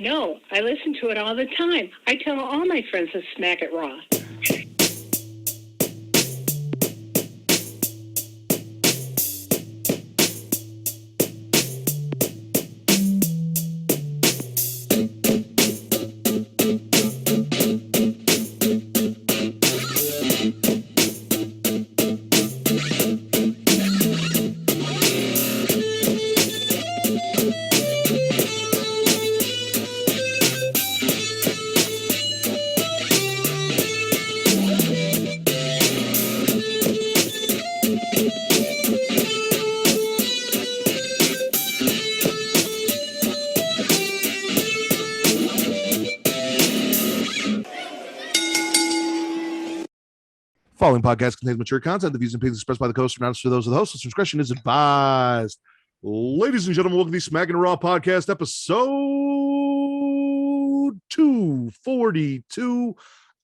No, I listen to it all the time. I tell all my friends to Smack It Raw. Following podcast contains mature content. The views and opinions expressed by the host are not for those of the host. Discretion is advised. Ladies and gentlemen, welcome to the Smackin It Raw podcast, episode 242.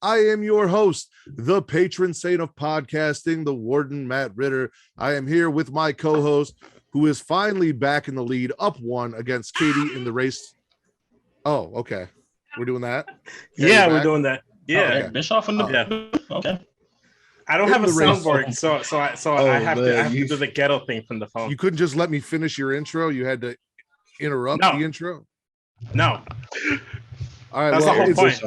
I am your host, the patron saint of podcasting, the Warden, Matt Ritter. I am here with my co-host, who is finally back in the lead, up one against Katie in the race. Oh, okay. We're doing that? Yeah, we're doing that. Yeah. Okay. Bischoff in the okay. I don't have a soundboard, so I have to do the ghetto thing from the phone. You couldn't just let me finish your intro. You had to interrupt the intro. No. All right. That's the whole point.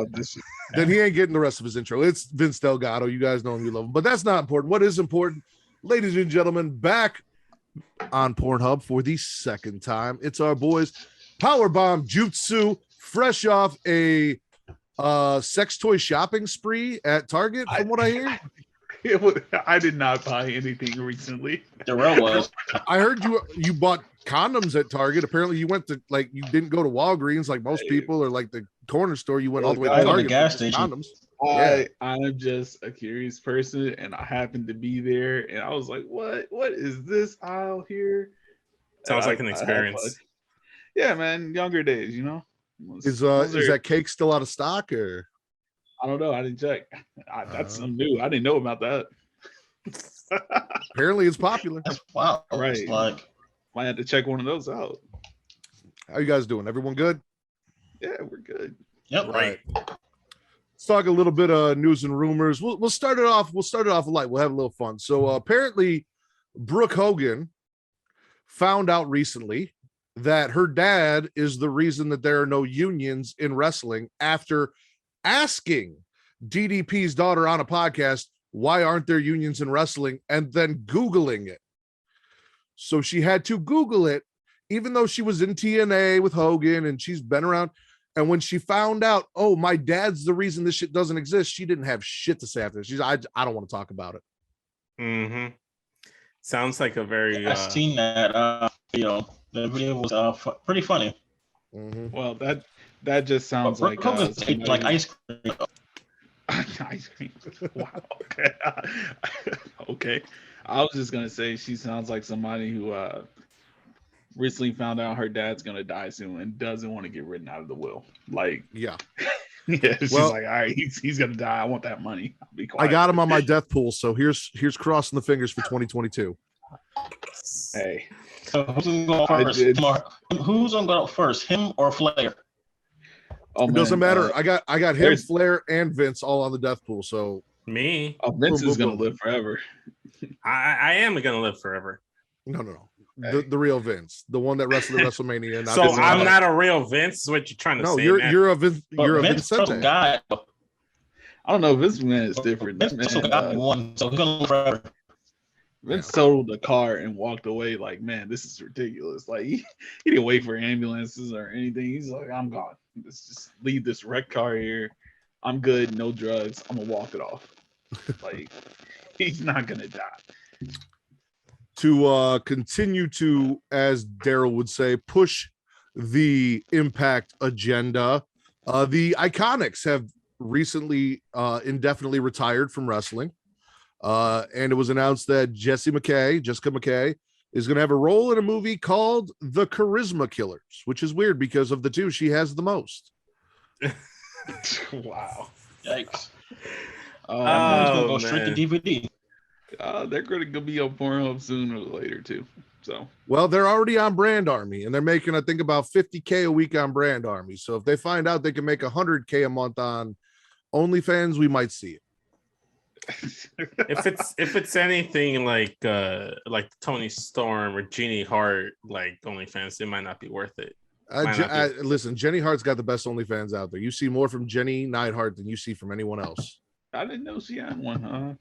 Then he ain't getting the rest of his intro. It's Vince Delgado. You guys know him, you love him. But that's not important. What is important, ladies and gentlemen, back on Pornhub for the second time. It's our boys, Powerbomb Jutsu, fresh off a sex toy shopping spree at Target, from what I hear. I did not buy anything recently. Darrell was. I heard you bought condoms at Target. Apparently, you went to you didn't go to Walgreens like most people, or like the corner store. You went all the way to Target. Gas station. Condoms. I'm just a curious person, and I happened to be there, and I was like, "What is this aisle here?" Sounds like an experience. Yeah, man. Younger days, you know. Is that cake still out of stock, or? I don't know. I didn't check. That's something new. I didn't know about that. Apparently, it's popular. Wow. Right. Might have to check one of those out. How you guys doing? Everyone good? Yeah, we're good. Yep. Right. Let's talk a little bit of news and rumors. We'll start it off. We'll start it off light. We'll have a little fun. So apparently, Brooke Hogan found out recently that her dad is the reason that there are no unions in wrestling after asking DDP's daughter on a podcast, why aren't there unions in wrestling? And then Googling it. So she had to Google it, even though she was in TNA with Hogan and she's been around. And when she found out, oh, my dad's the reason this shit doesn't exist, she didn't have shit to say after this. She's I don't want to talk about it. Mm-hmm. Sounds like a very I've seen that video. The video was pretty funny. Mm-hmm. Well, that just sounds like like ice cream. Ice cream. Wow. Okay. Okay. I was just gonna say she sounds like somebody who recently found out her dad's gonna die soon and doesn't want to get written out of the will. Like, yeah. Yeah, she's like, all right, he's gonna die. I want that money. I'll be quiet. I got him on my death pool, so here's crossing the fingers for 2022. Hey. So who's gonna go first? Who's gonna go first, him or Flair? Oh, it doesn't matter. I got him, Flair, and Vince all on the death pool. So me. Oh, Vince is gonna live forever. I am gonna live forever. No. Hey. The real Vince, the one that wrestled at WrestleMania. So I'm not a real Vince. Is what you're trying to say? No, you're a Vince. You're a Vince Vincente guy. I don't know. Vince man is different. Vince got one, so he's gonna live forever. Vince sold the car and walked away like, man, this is ridiculous. Like he didn't wait for ambulances or anything. He's like, I'm gone. Let's just leave this wrecked car here. I'm good. No drugs. I'm gonna walk it off. Like he's not gonna die. To continue to, as Daryl would say, push the Impact agenda, the Iconics have recently indefinitely retired from wrestling. And it was announced that Jessica McKay is going to have a role in a movie called The Charisma Killers, which is weird because of the two, she has the most. Wow. Yikes. Oh, It's going to go straight to DVD. They're going to be on Pornhub sooner or later too. So, well, they're already on Brand Army, and they're making, I think, about $50K a week on Brand Army. So if they find out they can make $100K a month on OnlyFans, we might see it. If it's anything like Tony Storm or Jeannie Hart, like OnlyFans, it might not be worth it. Listen, Jenny Hart's got the best OnlyFans out there. You see more from Jenny Neidhart than you see from anyone else. I didn't know she had one, huh?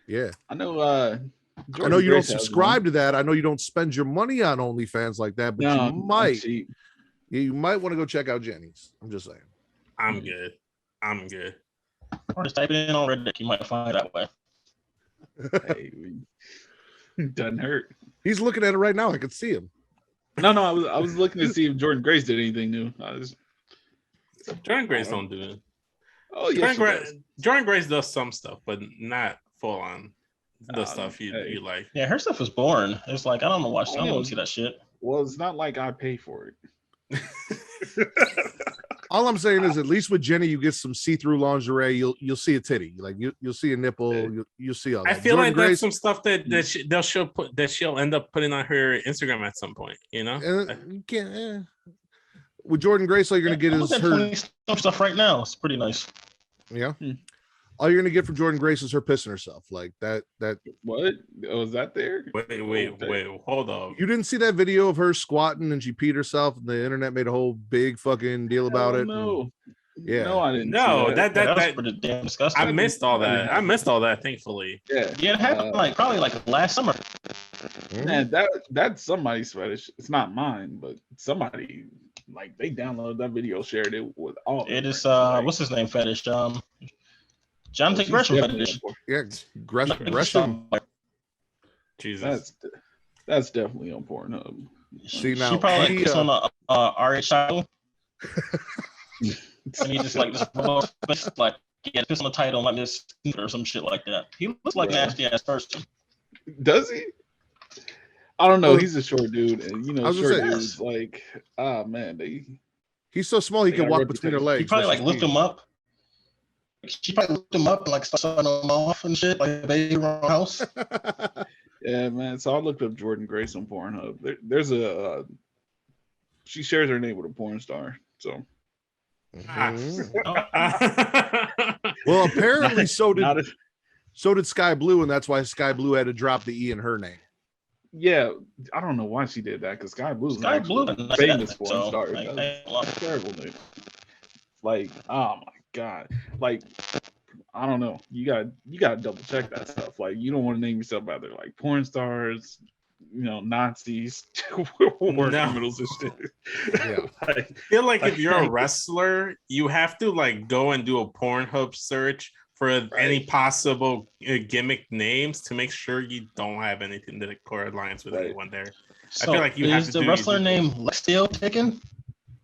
Yeah. I know I know you don't subscribe to that. I know you don't spend your money on OnlyFans like that, but you might. You might want to go check out Jenny's. I'm just saying. I'm good. Or just type it in on Reddit. You might find it that way. Hey, doesn't hurt. He's looking at it right now. I could see him. No, I was looking to see if Jordan Grace did anything new. Jordan Grace don't do it. Oh yeah, Jordan Grace does some stuff, but not full on the stuff you like. Yeah, her stuff was boring. It's like I don't know why I don't want to see that shit. Well, it's not like I pay for it. All I'm saying is, at least with Jenny, you get some see-through lingerie. You'll see a titty, like you'll see a nipple. You'll see all that. I feel Jordan like Grace, that's some stuff that she'll end up putting on her Instagram at some point. You know, you can't. With Jordan Grace, all you're gonna get is her stuff right now. It's pretty nice. Yeah. All you're gonna get from Jordan Grace is her pissing herself, like that. What? Oh, is that there? Wait, hold on. You didn't see that video of her squatting and she peed herself, and the internet made a whole big fucking deal about it. No. Yeah. No, I didn't. No, that was pretty damn disgusting. I missed all that. Thankfully. Yeah. It happened probably last summer. Man, that's somebody's fetish. It's not mine, but somebody they downloaded that video, shared it with all. It is what's his name fetish? Jonathan Gresham fetish. Yeah, Gresham. Jesus, that's definitely on Pornhub. See now, she probably puts on a RH title, and he just puts on the title like this or some shit like that. He looks like nasty ass person. Does he? I don't know. He's a short dude, and short dudes like, man, he's so small he can walk between her legs. He probably lift him up. She probably looked him up and started him off and shit like a baby around the house. Yeah, man. So I looked up Jordan Grace on Pornhub. There's she shares her name with a porn star. So, well, apparently so did Sky Blue, and that's why Sky Blue had to drop the E in her name. Yeah, I don't know why she did that because Sky Blue famous porn star. That's a terrible name. Like, oh my God, like I don't know. You gotta double check that stuff. Like you don't want to name yourself either like porn stars, Nazis, war criminals and shit. Yeah. I feel like if you're a wrestler, you have to go and do a Pornhub search for any possible gimmick names to make sure you don't have anything that correlates with anyone there. So I feel like you have to. Is the wrestler name Lex Steel taken?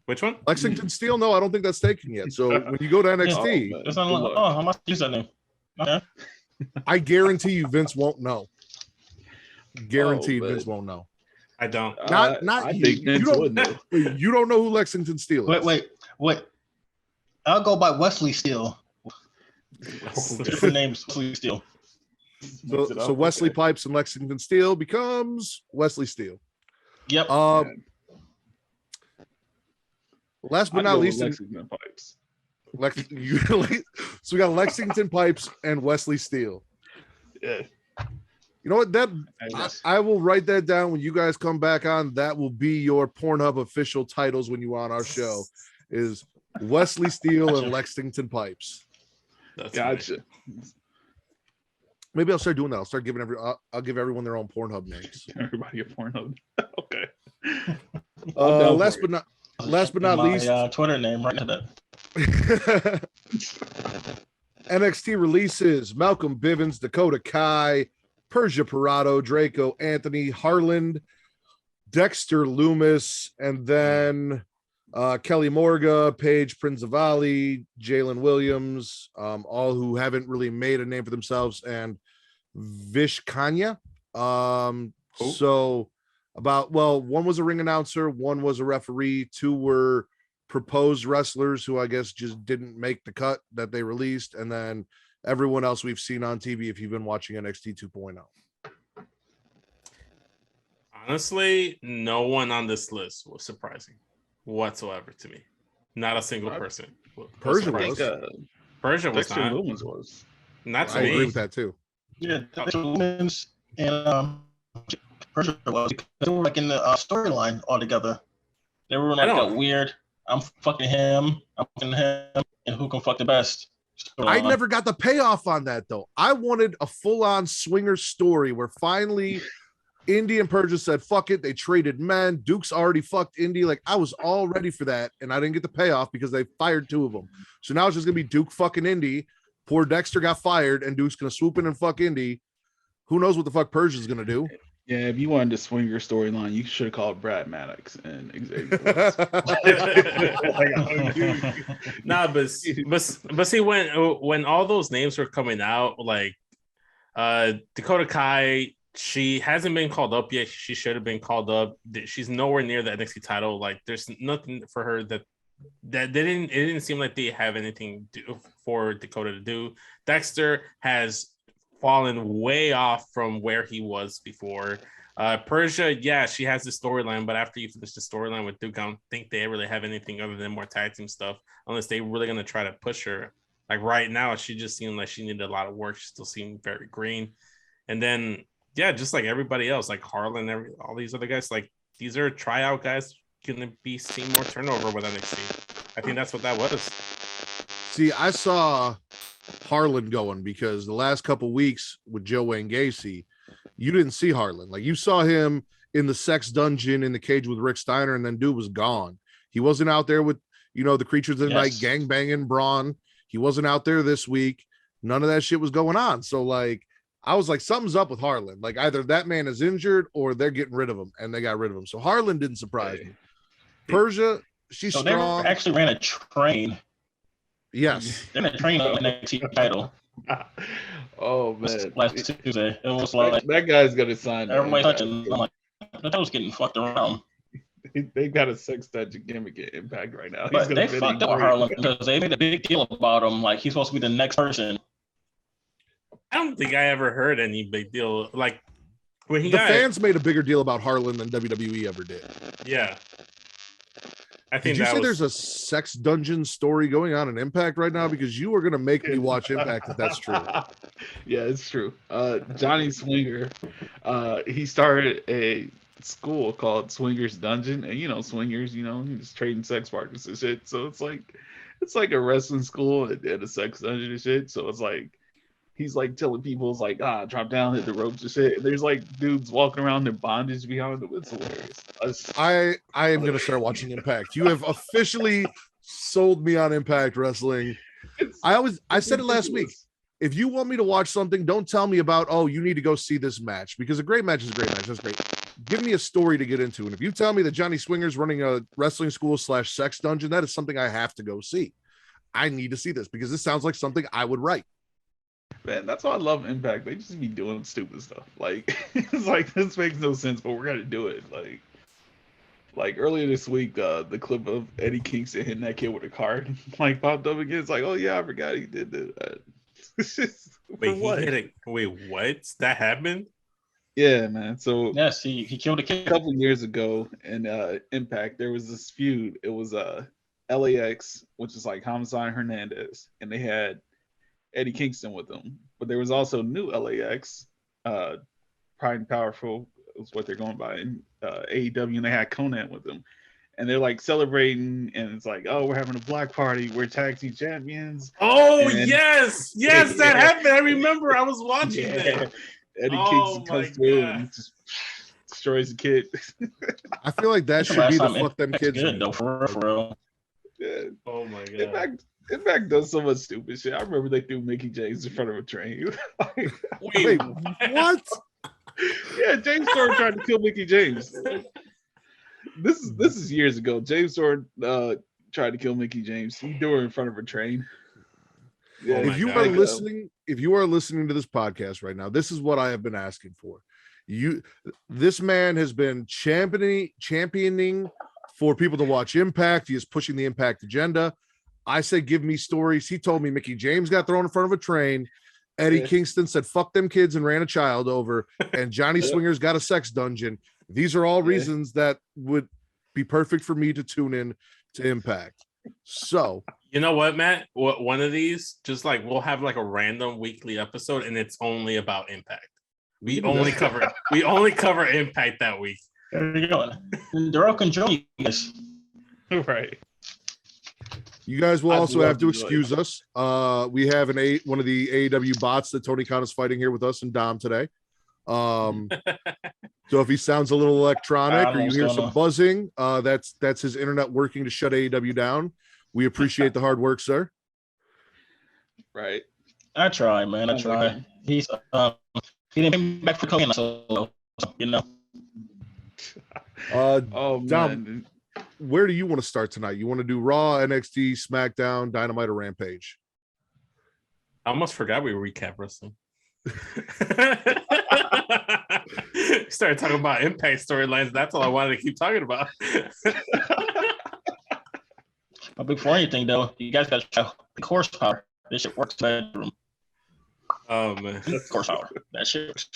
Which one? Lexington Steel? No, I don't think that's taken yet. So when you go to NXT, how much use that name? Okay. I guarantee you Vince won't know. Guaranteed Vince won't know. I don't. Not I you. think Vince would know. You don't know who Lexington Steel is. Wait. I'll go by Wesley Steel. Different names, Wesley Steel. So Wesley Pipes and Lexington Steel becomes Wesley Steel. Yep. Last but not least, Lexington Pipes. So we got Lexington Pipes and Wesley Steel. Yeah. You know what? I will write that down when you guys come back on. That will be your Pornhub official titles when you're on our show. Is Wesley Steel and Lexington Pipes. Gotcha. Maybe I'll start doing that. I'll start giving I'll give everyone their own Pornhub names. Everybody a Pornhub. Okay. Last but not least, Twitter name right to that. NXT releases Malcolm Bivens, Dakota Kai, Persia Parado, Draco Anthony, Harland, Dexter Loomis, and then Kelly Morga, Paige Prinzavali, Jalen Williams, all who haven't really made a name for themselves, and Vish Kanya. So one was a ring announcer, one was a referee, two were proposed wrestlers who I guess just didn't make the cut that they released, and then everyone else we've seen on TV if you've been watching NXT 2.0. Honestly, no one on this list was surprising whatsoever to me. Not a single person. Persia I was. think Persia was Dexter not. Loomis was. Not to I me. agree with that too. Yeah, Dexter Loomis and Persia was because they were like in the storyline all together. They were like a weird, I'm fucking him, I'm fucking him, and who can fuck the best. I never got the payoff on that though. I wanted a full-on swinger story where finally Indy and Persia said, fuck it. They traded men. Duke's already fucked Indy. Like, I was all ready for that. And I didn't get the payoff because they fired 2 of them. So now it's just going to be Duke fucking Indy. Poor Dexter got fired and Duke's going to swoop in and fuck Indy. Who knows what the fuck Persia's going to do? Yeah, if you wanted to swing your storyline, you should have called Brad Maddox and Xavier. Nah, but see, when all those names were coming out, like Dakota Kai, she hasn't been called up yet. She should have been called up. She's nowhere near the NXT title. Like, there's nothing for her that it didn't seem like they have anything for Dakota to do. Dexter has fallen way off from where he was before. Persia, yeah, she has the storyline, but after you finish the storyline with Duke, I don't think they really have anything other than more tag team stuff, unless they really going to try to push her. Like right now, she just seemed like she needed a lot of work. She still seemed very green. And then, yeah, just like everybody else, like Harlan, all these other guys, like these are tryout guys going to be seeing more turnover with NXT. I think that's what that was. See, I saw Harlan going because the last couple weeks with Joe Wayne Gacy, you didn't see Harlan. Like, you saw him in the sex dungeon in the cage with Rick Steiner, and then dude was gone. He wasn't out there with, the creatures of the night gang banging Braun. He wasn't out there this week. None of that shit was going on. So, like, I was like, something's up with Harlan. Like, either that man is injured or they're getting rid of him, and they got rid of him. So Harlan didn't surprise me. Persia, she's strong. They actually ran a train. Yes. They're in a train on the NXT title. Oh man, last Tuesday. It was like that guy's gonna sign. Everybody touching. I'm like, that was getting fucked around. They got a sex dungeon gimmick at Impact right now. But they fucked up with Harlan because they made a big deal about him. Like, he's supposed to be the next person. I don't think I ever heard any big deal. Like, when the fans made a bigger deal about Harlan than WWE ever did. Yeah. I think Did you say there's a sex dungeon story going on in Impact right now? Because you are going to make me watch Impact if that's true. Yeah, it's true. Johnny Swinger, he started a school called Swingers Dungeon, and swingers, he's trading sex partners and shit. So it's like a wrestling school and a sex dungeon and shit. So it's like he's like telling people, it's like, drop down, hit the ropes and shit. And there's like dudes walking around in bondage behind them. It's hilarious. I am gonna start watching Impact. You have officially sold me on Impact Wrestling. I said it last week. If you want me to watch something, don't tell me about, you need to go see this match, because a great match is a great match. That's great. Give me a story to get into. And if you tell me that Johnny Swinger's running a wrestling school / sex dungeon, that is something I have to go see. I need to see this because this sounds like something I would write. Man, that's why I love Impact. They just be doing stupid stuff. Like, it's like, this makes no sense, but we're gonna do it. Like earlier this week, the clip of Eddie Kingston hitting that kid with a card like popped up again. It's like, oh yeah, I forgot he did that. Wait, what? That happened? Yeah, man. So yes, he killed a kid a couple of years ago in Impact. There was this feud. It was LAX, which is like Homicide Hernandez, and they had Eddie Kingston with them. But there was also new LAX, Pride and Powerful is what they're going by in AEW, and they had Conan with them. And they're like celebrating, and it's like, oh, we're having a black party. We're tag team champions. Oh, and yes, that happened. I remember. I was watching that. Eddie Kingston comes through and just destroys the kid. I feel like that should be the fuck them kids. Good, though, for real. Yeah. Oh my god. Impact does so much stupid shit. I remember they threw Mickey James in front of a train. Wait, what? Yeah, James Storm tried to kill Mickey James. This is years ago. James Storm tried to kill Mickey James. He threw her in front of a train. Yeah, if you are listening to this podcast right now, this is what I have been asking for. This man has been championing for people to watch Impact. He is pushing the Impact agenda. I said, give me stories. He told me Mickey James got thrown in front of a train. Eddie Kingston said, fuck them kids and ran a child over. And Johnny Swinger's got a sex dungeon. These are all reasons that would be perfect for me to tune in to Impact. So, you know what, Matt? One of these, just like we'll have like a random weekly episode, and it's only about Impact. We only cover Impact that week. There you go. Darrell can join you guys. Right. You guys will also have to excuse us. We have one of the AEW bots that Tony Khan is fighting here with us and Dom today. So if he sounds a little electronic or you hear some buzzing, that's his internet working to shut AEW down. We appreciate the hard work, sir. Right. I try, man. I try. He's he didn't come back for cocaine, so you know. Dom, where do you want to start tonight? You want to do Raw, NXT, SmackDown, Dynamite, or Rampage? I almost forgot we recap wrestling. Started talking about Impact storylines. That's all I wanted to keep talking about. But before anything, though, you guys got to try horsepower. This shit works bedroom. Oh man, horsepower. That shit works.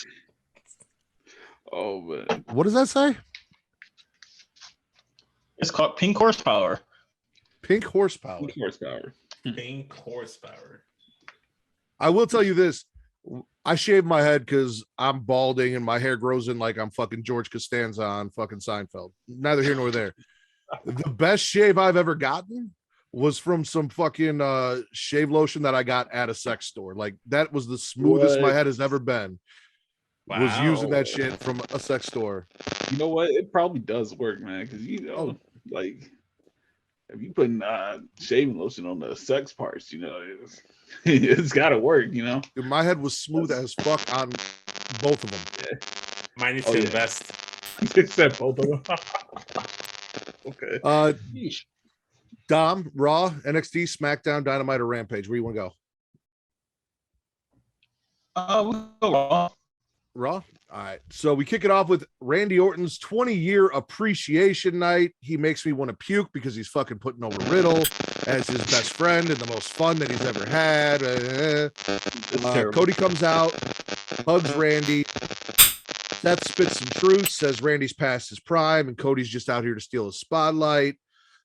Oh man, what does that say? It's called pink horsepower. Pink horsepower. Pink horsepower. Pink horsepower. I will tell you this. I shave my head because I'm balding and my hair grows in like I'm fucking George Costanza on fucking Seinfeld. Neither here nor there. The best shave I've ever gotten was from some fucking shave lotion that I got at a sex store. Like that was the smoothest my head has ever been. Wow. Was using that shit from a sex store. You know what? It probably does work, man. Because like if you putting shaving lotion on the sex parts, it's got to work. Dude, my head was smooth as fuck on both of them. Yeah. Mine needs to invest. Except both of them. Okay. Dom, Raw, NXT, SmackDown, Dynamite, or Rampage? Where you want to go? We'll go Raw. Raw? All right. So we kick it off with Randy Orton's 20-year appreciation night. He makes me want to puke because he's fucking putting over Riddle as his best friend and the most fun that he's ever had. Cody comes out, hugs Randy. Seth spits some truth, says Randy's past his prime and Cody's just out here to steal his spotlight.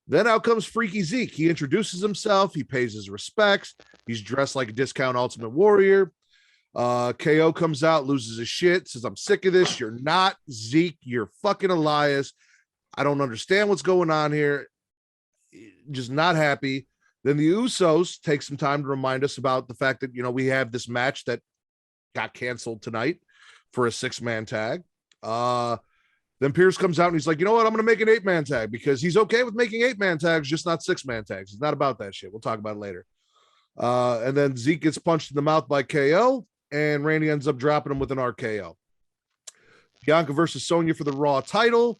Then out comes Freaky Zeke. He introduces himself. He pays his respects. He's dressed like a discount Ultimate Warrior. KO comes out, loses his shit, says, I'm sick of this. You're not Zeke. You're fucking Elias. I don't understand what's going on here. Just not happy. Then the Usos take some time to remind us about the fact that, we have this match that got canceled tonight for a 6-man tag. Then Pierce comes out and he's like, you know what? I'm going to make an 8-man tag because he's okay with making 8-man tags, just not 6-man tags. It's not about that shit. We'll talk about it later. And then Zeke gets punched in the mouth by KO and Randy ends up dropping him with an RKO. Bianca versus Sonya for the Raw title.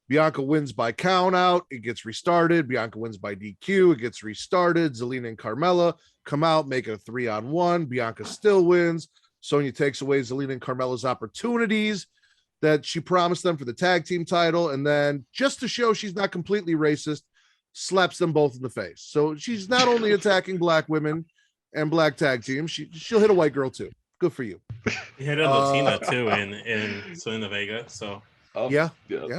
Bianca wins by count out. It gets restarted. Bianca wins by DQ. It gets restarted. Zelina and Carmella come out, make it a 3-on-1. Bianca still wins. Sonya takes away Zelina and Carmella's opportunities that she promised them for the tag team title. And then just to show she's not completely racist, slaps them both in the face. So she's not only attacking black women and black tag teams, she'll hit a white girl too. Good for you. He hit a Latina too in Selena Vega. So yeah.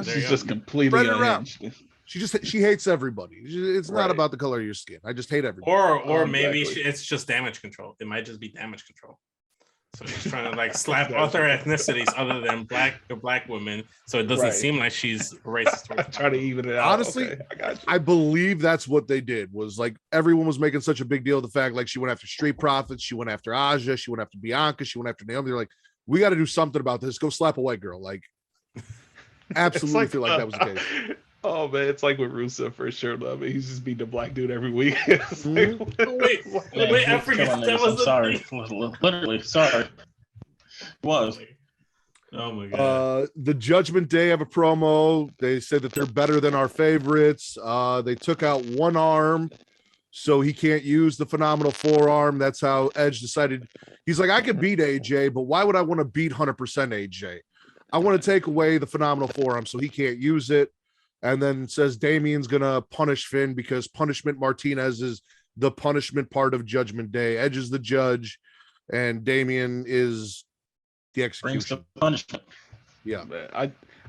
She's just completely unhinged. She hates everybody. It's not about the color of your skin. I just hate everybody. Or maybe it's just damage control. It might just be damage control. So she's trying to slap other ethnicities other than black women, so it doesn't seem like she's racist. Try to even it out. Honestly, I believe that's what they did. Was everyone was making such a big deal of the fact she went after Street Profits, she went after Aja, she went after Bianca, she went after Naomi. They're like, we got to do something about this. Go slap a white girl. Absolutely feel like that was the case. Oh man, it's like with Rusev for sure. He's just beating a black dude every week. Wait, I forget that was sorry. Literally, sorry. It was. Oh my god. The Judgment Day have a promo. They said that they're better than our favorites. They took out one arm, so he can't use the phenomenal forearm. That's how Edge decided. He's like, I could beat AJ, but why would I want to beat 100% AJ? I want to take away the phenomenal forearm so he can't use it. And then says Damien's going to punish Finn because Punishment Martinez is the punishment part of Judgment Day. Edge is the judge, and Damien is the Brings the execution. punishment. Yeah, Man,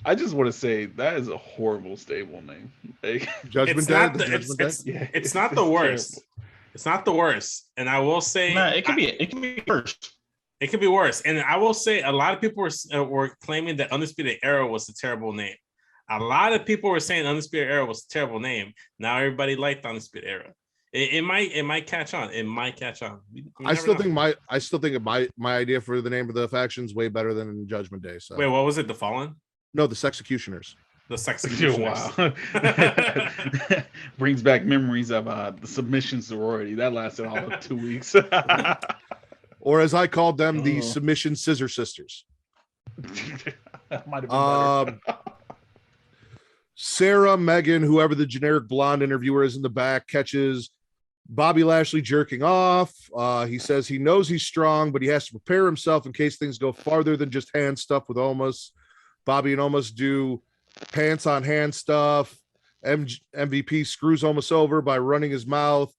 I just want to say that is a horrible stable name. Like, Judgment It's Day. not the the, Judgment Day. yeah, it's not the worst. terrible. It's not the worst. And I will say Nah, it could be worse. it could be worse. And I will say a lot of people were claiming that Undisputed Era was a terrible name. A lot of people were saying Undisputed Era was a terrible name. Now everybody liked Undisputed Era. It might catch on. It might catch on. I still think my idea for the name of the faction is way better than Judgment Day. So Wait, what was it? The Fallen? no, the Sexecutioners. The sex Wow. Brings back memories of the submission sorority. That lasted all of 2 weeks. Or as I called them, the Oh. Submission Scissor Sisters. That might have been better. Sarah, Megan, whoever the generic blonde interviewer is in the back, catches Bobby Lashley jerking off. He says he knows he's strong, but he has to prepare himself in case things go farther than just hand stuff with Omos. Bobby and Omos do pants on hand stuff. MVP screws Omos over by running his mouth.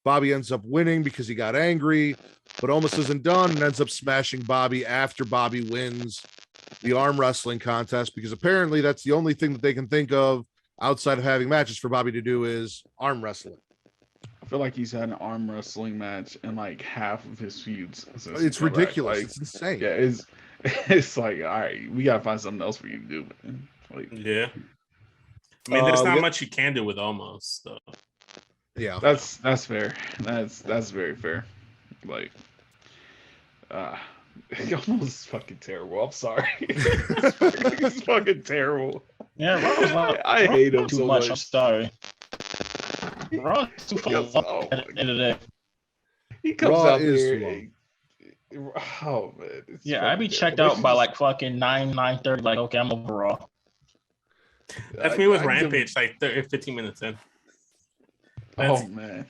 Bobby ends up winning because he got angry, but Omos isn't done and ends up smashing Bobby after Bobby wins the arm wrestling contest, because apparently that's the only thing that they can think of outside of having matches for Bobby to do is arm wrestling. I feel like he's had an arm wrestling match in like half of his feuds. It's ridiculous. Like, It's insane. yeah, it's like, all right, we gotta find something else for you to do, man. Like, Yeah. I mean, there's not yeah. much you can do with Omos, though. Yeah. that's fair. That's very fair. Like, almost fucking terrible. I'm sorry. It's fucking terrible. Yeah, Raw was like, I hate him too so much. much. I'm sorry. Raw is too full Yes, of oh at the end of the day. He comes Raw out is there. too Oh man. it's Yeah, I'd be fucking checked terrible. out by like fucking 9:30. Like, okay, I'm over Raw. That's me with I give him- Rampage, like 15 minutes in. Oh man.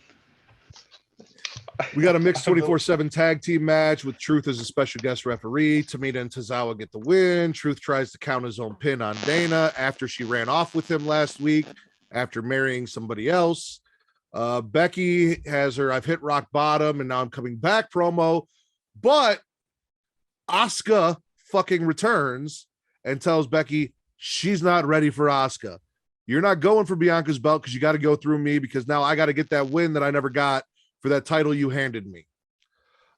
We got a mixed 24/7 tag team match with Truth as a special guest referee. Tamina and Tozawa get the win. Truth tries to count his own pin on Dana after she ran off with him last week after marrying somebody else. Becky has her "I've hit rock bottom and now I'm coming back" promo, but Asuka fucking returns and tells Becky she's not ready for Asuka. You're not going for Bianca's belt because you got to go through me, because now I got to get that win that I never got for that title you handed me.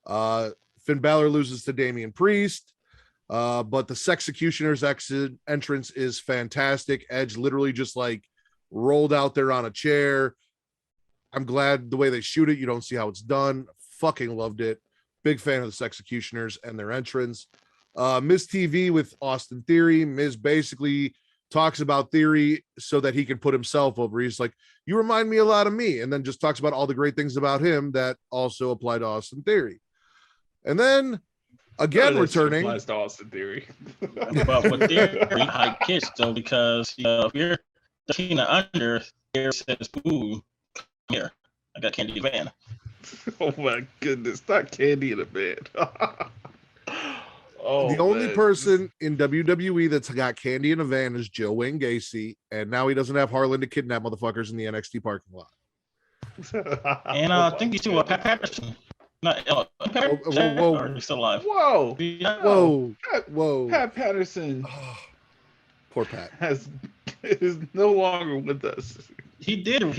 Finn Balor loses to Damian Priest, but the Sexecutioner's entrance is fantastic. Edge literally just like rolled out there on a chair. I'm glad the way they shoot it. You don't see how it's done. Fucking loved it. Big fan of the Sexecutioners and their entrance. Miz TV with Austin Theory. Miz basically talks about Theory so that he can put himself over. He's like, you remind me a lot of me, and then just talks about all the great things about him that also apply to Austin Theory. And then again, None of that shit returning. applies to Austin Theory. But with Theory, high kids though, because if you're Tina under, Theory says, "Ooh, come here, I got candy in the van." Oh my goodness, not candy in a bed. Oh, The only man. person in WWE that's got candy in a van is Joe Wayne Gacy, and now he doesn't have Harlan to kidnap motherfuckers in the NXT parking lot. And I think you too, Pat Patterson. Not Pat Patterson, whoa. or he's still alive. Whoa, Yeah. Whoa, Pat, whoa. Pat Patterson Poor Pat. is no longer with us. He did or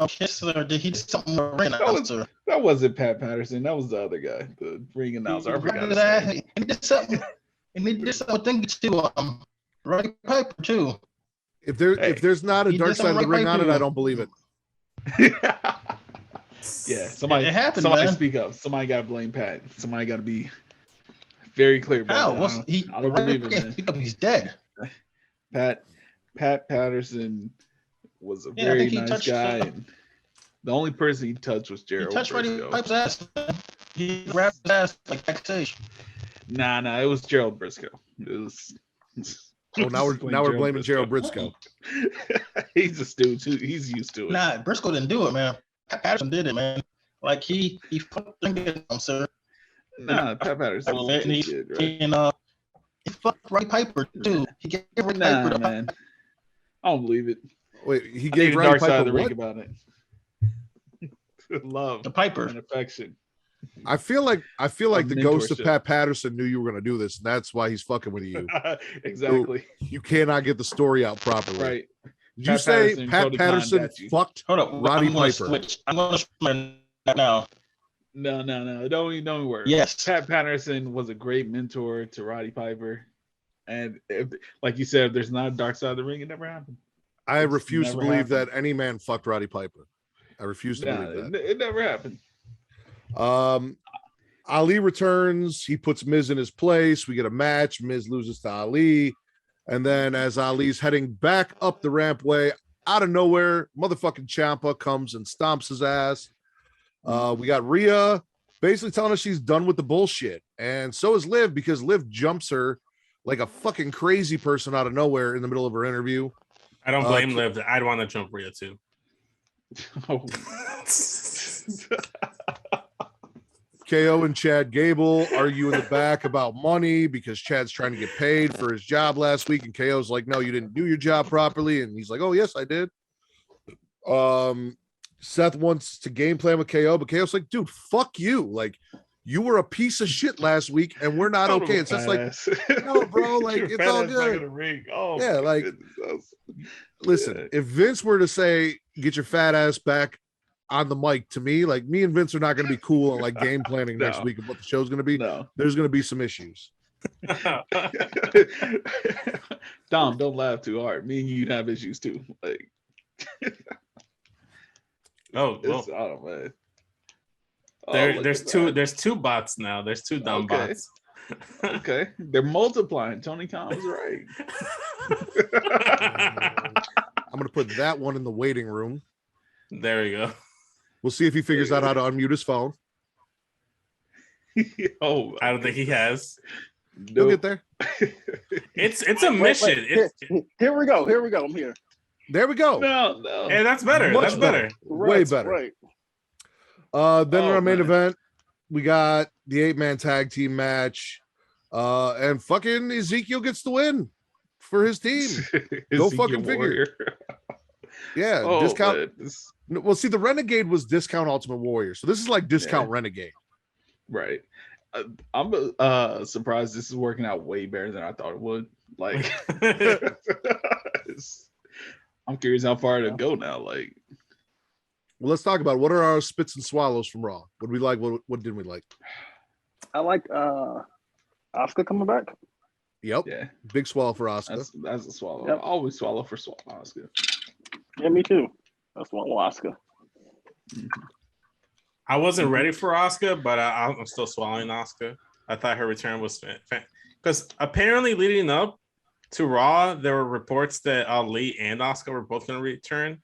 kiss or did he did something with ring announcer? That wasn't Pat Patterson. That was the other guy, the ring announcer. I forgot his that. name. And he did something. And he did something with Thingy too. Roddy Piper too. If there's not a He dark did side of the something ring right on it, there. I don't believe it. Yeah, somebody, It happened, somebody man. speak up. Somebody got to blame Pat. Somebody got to be very clear about How? that. What's he? I don't believe it, man. Speak up, he's dead. Pat Patterson was a Yeah, I very think he nice touched, guy. And the only person he touched was He Gerald touched Roddy Briscoe. Piper's ass. Man. He grabbed his ass like backstage. Nah, it was Gerald Briscoe. It was. Oh, now we're blaming Gerald Briscoe. He's a stooge. He's used to it. Nah, Briscoe didn't do it, man. Pat Patterson did it, man. Like he fucking did him, sir. Nah, Pat Patterson. And he Did, right? he fucked Roddy Piper too. He gave Roddy Nah, Piper the man. I don't believe it. Wait, he I gave need a Roddy dark side of Piper the ring what? about it. love, The Piper. and affection. I feel like the ghost of mentorship. Pat Patterson knew you were going to do this, and that's why he's fucking with you. Exactly. You cannot get the story out properly. Right. Did you Pat say Patterson, Pat Cody Khan Patterson got you. fucked Hold up. Roddy I'm gonna Piper? switch. I'm going to switch that now. No. Don't worry. Yes. Pat Patterson was a great mentor to Roddy Piper. And like you said, if there's not a dark side of the ring, it never happened. I It's refuse to never believe happened. that any man fucked Roddy Piper. I refuse to believe that. It never happened. Ali returns. He puts Miz in his place. We get a match. Miz loses to Ali. And then as Ali's heading back up the rampway, out of nowhere, motherfucking Ciampa comes and stomps his ass. We got Rhea basically telling us she's done with the bullshit. And so is Liv, because Liv jumps her like a fucking crazy person out of nowhere in the middle of her interview. I don't blame Liv. I'd want to jump Rhea too. Oh. KO and Chad Gable argue in the back about money because Chad's trying to get paid for his job last week, and KO's like, no, you didn't do your job properly. And he's like, oh, yes, I did. Seth wants to game plan with KO, but KO's like, dude, fuck you. Like, you were a piece of shit last week, and we're not okay. It's just like, no, bro, like, it's all good. Oh, yeah, like, listen, if Vince were to say, get your fat ass back on the mic to me, like, me and Vince are not going to be cool on like game planning next week of what the show's going to be. No. There's going to be some issues. Dom, don't laugh too hard. Me and you'd have issues too. Like, oh, well. Oh man. There's two bots now. There's two dumb bots. Okay, they're multiplying. Tony Khan was right. I'm gonna put that one in the waiting room. There we go. We'll see if he figures out how to unmute his phone. Oh, I don't think he has. He'll get there. It's a mission. Here we go. I'm here. There we go. No. And that's better. That's better. Way better. Right. Then in our main event, we got the 8-man tag team match. And fucking Ezekiel gets the win for his team. Go fucking figure. Yeah, discount. Well, see, the Renegade was discount Ultimate Warrior. So this is like discount Renegade. Right. I'm surprised this is working out way better than I thought it would. Like, I'm curious how far to go now. Like, well, let's talk about it. What are our spits and swallows from Raw? What did we like? What didn't we like? I like Asuka coming back. Yep. Yeah. Big swallow for Asuka. That's a swallow. Yep. I always swallow for Asuka. Yeah, me too. That's one Asuka. I wasn't ready for Asuka, but I'm still swallowing Asuka. I thought her return was because apparently leading up to Raw, there were reports that Ali and Asuka were both going to return,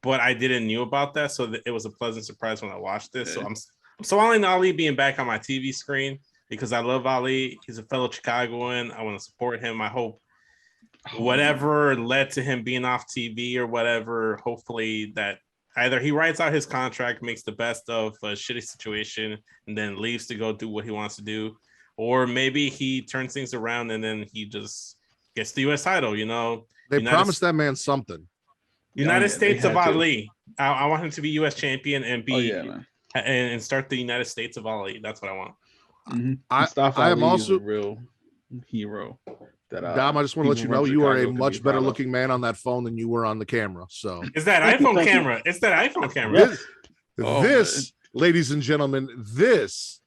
but I didn't knew about that, so it was a pleasant surprise when I watched this. Yeah. So I'm swallowing Ali being back on my TV screen because I love Ali. He's a fellow Chicagoan. I want to support him. I hope whatever led to him being off TV or whatever, hopefully that either he writes out his contract, makes the best of a shitty situation, and then leaves to go do what he wants to do. Or maybe he turns things around and then he just gets the U.S. title, you know. They promised that man something. United States of Ali. I want him to be U.S. champion and be and start the United States of Ali. That's what I want. Mm-hmm. I am also a real hero. Dom, I just want to let you know you are a much better looking man on that phone than you were on the camera. So it's that iPhone camera. It's that iPhone camera. This, ladies and gentlemen, this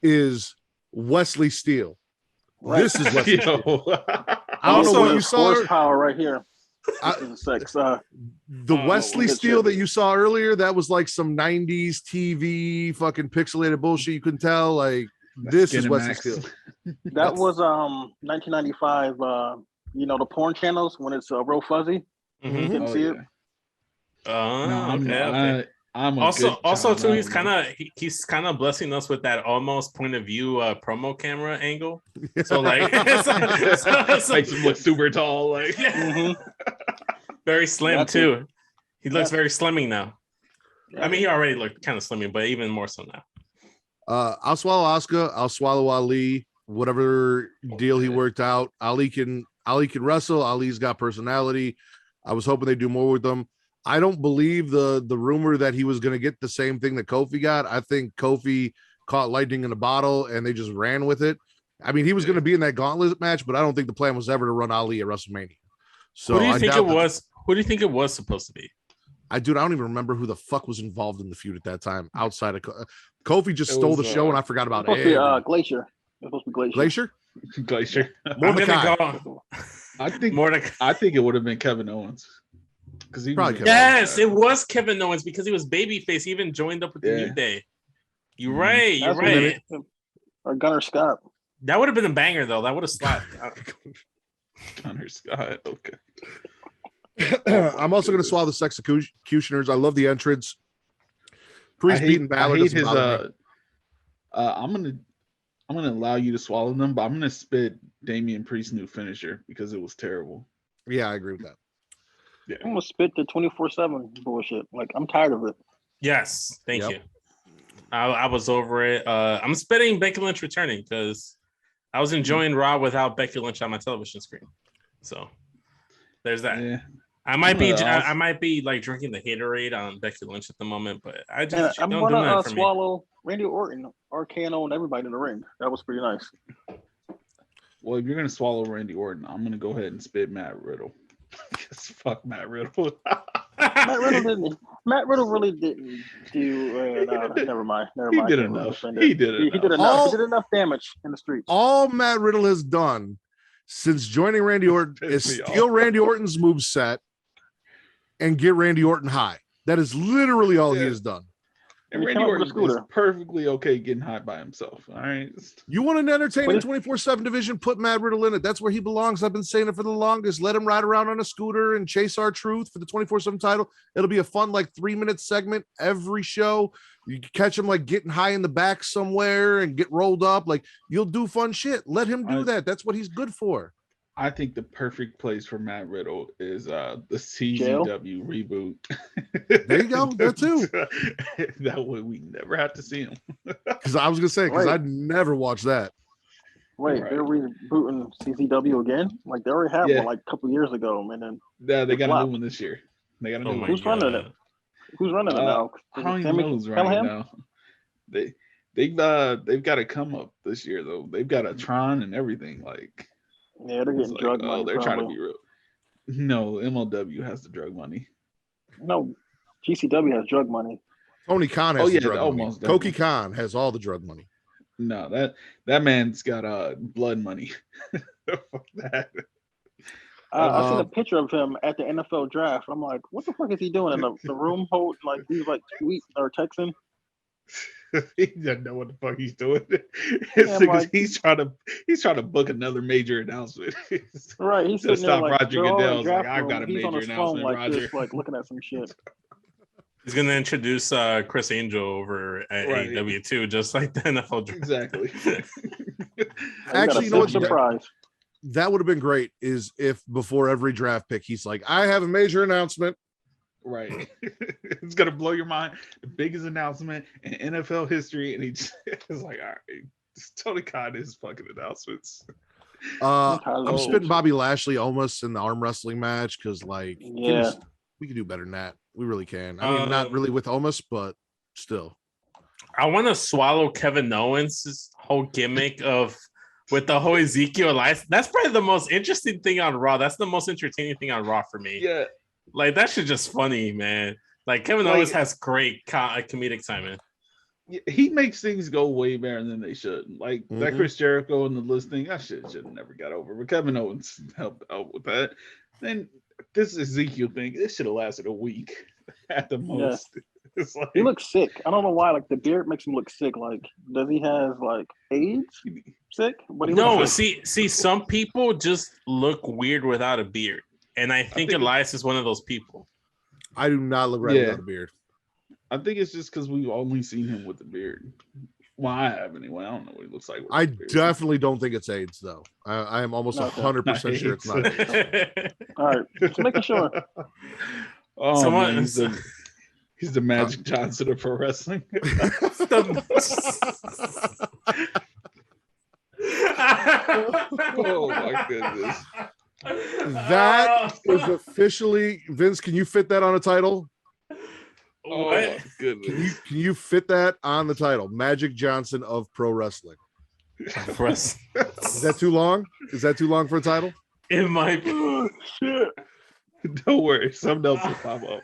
is Wesley Steele. Right. This is Wesley Steele. I don't know what you saw. Horsepower right here. The Wesley Steele that you saw earlier, that was like some 90s TV fucking pixelated bullshit. You couldn't tell. Like, this is Wesley Steele. That was 1995. You know, the porn channels when it's real fuzzy. Mm-hmm. You can see it. Okay. I'm also too. He's kind of blessing us with that almost point of view promo camera angle. So like, makes him look super tall. Like, very slim too. He looks very slimming now. I mean, he already looked kind of slimming, but even more so now. I'll swallow Asuka. I'll swallow Ali. Whatever deal he worked out, Ali can wrestle. Ali's got personality. I was hoping they do more with them. I don't believe the rumor that he was going to get the same thing that Kofi got. I think Kofi caught lightning in a bottle and they just ran with it. I mean, he was going to be in that gauntlet match, but I don't think the plan was ever to run Ali at WrestleMania. So who do you think it was? Who do you think it was supposed to be? I don't even remember who the fuck was involved in the feud at that time outside of Kofi. Just stole the show and I forgot about it. Glacier. It was supposed to be Glacier. Glacier. I'm gonna go. I think it would have been Kevin Owens. Because he Probably yes, it was Kevin Owens because he was babyface. He even joined up with the New Day. You're right. You're right. Or Gunnar Scott. That would have been a banger though. That would have slapped. Gunnar Scott. Okay. I'm also going to swallow the executioners. I love the entrance. Priest beating Balor. I hate his. I'm gonna allow you to swallow them, but I'm gonna spit Damien Priest's new finisher because it was terrible. Yeah, I agree with that. Yeah. I'm gonna spit the 24/7 bullshit. Like I'm tired of it. Yes, thank you. I was over it. I'm spitting Becky Lynch returning because I was enjoying Raw without Becky Lynch on my television screen. So there's that. Yeah. I might be like drinking the haterade on Becky Lynch at the moment, but I'm gonna swallow Randy Orton, RKO, and everybody in the ring. That was pretty nice. Well, if you're gonna swallow Randy Orton, I'm gonna go ahead and spit Matt Riddle. Fuck Matt Riddle. Matt Riddle really didn't do. Never mind. He did enough. He did enough. He did enough damage in the streets. All Matt Riddle has done since joining Randy Orton is steal Randy Orton's moveset and get Randy Orton high. That is literally all he has done. And Randy Orton is perfectly okay getting high by himself. All right. You want an entertaining 24/7 division? Put Matt Riddle in it. That's where he belongs. I've been saying it for the longest. Let him ride around on a scooter and chase our truth for the 24/7 title. It'll be a fun, like 3-minute segment every show. You can catch him like getting high in the back somewhere and get rolled up. Like you'll do fun shit. Let him do that. That's what he's good for. I think the perfect place for Matt Riddle is the CZW reboot. There you go. That too. That way we never have to see him. Because I was gonna say, because I'd never watch that. Wait, they're rebooting CZW again? Like they already had one like a couple years ago, and then they got a new one this year. They got a new one. Who's running it? Who's running it now? I don't even know who's running it now. They've got to come up this year though. They've got a Tron and everything like. Yeah, they're getting drug money. They're trying to be real. No, MLW has the drug money. No, GCW has drug money. Tony Khan has the drug money. Koki Khan has all the drug money. No, that man's got blood money. Fuck that. I seen a picture of him at the NFL draft. I'm like, what the fuck is he doing in the room? Like he's like tweeting or texting. He doesn't know what the fuck he's doing. He's trying to book another major announcement. Right, he's sitting there like, Roger Goodell's like, I've got a major announcement. Like Roger, this, like looking at some shit. He's gonna introduce Chris Angel over at AEW too, just like the NFL draft. Exactly. Actually, you know what? Surprise. That would have been great. Is if before every draft pick, he's like, I have a major announcement. Right. It's gonna blow your mind. The biggest announcement in NFL history, and he's like, all right, Tony Khan is fucking announcements. I'm spitting Bobby Lashley almost in the arm wrestling match because like we can do better than that. We really can. I mean, not really with almost, but still. I want to swallow Kevin Owens' whole gimmick of with the whole Ezekiel Elias. That's probably the most interesting thing on Raw. That's the most entertaining thing on Raw for me. Yeah. Like that shit just funny, man. Like Kevin Owens has great comedic timing. He makes things go way better than they should. Like that Chris Jericho and the listing, that shit should have never got over. But Kevin Owens helped out with that. Then this Ezekiel thing, it should have lasted a week at the most. Yeah. It's like, he looks sick. I don't know why. Like the beard makes him look sick. Like does he have like AIDS? Sick? But see, some people just look weird without a beard. And I think Elias is one of those people. I do not look right without a beard. I think it's just because we've only seen him with the beard. Well, I have anyway. I don't know what he looks like. I definitely don't think it's AIDS, though. I am almost 100% sure it's not AIDS. All right, just making sure. Oh, man, he's the Magic Johnson of pro wrestling. Oh, my goodness. That is officially Vince. Can you fit that on a title? Oh What? my goodness. Can you fit that on the title? Magic Johnson of pro wrestling. Is Is that too long? Is that too long for a title? It might be. Oh, shit. Don't worry, something else will pop up.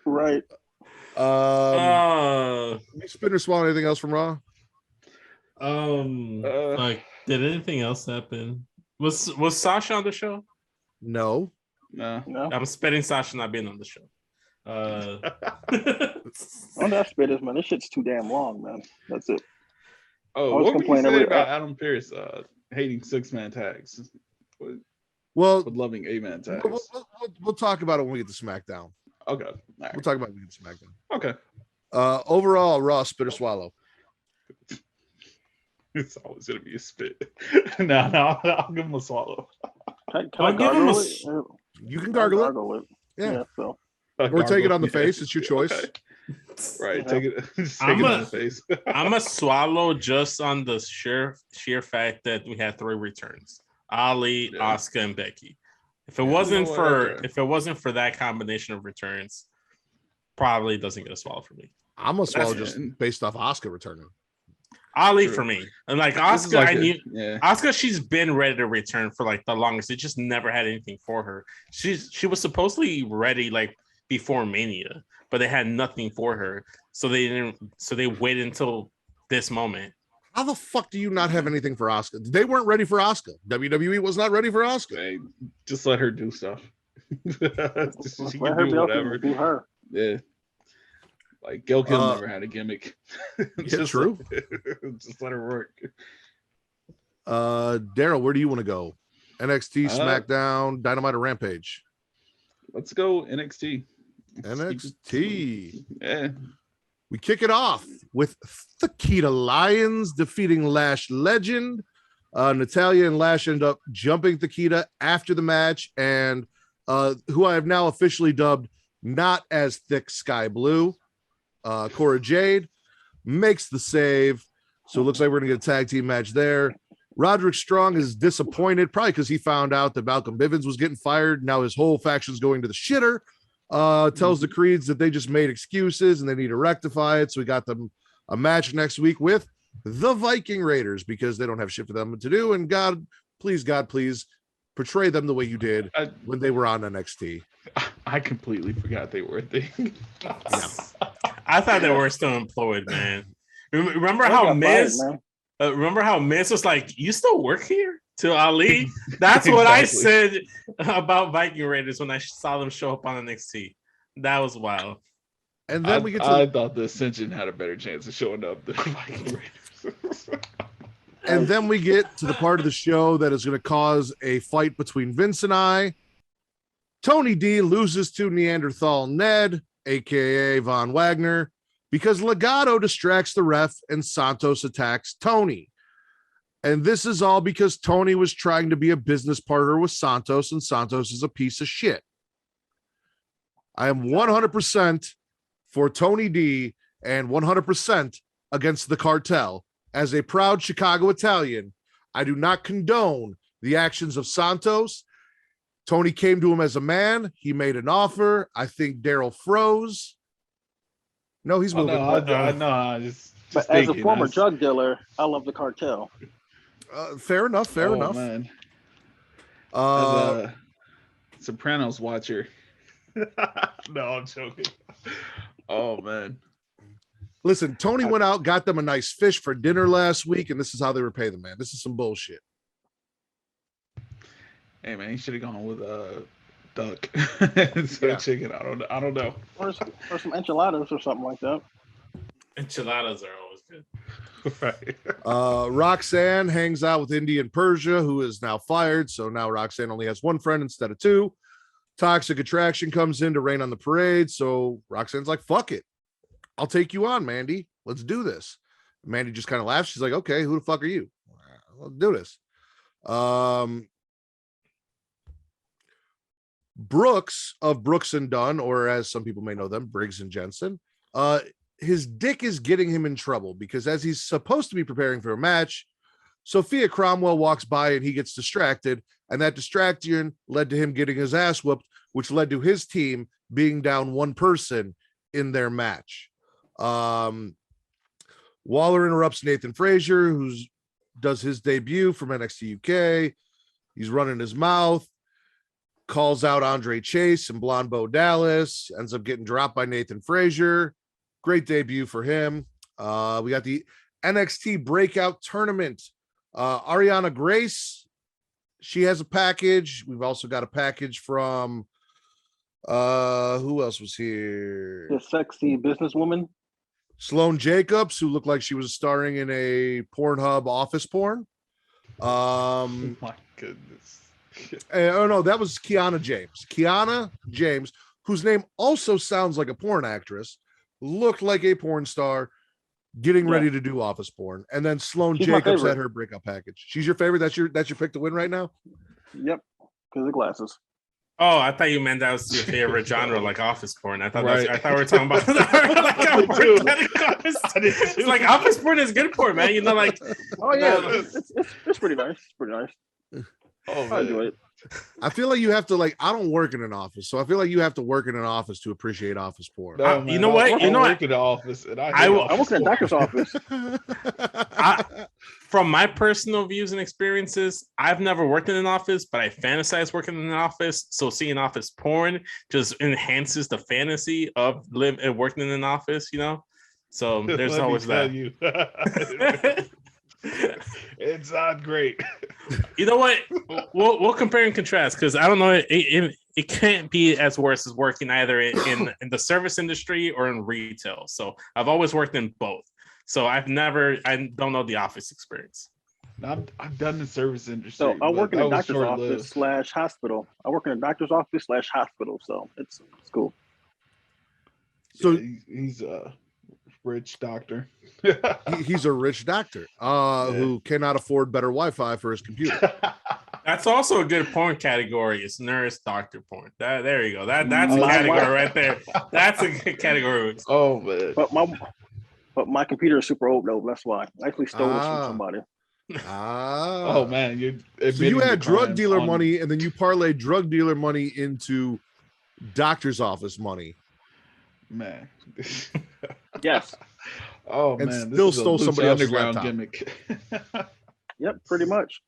Right. You spin or swallow anything else from Raw? Like, did anything else happen? Was Sasha on the show? No. No. I'm spitting Sasha not being on the show. On that spitters, man. This shit's too damn long, man. That's it. Oh, I was what would you complaining say with- about Adam Pearce hating 6-man tags, Well, but loving 8-man tags? we'll talk about it when we get to SmackDown. Okay. All right. We'll talk about it when we get to SmackDown. Okay. Overall, Raw, spit or swallow. It's always gonna be a spit. No, I'll give him a swallow. Can I'll I give him gargle a it? You can gargle it. Gargle it. Yeah. So. Or take it on the face. It's your choice. Okay. Right. Yeah. Take it. Just take I'm it on a- the face. I'm a swallow just on the sheer fact that we had 3 returns: Ali, Yeah. Asuka, and Becky. If it Yeah, wasn't you know for what, okay. if it wasn't for that combination of returns, probably doesn't get a swallow for me. I'm gonna swallow That's- just based off Oscar returning. Ali True. for me, and like This is Asuka, like I a- knew Yeah. Asuka. She's been ready to return for like the longest. It just never had anything for her. She was supposedly ready like before Mania, but they had nothing for her. So they didn't. So they waited until this moment. How the fuck do you not have anything for Oscar? They weren't ready for Oscar. WWE was not ready for Oscar. Hey, just let her do stuff. she Let can her do be able whatever. to do her. Yeah. Like Gail Kim Uh, never had a gimmick. Yeah, true. Just let her work. Daryl, where do you want to go? NXT, Uh, SmackDown, Dynamite, or Rampage? Let's go NXT. NXT. Yeah. We kick it off with Thakita Lyons defeating Lash Legend. Natalia and Lash end up jumping Thakita after the match, and who I have now officially dubbed not as thick sky blue. Cora Jade makes the save. So it looks like we're going to get a tag team match there. Roderick Strong is disappointed, probably because he found out that Malcolm Bivens was getting fired. Now his whole faction's going to the shitter. Tells the Creeds that they just made excuses and they need to rectify it. So we got them a match next week with the Viking Raiders because they don't have shit for them to do. And God, please, portray them the way you did when they were on NXT. I completely forgot they were a thing. I thought they were still employed, man. Remember They how got Miz? fired, man. Remember how Miz was like, "You still work here?" To Ali. That's what I said about Viking Raiders when I saw them show up on NXT. That was wild. And then we get I to thought the Ascension had a better chance of showing up than Viking Raiders. and then we get to the part of the show that is going to cause a fight between Vince and I. Tony D loses to Neanderthal Ned, aka Von Wagner, because Legado distracts the ref and Santos attacks Tony. And this is all because Tony was trying to be a business partner with Santos, and Santos is a piece of shit. I am 100% for Tony D and 100% against the cartel. As a proud Chicago Italian, I do not condone the actions of Santos. Tony came to him as a man. He made an offer. I think Daryl froze. No, he's moving. I know. Just But as a thinking, former that's- drug dealer, I love the cartel. Fair enough. Fair Oh, enough. Man. As Uh, a Sopranos watcher. No, I'm joking. Oh man. listen, Tony went out, got them a nice fish for dinner last week, and this is how they repay the man. This is some bullshit. Hey man, he should have gone with duck instead of chicken. I don't know. Or some enchiladas or something like that. Enchiladas are always good. Right. Roxanne hangs out with Indy and Persia, who is now fired. So now Roxanne only has one friend instead of two. Toxic Attraction comes in to rain on the parade. So Roxanne's like, fuck it. I'll take you on, Mandy. Let's do this. Mandy just kind of laughs. She's like, okay, who the fuck are you? Let's do this. Brooks of Brooks and Dunn, or as some people may know them, Briggs and Jensen. His dick is getting him in trouble because as he's supposed to be preparing for a match, Sophia Cromwell walks by and he gets distracted, and that distraction led to him getting his ass whooped, which led to his team being down one person in their match. Waller interrupts Nathan Frazier, who does his debut from NXT UK. He's running his mouth, calls out Andre Chase and Blonde Bo Dallas, ends up getting dropped by Nathan Frazier. Great debut for him. We got the NXT Breakout Tournament. Ariana Grace, she has a package. We've also got a package from who else was here? The sexy businesswoman. Sloane Jacobs, who looked like she was starring in a Pornhub office porn. Oh my goodness. Oh no, that was Kiana James. Kiana James, whose name also sounds like a porn actress, looked like a porn star, getting ready to do office porn. And then Sloane Jacobs had her breakup package. She's your favorite. That's your pick to win right now. Yep, because of the glasses. Oh, I thought you meant that was your favorite genre, like office porn. I thought we were talking about it's like office porn is good porn, man. You know, like it's pretty nice. It's pretty nice. I enjoy it. I feel like you have to I don't work in an office, so I feel like you have to work in an office to appreciate office porn. No, you know what? I work in the office, and I work in a doctor's office. From my personal views and experiences, I've never worked in an office, but I fantasize working in an office. So seeing office porn just enhances the fantasy of working in an office, you know? So there's always that. It's not great. You know what? We'll compare and contrast, because I don't know. It can't be as worse as working either in the service industry or in retail. So I've always worked in both. So I don't know the office experience. I've done the service industry. So I work in a doctor's office / hospital. I work in a doctor's office / hospital. So it's cool. So he's a rich doctor. He's a rich doctor who cannot afford better Wi-Fi for his computer. That's also a good porn category. It's nurse doctor porn. There you go. That's a category right there. That's a good category. Oh man. But my computer is super old though. That's why I actually stole this from somebody. Oh man, so you had drug dealer money, and then you parlayed drug dealer money into doctor's office money. Man. Yes. Oh and man, still stole somebody else's laptop. Gimmick. Yep, pretty much.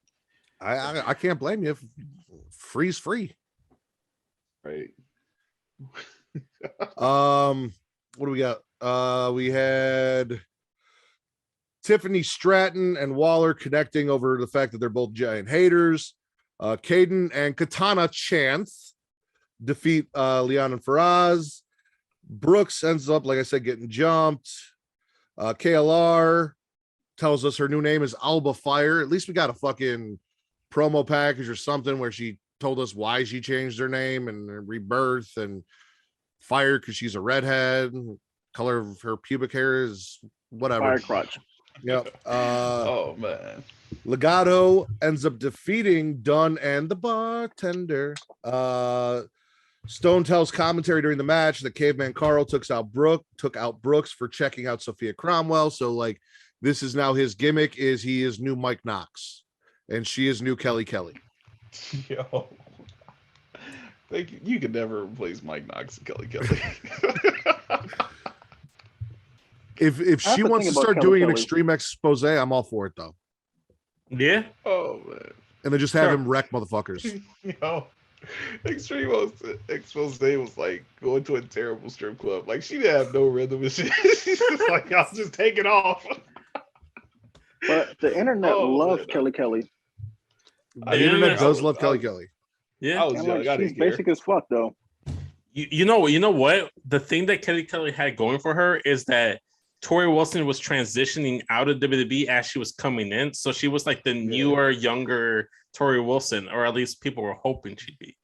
I can't blame you. Free's free. Right. What do we got? We had Tiffany Stratton and Waller connecting over the fact that they're both giant haters. Caden and Katana Chance defeat Leon and Faraz. Brooks ends up, like I said, getting jumped. KLR tells us her new name is Alba Fire. At least we got a fucking promo package or something where she told us why she changed her name and rebirth and fire because she's a redhead. Color of her pubic hair is whatever. Fire crotch. Yep. Oh man. Delgado ends up defeating Dunn and the bartender. Stone tells commentary during the match that Caveman Carl took out Brooks for checking out Sophia Cromwell. So this is now his gimmick, is he is new Mike Knox and she is new Kelly Kelly. Yo. You could never replace Mike Knox and Kelly Kelly. If she wants to start doing an extreme expose, I'm all for it though. Yeah. Oh man. And then just have him wreck motherfuckers. Yo. Extreme expose was like going to a terrible strip club. Like she didn't have no rhythm and shit. She's just like, I'll just take it off. But the internet loves Kelly Kelly. The internet does love Kelly Kelly. Yeah, she's basic as fuck though. You know what? The thing that Kelly Kelly had going for her is that Tori Wilson was transitioning out of WWE as she was coming in, so she was like the newer, younger Tori Wilson, or at least people were hoping she'd be.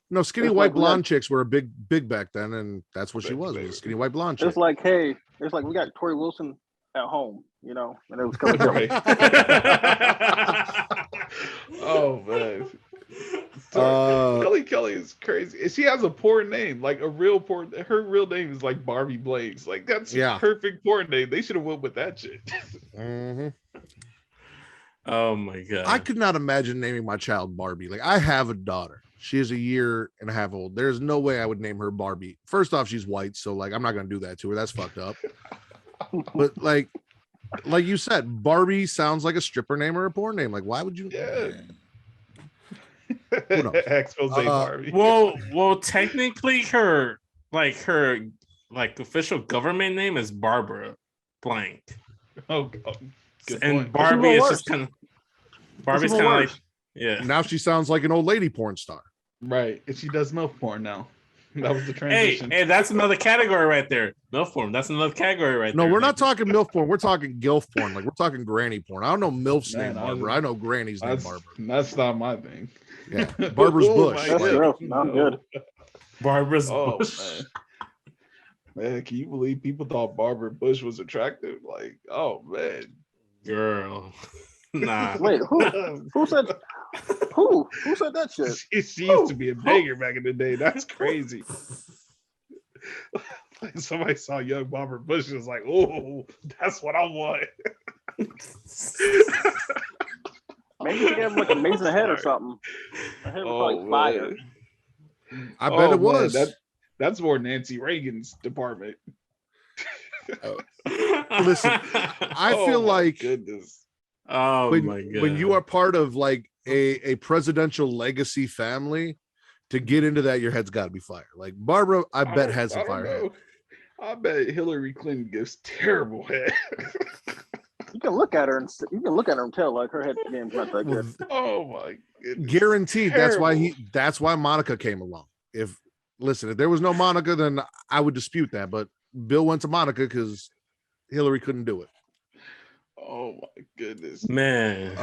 No, skinny white blonde chicks were a big back then, and that's what she was a skinny white blonde chick. It's like, hey, we got Tori Wilson at home, and it was Kelly Kelly. Oh man. Kelly Kelly is crazy. She has a porn name, like a real porn. Her real name is like Barbie Blaze. Like that's a perfect porn name. They should have went with that shit. Mm-hmm. Oh my god. I could not imagine naming my child Barbie. Like, I have a daughter. She is a year and a half old. There's no way I would name her Barbie. First off, she's white, so like I'm not gonna do that to her. That's fucked up. But like you said, Barbie sounds like a stripper name or a porn name. Like, why would you? Yeah. Who knows? Expose Barbie. Well, technically, her official government name is Barbara Blank. Oh, God. Good And point. Barbie is just kind of. Barbie's kind of like, yeah. Now she sounds like an old lady porn star. Right. And she does milk porn now. That was the transition. Hey, that's another category right there. MILF porn. That's another category right there. No, we're not talking MILF porn. We're talking GILF porn. Like, we're talking granny porn. I don't know MILF's name Barbara. I know granny's name Barbara. That's not my thing. Yeah. Barbara's Bush. That's rough. Not good. Barbara's Bush. Man, can you believe people thought Barbara Bush was attractive? Like, oh man. Girl. Nah. Wait, who said that shit? She used to be a banger back in the day. That's crazy. Like somebody saw young Barbara Bush and was like, oh, that's what I want. Maybe she had like an amazing head or something. Her head was like fire. I bet it was. That's more Nancy Reagan's department. Listen, I feel like goodness. Oh my god! When you are part of like a presidential legacy family, to get into that, your head's got to be fire. Like Barbara, I bet has some fire head. I bet Hillary Clinton gives terrible head. You can look at her and tell like her head game's not that good. Oh my goodness! Guaranteed. Terrible. That's why Monica came along. If there was no Monica, then I would dispute that. But Bill went to Monica because Hillary couldn't do it. Oh my goodness, man.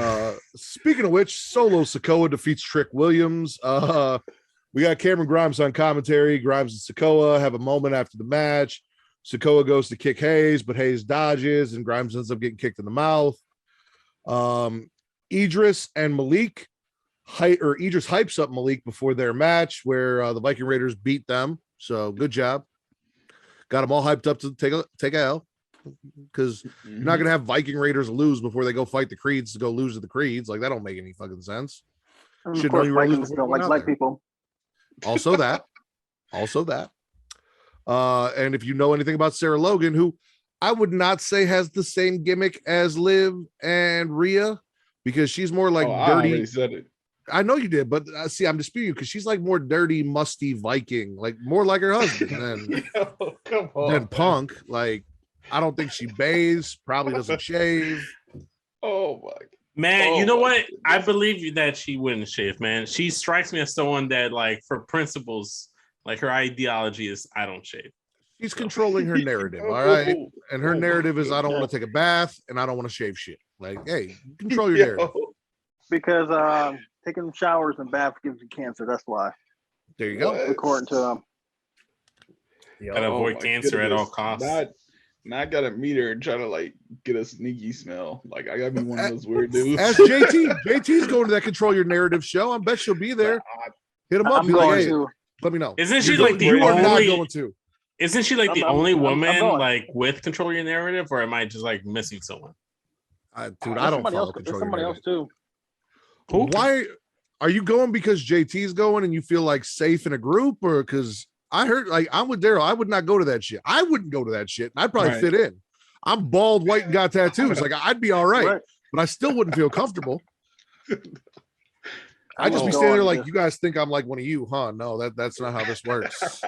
Speaking of which, Solo Sikoa defeats Trick Williams. We got Cameron Grimes on commentary. Grimes and Sikoa have a moment after the match. Sikoa goes to kick Hayes, but Hayes dodges, and Grimes ends up getting kicked in the mouth. Idris and Malik, Idris hypes up Malik before their match, where the Viking Raiders beat them. So good job. Got them all hyped up to take a L. Because you're not gonna have Viking Raiders lose before they go fight the Creeds to go lose to the Creeds. Like, that don't make any fucking sense. Of course, Vikings don't like black people. Also that. And if you know anything about Sarah Logan, who I would not say has the same gimmick as Liv and Rhea, because she's more like dirty. I already said it. I know you did, but see, I'm disputing you because she's like more dirty, musty Viking, like more like her husband than Punk. Like, I don't think she bathes, probably doesn't shave. Oh my man, you know what? I believe that she wouldn't shave, man. She strikes me as someone that, like, for principles, like her ideology is I don't shave. She's controlling her narrative, all right? And her narrative is I don't want to take a bath and I don't want to shave shit. Like, hey, control your narrative. Because taking showers and baths gives you cancer. That's why. There you go. According to them. Gotta avoid cancer at all costs. Now I gotta meet her and try to like get a sneaky smell. Like, I gotta be one of those weird dudes. As JT's going to that Control Your Narrative show. I bet she'll be there. Hit him up. Be like, hey, let me know. Isn't she like the only? Going to. Isn't she like the only woman like with Control Your Narrative, or am I just like missing someone? Dude, I don't follow Control Your Narrative. Else too. Who? Why are you going because JT's going and you feel like safe in a group, or because I heard, like, I'm with Daryl. I would not go to that shit. I wouldn't go to that shit. I'd probably fit in. I'm bald, white, and got tattoos. Like, I'd be all right, but I still wouldn't feel comfortable. I'd just be standing there like, you guys think I'm like one of you, huh? No, that's not how this works.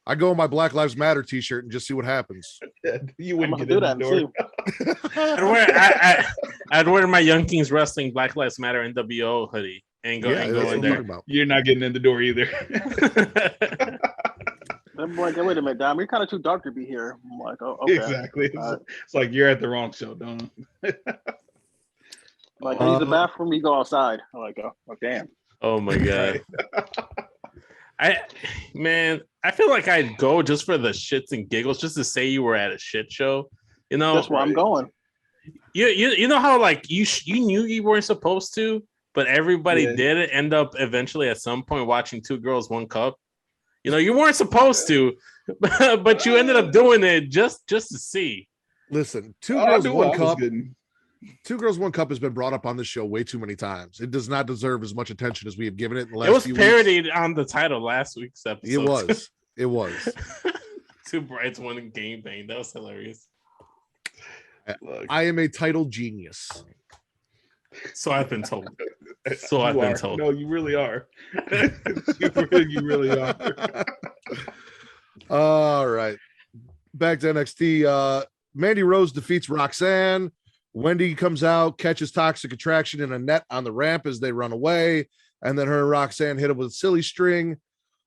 I go in my Black Lives Matter t-shirt and just see what happens. You wouldn't get in the door. I'd wear my Young Kings Wrestling Black Lives Matter NWO hoodie and go in there. You're not getting in the door either. I'm like, wait a minute, Dom, you're kind of too dark to be here. I'm like, oh, okay. Exactly. It's like you're at the wrong show, don't like, use the bathroom, you go outside. I'm like, oh damn. Oh my god. I feel like I'd go just for the shits and giggles, just to say you were at a shit show. You know, that's where I'm going. You know how like you knew you weren't supposed to, but everybody did end up eventually at some point watching Two Girls, One Cup. You know, you weren't supposed to, but you ended up doing it just to see. Listen, Two Girls, One Cup. Two Girls, One Cup has been brought up on this show way too many times. It does not deserve as much attention as we have given it in the last It was few parodied weeks. on the title last week's episode. It was. Two brides, one gangbang. That was hilarious. I am a title genius. So I've been told. No, you really are. you really are. All right. Back to NXT. Mandy Rose defeats Roxanne. Wendy comes out, catches Toxic Attraction in a net on the ramp as they run away. And then her and Roxanne hit him with a silly string.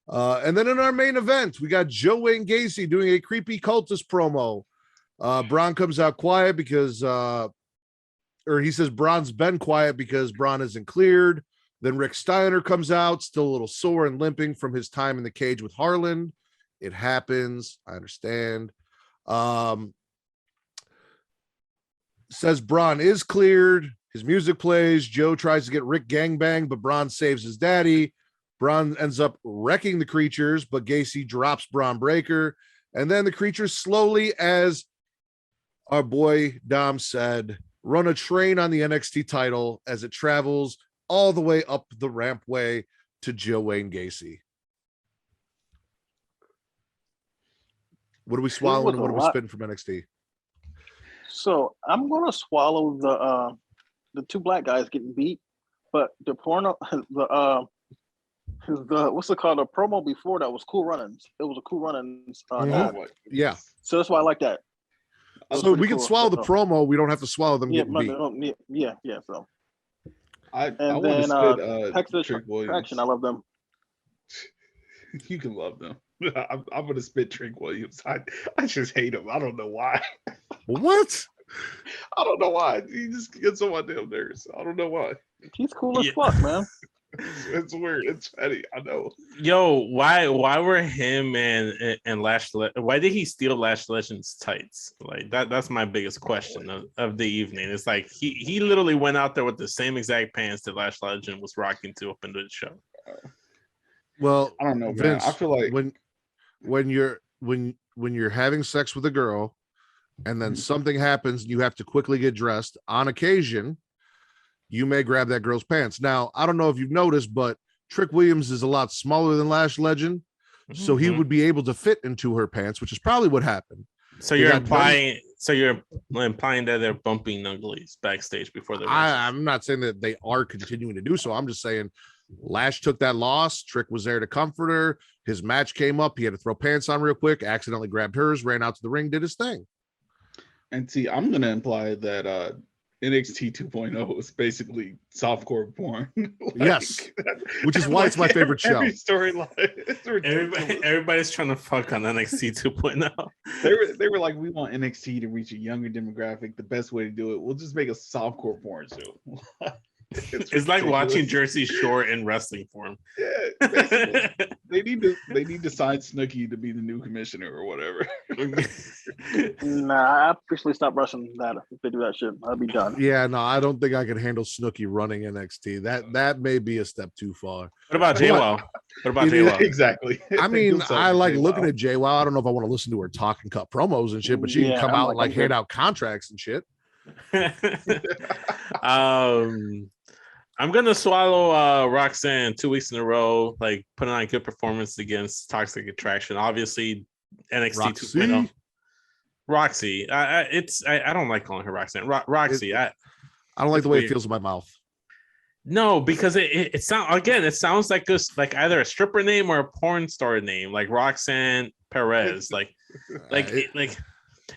And then in our main event, we got Joe Wayne Gacy doing a creepy cultist promo. Braun comes out quiet because he says Braun's been quiet because Braun isn't cleared. Then Rick Steiner comes out, still a little sore and limping from his time in the cage with Harland. It happens. I understand. Says Braun is cleared. His music plays. Joe tries to get Rick gangbang, but Braun saves his daddy. Braun ends up wrecking the creatures, but Gacy drops Braun Breaker. And then the creatures slowly, as our boy Dom said, run a train on the NXT title as it travels all the way up the rampway to Joe Wayne Gacy. What are we swallowing and what are we spitting from NXT? So I'm gonna swallow the two black guys getting beat, but the porno the what's it called? The promo before that was Cool Runnings. It was a Cool Runnings. Yeah. So that's why I like that. So we can swallow the promo. We don't have to swallow them getting beat. Yeah. So I and want to spit Texas Trick Williams. Traction, I love them. You can love them. I'm gonna spit Trick Williams. I just hate him. I don't know why. What? I don't know why. He just gets on my damn nerves. I don't know why. He's cool as fuck, man. It's weird. It's petty. I know. Yo, why were him and Lash? Why did he steal Lash Legend's tights? Like that's my biggest question of the evening. It's like he literally went out there with the same exact pants that Lash Legend was rocking to up into the show. Well, I don't know, Vince, man. I feel like when you're having sex with a girl and then something happens and you have to quickly get dressed, on occasion you may grab that girl's pants. Now, I don't know if you've noticed, but Trick Williams is a lot smaller than Lash Legend, so he would be able to fit into her pants, which is probably what happened. So you're implying that they're bumping uglies backstage before the match. I'm not saying that they are continuing to do so. I'm just saying Lash took that loss. Trick was there to comfort her. His match came up. He had to throw pants on real quick, accidentally grabbed hers, ran out to the ring, did his thing. And see, I'm going to imply that NXT 2.0 is basically softcore porn. Yes, which is why it's my favorite show. Every storyline. Everybody's trying to fuck on NXT 2.0. They were like, we want NXT to reach a younger demographic. The best way to do it, we'll just make a softcore porn show. It's like watching Jersey Shore in wrestling form. Yeah, they need to sign Snooki to be the new commissioner or whatever. Nah, I officially stopped wrestling that. If they do that shit, I'll be done. Yeah, no, I don't think I can handle Snooki running NXT. That may be a step too far. What about JWoww? What about JWoww? Exactly. I mean, I like looking at JWoww. I don't know if I want to listen to her talk and cut promos and shit, but she can come out and like hand out contracts and shit. I'm gonna swallow Roxanne 2 weeks in a row, like putting on a good performance against Toxic Attraction. Obviously, NXT 2.0. Roxy. I don't like calling her Roxanne. Roxy. I don't like the way it feels in my mouth. No, because it sounds like this, like either a stripper name or a porn star name, like Roxanne Perez.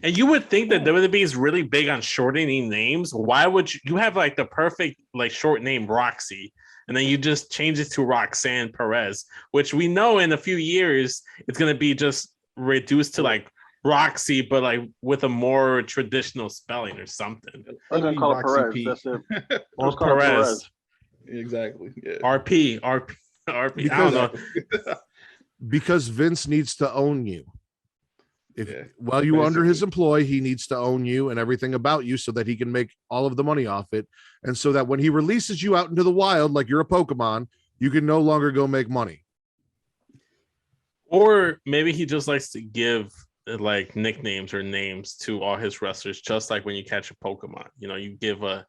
And you would think that WWE is really big on shortening names. Why would you have like the perfect like short name Roxy, and then you just change it to Roxanne Perez, which we know in a few years it's gonna be just reduced to like Roxy, but like with a more traditional spelling or something. I'm gonna call it Perez. That's it. Or Perez. Exactly. Yeah. RP. Because, I don't know. Because Vince needs to own you. While you're under his employ, he needs to own you and everything about you so that he can make all of the money off it. And so that when he releases you out into the wild, like you're a Pokemon, you can no longer go make money. Or maybe he just likes to give like nicknames or names to all his wrestlers, just like when you catch a Pokemon. You know, you give a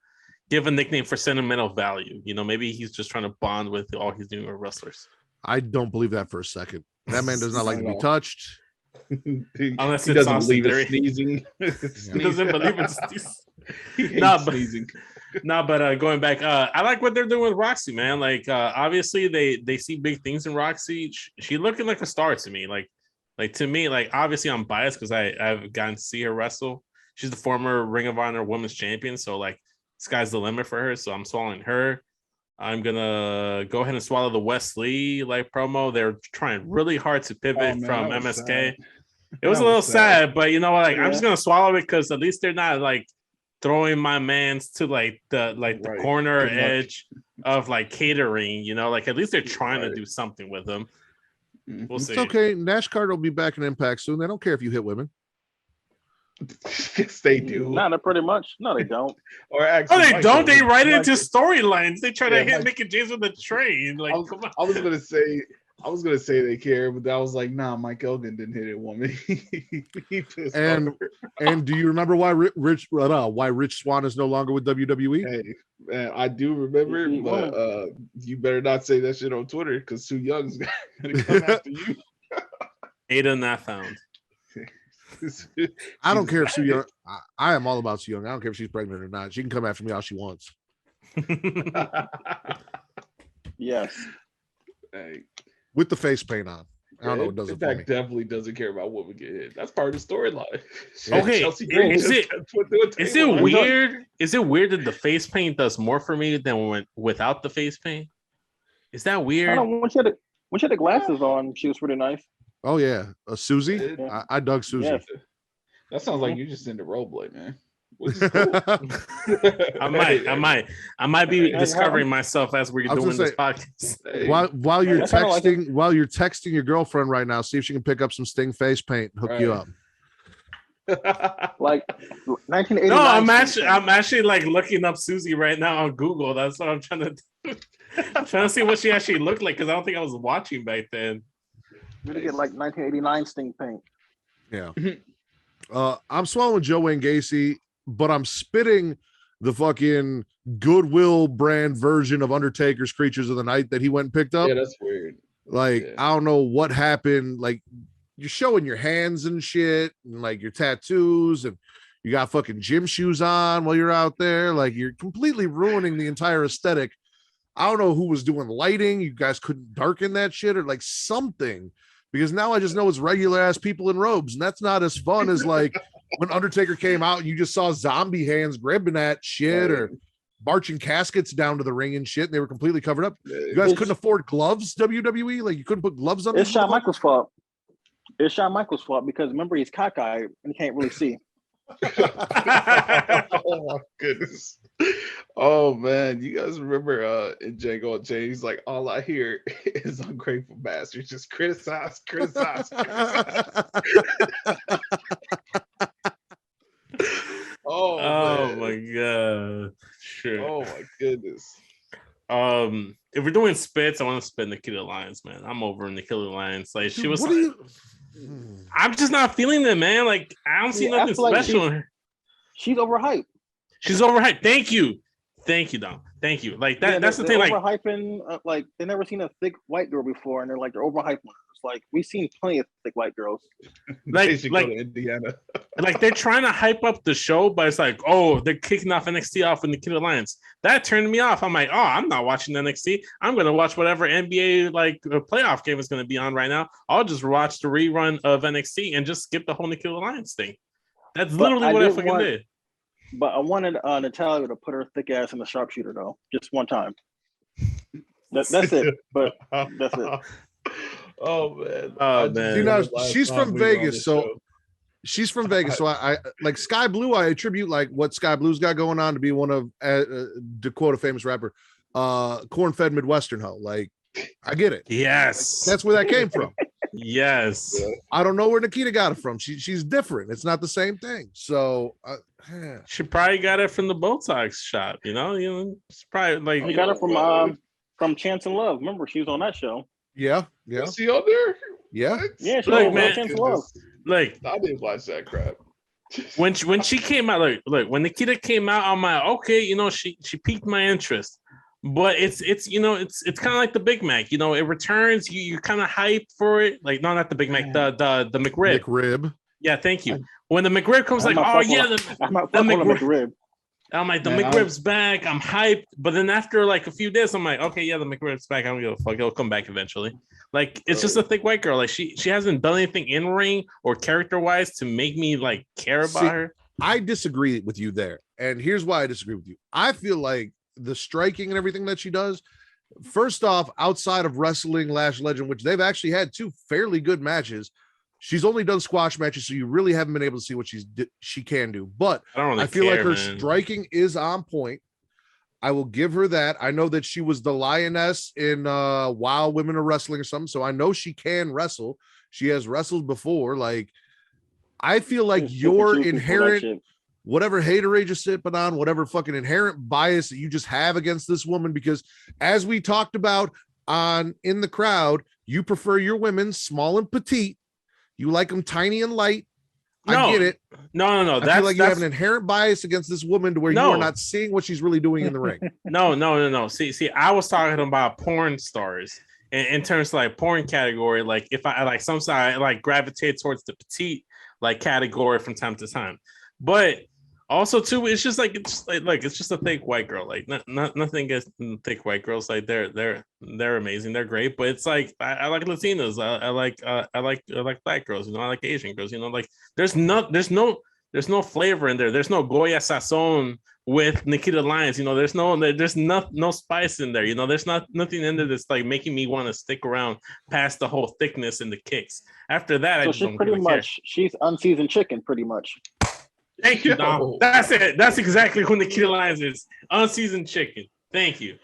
nickname for sentimental value. You know, maybe he's just trying to bond with all his newer wrestlers. I don't believe that for a second. That man does not like to be touched. Unless he it's doesn't Austin believe in Theory. sneezing. He doesn't believe in sneezing. He hates No, but sneezing. going back, I like what they're doing with Roxy, man. Like, obviously they see big things in Roxy. She looking like a star to me. Like to me, like obviously I'm biased because I've gotten to see her wrestle. She's the former Ring of Honor Women's Champion, so like sky's the limit for her. So I'm swallowing her. I'm gonna go ahead and swallow the Wesley like promo. They're trying really hard to pivot from MSK. Sad. It was a little sad, but you know what? Like, Yeah. I'm just gonna swallow it because at least they're not like throwing my mans to like the Right. corner Too much. edge of like catering. You know, like at least they're trying to Right. do something with them. Mhm. We'll It's see. okay. Nash Card will be back in Impact soon. They don't care if you hit women. Yes, they do. Nah, not pretty much. No, they don't. Or Oh, actually, they Mike don't. They Hogan- write it Mike- into storylines. They try to Yeah, hit Mike- Mickey James with a train. Like, come on. I was gonna say they care, but I was like, nah, Mike Hogan didn't hit a woman. He pissed And- off her. And do you remember why Rich Swann is no longer with WWE? Hey, man, I do remember, He but won. you better not say that shit on Twitter because Sue Young's gonna come after you. Ada not found. I don't care if Sue Young. I am all about Sue Young. I don't care if she's pregnant or not. She can come after me all she wants. Yes. Hey, With the face paint on. I don't know what does it for me. Impact definitely doesn't care about women get hit. That's part of the storyline. Okay, Chelsea Green is just it- put through a Is table. it weird? Is it weird that the face paint does more for me than without the face paint? Is that I weird? don't know, when she had the glasses on, she was pretty nice. Oh yeah, Susie. It- I dug Susie. Yes. That sounds like you're just into roleplay, man. Which is cool. I might be Hey, discovering myself as we're I was doing gonna this podcast. Hey, while you're I kinda like texting your girlfriend right now, see if she can pick up some Sting face paint and hook you Right. up. Like 1989. No, I'm actually like looking up Susie right now on Google. That's what I'm trying to do. I'm trying to see what she actually looked like because I don't think I was watching back then. We get like 1989 Sting paint. Yeah. I'm swallowing Joe Wayne Gacy, but I'm spitting the fucking Goodwill brand version of Undertaker's Creatures of the Night that he went and picked up. yeah, that's weird. Like, Yeah. I don't know what happened. Like, you're showing your hands and shit, and like your tattoos, and you got fucking gym shoes on while you're out there. Like, you're completely ruining the entire aesthetic. I don't know who was doing lighting. You guys couldn't darken that shit or like something, because now I just know it's regular ass people in robes, and that's not as fun as like when Undertaker came out and you just saw zombie hands grabbing that shit or marching caskets down to the ring and shit, and they were completely covered up. You guys couldn't afford gloves, WWE. Like, you couldn't put gloves on. It's Shawn Michaels' fault. It's Shawn Michaels' fault because remember he's cockeyed and he can't really see. Oh my goodness. Oh man, you guys remember in Django Unchained, he's like, all I hear is ungrateful bastards. Just criticize. Oh, Oh man. my god. Sure. Oh my goodness. If we're doing spits, I want to spit Nikita Lyons, man. I'm over Nikita Lyons. Like she Dude, was what like, are you? I'm just not feeling it, man. Like I don't see Yeah, I nothing feel like special in her. She's overhyped. She's overhyped. Thank you, Dom. Thank you. Like that. Yeah, That's the they're thing. Like overhyping. Like they've never seen a thick white girl before, and they're overhyping her. It's like we've seen plenty of thick white girls. They should like- go to Indiana. like they're trying to hype up the show, but it's like, oh, they're kicking off NXT off with Nikita Lyons. That turned me off. I'm like, oh, I'm not watching NXT. I'm gonna watch whatever NBA like playoff game is gonna be on right now. I'll just watch the rerun of NXT and just skip the whole Nikita Lyons thing. That's But literally I what I did fucking want- did. But I wanted Natalia to put her thick ass in the sharpshooter though, just one time. That's it. But that's it. Oh man. Oh, I just man. You know, remembered last she's time from we were on Vegas, this so show. she's from Vegas. So I like Sky Blue. I attribute like what Sky Blue's got going on to be one of to quote a famous rapper, corn-fed Midwestern hoe. Like, I get it. Yes. That's where that came from. yes. Yeah. I don't know where Nikita got it from. She's different. It's not the same thing. So She probably got it from the Botox shop, you know. It's probably like We you got know, her from Chance and Love. Remember, she was on that show. yeah. Is she on there? Yeah. What? Yeah, she Look, was man. on Chance and Love. Like I didn't watch that crap. when she came out, like when Nikita came out, I'm like, okay, she piqued my interest. But it's kind of like the Big Mac, it returns. You're kind of hyped for it. Like, no, not the Big Mac, the McRib. McRib. Yeah, thank you. When the McRib comes, like, oh yeah, the McRib. I'm like, the McRib's back. I'm hyped. But then after like a few days, I'm like, okay, yeah, the McRib's back. I don't give a fuck. It'll come back eventually. Like, it's just a thick white girl. Like, she hasn't done anything in ring or character wise to make me like care about her. I disagree with you there. And here's why I disagree with you. I feel like the striking and everything that she does, first off, outside of wrestling Lash Legend, which they've actually had 2 fairly good matches, she's only done squash matches, so you really haven't been able to see what she can do. But I feel like her striking is on point. I will give her that. I know that she was the lioness in Wild Women of Wrestling or something, so I know she can wrestle. She has wrestled before. Like, I feel like your inherent, whatever haterade you're sipping on, whatever fucking inherent bias that you just have against this woman, because as we talked about in the crowd, you prefer your women small and petite. You like them tiny and light. I get it. No. I feel like you have an inherent bias against this woman to where you are not seeing what she's really doing in the ring. No. See, I was talking about porn stars in terms of like porn category. Like, if I like some side, I like gravitate towards the petite like category from time to time, but also too, it's just like it's just a thick white girl. Like, nothing against thick white girls. Like, they're amazing. They're great. But it's like I like Latinos. I like black girls. I like Asian girls. Like there's no flavor in there. There's no Goya Sazon with Nikita Lyons. There's no spice in there. There's nothing in there that's like making me want to stick around past the whole thickness and the kicks. After that, so she's pretty much she's unseasoned chicken, pretty much. Thank you, Dom. That's it. That's exactly who Nikita Lyons is. Unseasoned chicken. Thank you.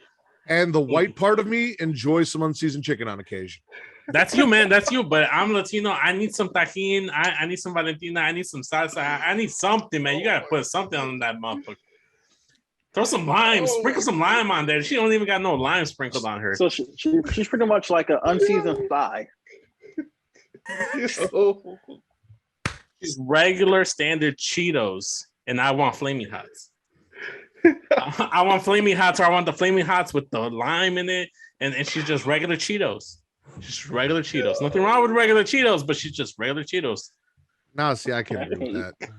And the white part of me enjoys some unseasoned chicken on occasion. That's you, man. That's you. But I'm Latino. I need some tajin. I need some Valentina. I need some salsa. I need something, man. You gotta put something on that motherfucker. Throw some lime. Sprinkle some lime on there. She don't even got no lime sprinkled on her. So she's pretty much like an unseasoned thigh. She's regular standard Cheetos, and I want Flaming Hots. I want Flaming Hots, or I want the Flaming Hots with the lime in it, and she's just regular Cheetos. Just regular Cheetos. Nothing wrong with regular Cheetos, but she's just regular Cheetos. No, see, I can't agree with that.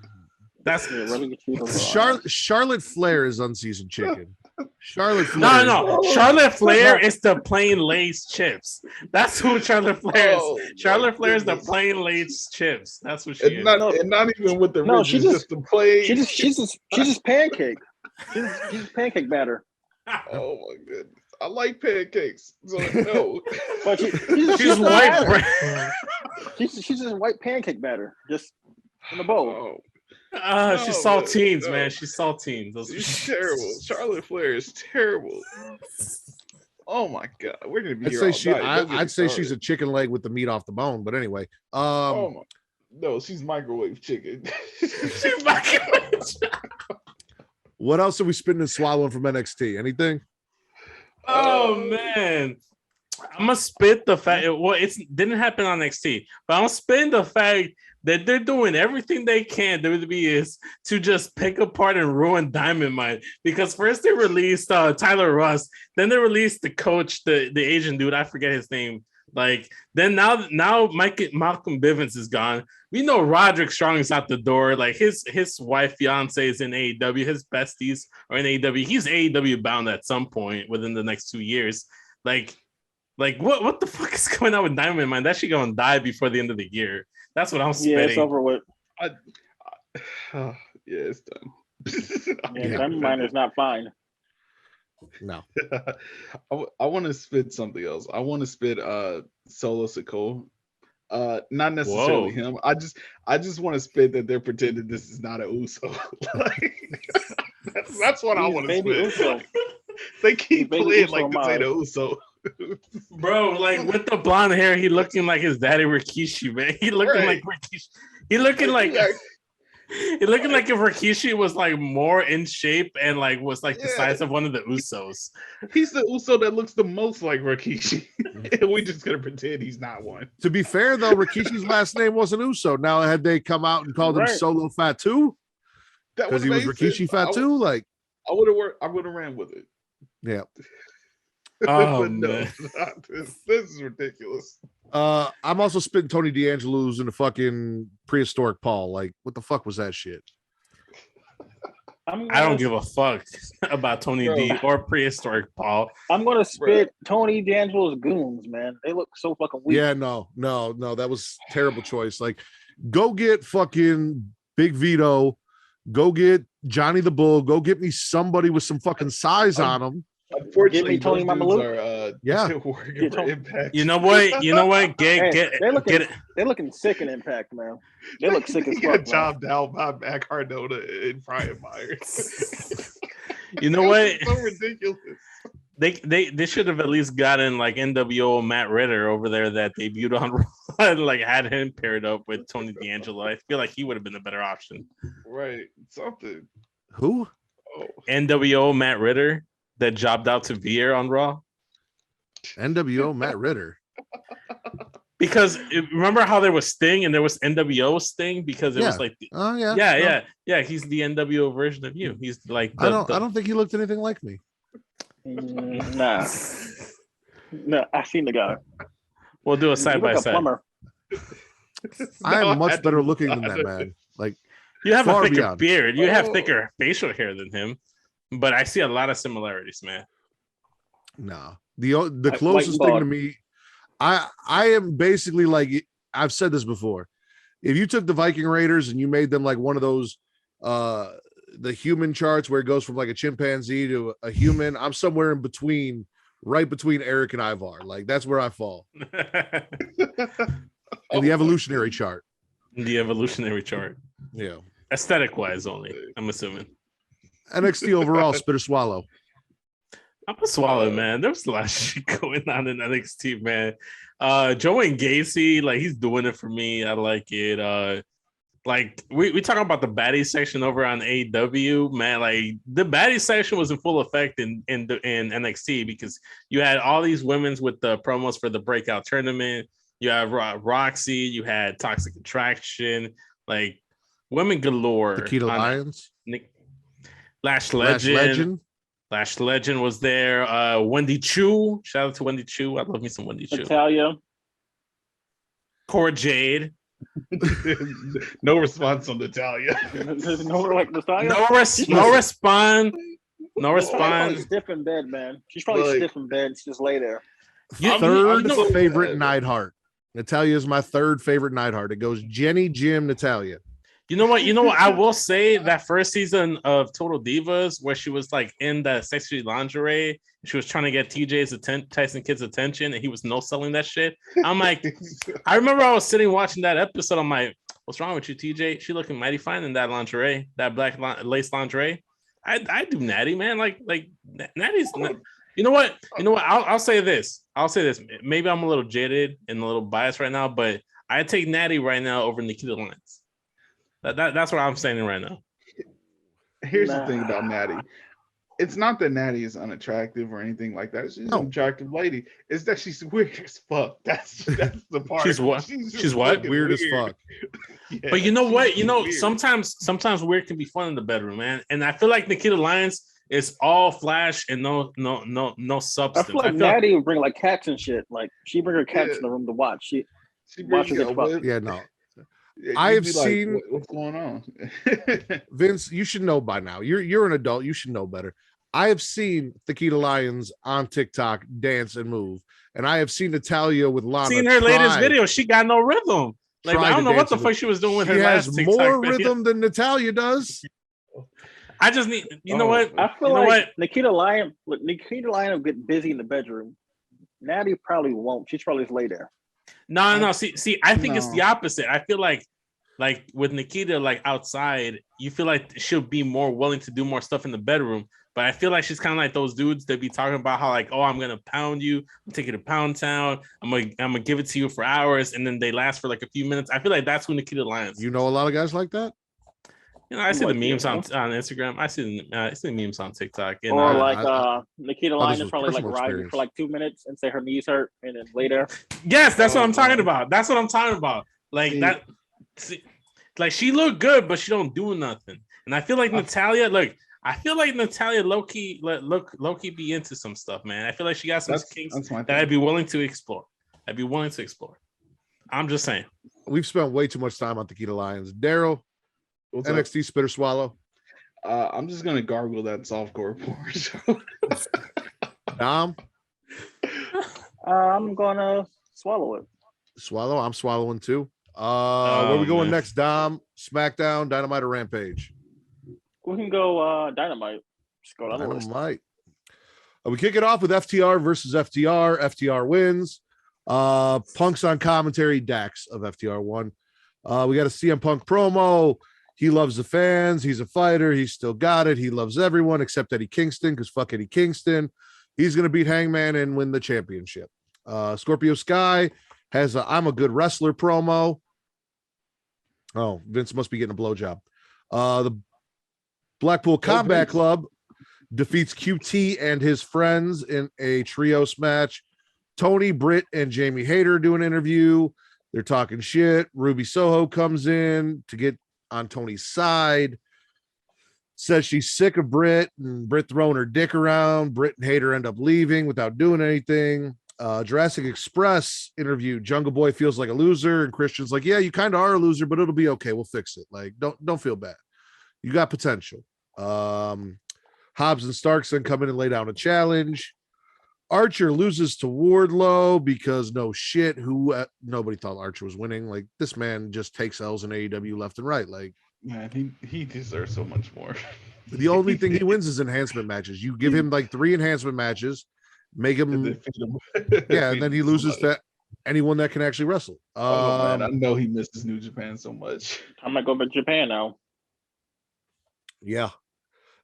That's Charlotte Flair is unseasoned chicken. Charlotte Flair. No. Charlotte Flair is the plain Lay's chips. That's who Charlotte Flair is. Charlotte Flair is the plain Lay's chips. That's what she is. Not even with the ridges, just the plain. She's just pancake. She's just pancake batter. Oh my goodness. I like pancakes. So no. But she's white bread. She's just white pancake batter, just in a bowl. She's saltines, man. She's saltines. She's terrible. Charlotte Flair is terrible. Oh my god, we're gonna be I'd say she's a chicken leg with the meat off the bone. But anyway, no, she's microwave chicken. She's microwave. What else are we spitting and swallowing from NXT? Anything? Oh man, I'm gonna spit the fact. Well, it didn't happen on NXT, but I'm gonna spit the fact that they're doing everything they can, WWE is, to just pick apart and ruin Diamond Mine. Because first they released Tyler Russ, then they released the coach, the Asian dude, I forget his name. Like, then now Malcolm Bivens is gone. We know Roderick Strong is out the door. Like, his wife, fiance is in AEW. His besties are in AEW. He's AEW bound at some point within the next 2 years. Like what the fuck is going on with Diamond Mine? That shit gonna die before the end of the year. That's what I'm spitting. Yeah, it's over with. Yeah, it's done. Diamond Mine is not fine. No. I want to spit something else. I want to spit Solo Sikoa. Not necessarily him. I just want to spit that they're pretending this is not a Uso. That's what I want to spit. They keep playing like this ain't a Uso. Bro, like with the blonde hair, he looking like his daddy Rikishi, man. He looking like Rikishi. He looking like It looked like if Rikishi was like more in shape and like was like the size of one of the Usos. He's the Uso that looks the most like Rikishi. And we just gonna pretend he's not one. To be fair, though, Rikishi's last name wasn't Uso. Now, had they come out and called him Solo Fatu because he was Rikishi Fatu, like I would have ran with it. Yeah. Oh no, man, this is ridiculous. I'm also spitting Tony D'Angelo's in the fucking prehistoric Paul. Like, what the fuck was that shit? I don't give a fuck about Tony D or prehistoric Paul. I'm gonna spit Tony D'Angelo's goons, man. They look so fucking weak. Yeah, no, that was a terrible choice. Like, go get fucking Big Vito, go get Johnny the Bull, go get me somebody with some fucking size on them. Unfortunately, Tony are yeah. Impact. You know what? They're looking sick in Impact, man. They look sick as fuck. Jobbed out by Matt Cardona and Brian Myers. You know what? So ridiculous. They should have at least gotten like NWO Matt Ritter over there that debuted on Raw and like had him paired up with Tony D'Angelo. I feel like he would have been a better option. Right. Something. Who? Oh. NWO Matt Ritter that jobbed out to Veer on Raw. NWO Matt Ritter. Because remember how there was Sting and there was NWO Sting because it was like he's the NWO version of you. He's like I don't think he looked anything like me. Nah, I've seen the guy. We'll do a side by side. I am much better looking than that man. Like, you have a thicker beard, you have thicker facial hair than him, but I see a lot of similarities, man. No, the closest thing to me, I am basically like, I've said this before. If you took the Viking Raiders and you made them like one of those the human charts where it goes from like a chimpanzee to a human, I'm somewhere in between, right between Eric and Ivar. Like, that's where I fall. In the evolutionary chart. The evolutionary chart. Yeah. Aesthetic wise only, I'm assuming. NXT overall, spit or swallow. I'm a swallow, man. There's a lot of shit going on in NXT, man. Joey Gacy, like, he's doing it for me. I like it. Like, we talking about the baddie section over on AEW, man. Like, the baddie section was in full effect in NXT because you had all these women's with the promos for the breakout tournament. You have Roxy, you had Toxic Attraction, like women galore. Nikita Lyons, Lash Legend was there. Wendy Chu, shout out to Wendy Chu. I love me some Wendy Chu. Natalia, Cora Jade. No response on Natalia. No response. Stiff in bed, man. She's probably stiff in bed. She just lay there. Third favorite Neidhart. Natalia is my third favorite Neidhart. It goes Jenny, Jim, Natalia. You know what? I will say that first season of Total Divas, where she was like in the sexy lingerie, she was trying to get Tyson Kidd's attention, and he was no selling that shit. I'm like, I remember I was sitting watching that episode. I'm like, what's wrong with you, TJ? She looking mighty fine in that lingerie, that black lace lingerie. I do Natty, man. Like Natty's. You know what? I'll say this. Maybe I'm a little jaded and a little biased right now, but I take Natty right now over Nikita Lyons. That's where I'm standing right now. Here's the thing about Natty. It's not that Natty is unattractive or anything like that. She's an attractive lady. It's that she's weird as fuck. That's the part. She's what? She's what? Weird as fuck. Yeah, but you know what? Weird. Sometimes weird can be fun in the bedroom, man. And I feel like Nikita Lyons is all flash and no substance. I feel like Natty would bring like cats and shit. Like, she bring her cats in the room to watch. She watches it. Yeah, no. I've seen what's going on. Vince, you should know by now. You're an adult. You should know better. I have seen Nikita Lyons on TikTok dance and move, and I have seen Natalia with Lana. Seen her latest video. She got no rhythm. Like, I don't know what the fuck she was doing with her last TikTok more video. rhythm than Natalia does. I just need. You know what? I feel like Nikita Lyons will get busy in the bedroom. Natty probably won't. She's probably just lay there. No. See, I think it's the opposite. I feel like with Nikita, like outside, you feel like she'll be more willing to do more stuff in the bedroom. But I feel like she's kind of like those dudes that be talking about how like, oh, I'm gonna pound you, I'm taking you to Pound Town, I'm gonna give it to you for hours, and then they last for like a few minutes. I feel like that's who Nikita Lyons. You know a lot of guys like that. I see the Like, memes on yeah. Instagram. I see the memes on TikTok. And Or thought Nikita this Lyons was probably personal ride experience. for 2 minutes and say her knees hurt, and then later. yes, that's what I'm talking man. about. That's what I'm talking about. Like See, that. Like she looked good, but she don't do nothing. And I feel like Natalia. Look, I feel like Natalia low key be into some stuff, man. I feel like she got some kinks that's my that I'd thing. be willing to explore. I'm just saying. We've spent way too much time on Tequila Lions. Daryl, What's up? NXT Spitter Swallow. I'm just gonna gargle that softcore porn. Dom, I'm gonna swallow it. swallow. I'm swallowing too. Where we going man. next? Dom, SmackDown, Dynamite, or Rampage? We can go Dynamite. Just go down the list. Dynamite. We kick it off with FTR versus FTR. FTR wins. Punk's on commentary. Dax of FTR won. We got a CM Punk promo. He loves the fans. He's a fighter. He's still got it. He loves everyone except Eddie Kingston because fuck Eddie Kingston. He's going to beat Hangman and win the championship. Scorpio Sky has a I'm a good wrestler promo. Oh, Vince must be getting a blowjob. The Blackpool Combat Club defeats QT and his friends in a trios match. Tony, Britt, and Jamie Hayter do an interview. They're talking shit. Ruby Soho comes in to get on Tony's side. Says she's sick of Britt and Britt throwing her dick around. Britt and Hayter end up leaving without doing anything. Jurassic Express interview. Jungle Boy feels like a loser, and Christian's like, yeah, you kind of are a loser, but it'll be okay. We'll fix it. Like, don't feel bad. You got potential. Hobbs and Starks then come in and lay down a challenge. Archer loses to Wardlow because no shit, nobody thought Archer was winning. Like, this man just takes L's in AEW left and right. Like, Man, he deserves so much more. the only thing he wins is enhancement matches. You give him like 3 enhancement matches, make him, yeah, and then he loses to anyone that can actually wrestle. Man, I know he misses New Japan so much. I might go to Japan now. Yeah.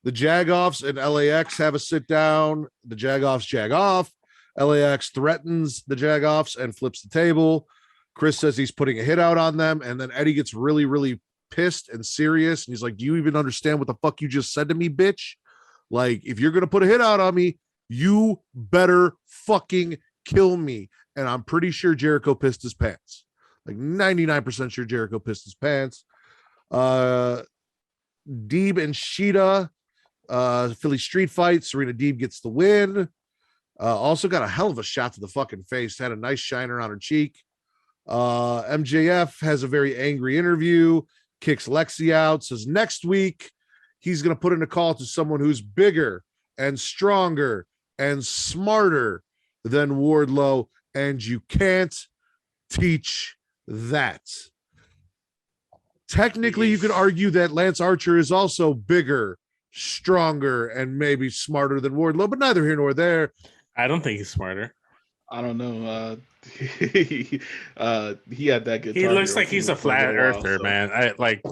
The Jagoffs and LAX have a sit down. The Jagoffs jag off. LAX threatens the Jagoffs and flips the table. Chris says he's putting a hit out on them. And then Eddie gets really, really pissed and serious. And he's like, do you even understand what the fuck you just said to me, bitch? Like, if you're going to put a hit out on me, you better fucking kill me. And I'm pretty sure Jericho pissed his pants. Like 99% sure Jericho pissed his pants. Deeb and Sheeta, Philly street fight. Serena Deeb gets the win. Also got a hell of a shot to the fucking face. Had a nice shiner on her cheek. MJF has a very angry interview, kicks Lexi out, says next week he's going to put in a call to someone who's bigger and stronger and smarter than Wardlow, and you can't teach that. Technically, you could argue that Lance Archer is also bigger, stronger, and maybe smarter than Wardlow, but neither here nor there. I don't think he's smarter. I don't know. He had that good. He looks like he's a flat earther, man. I like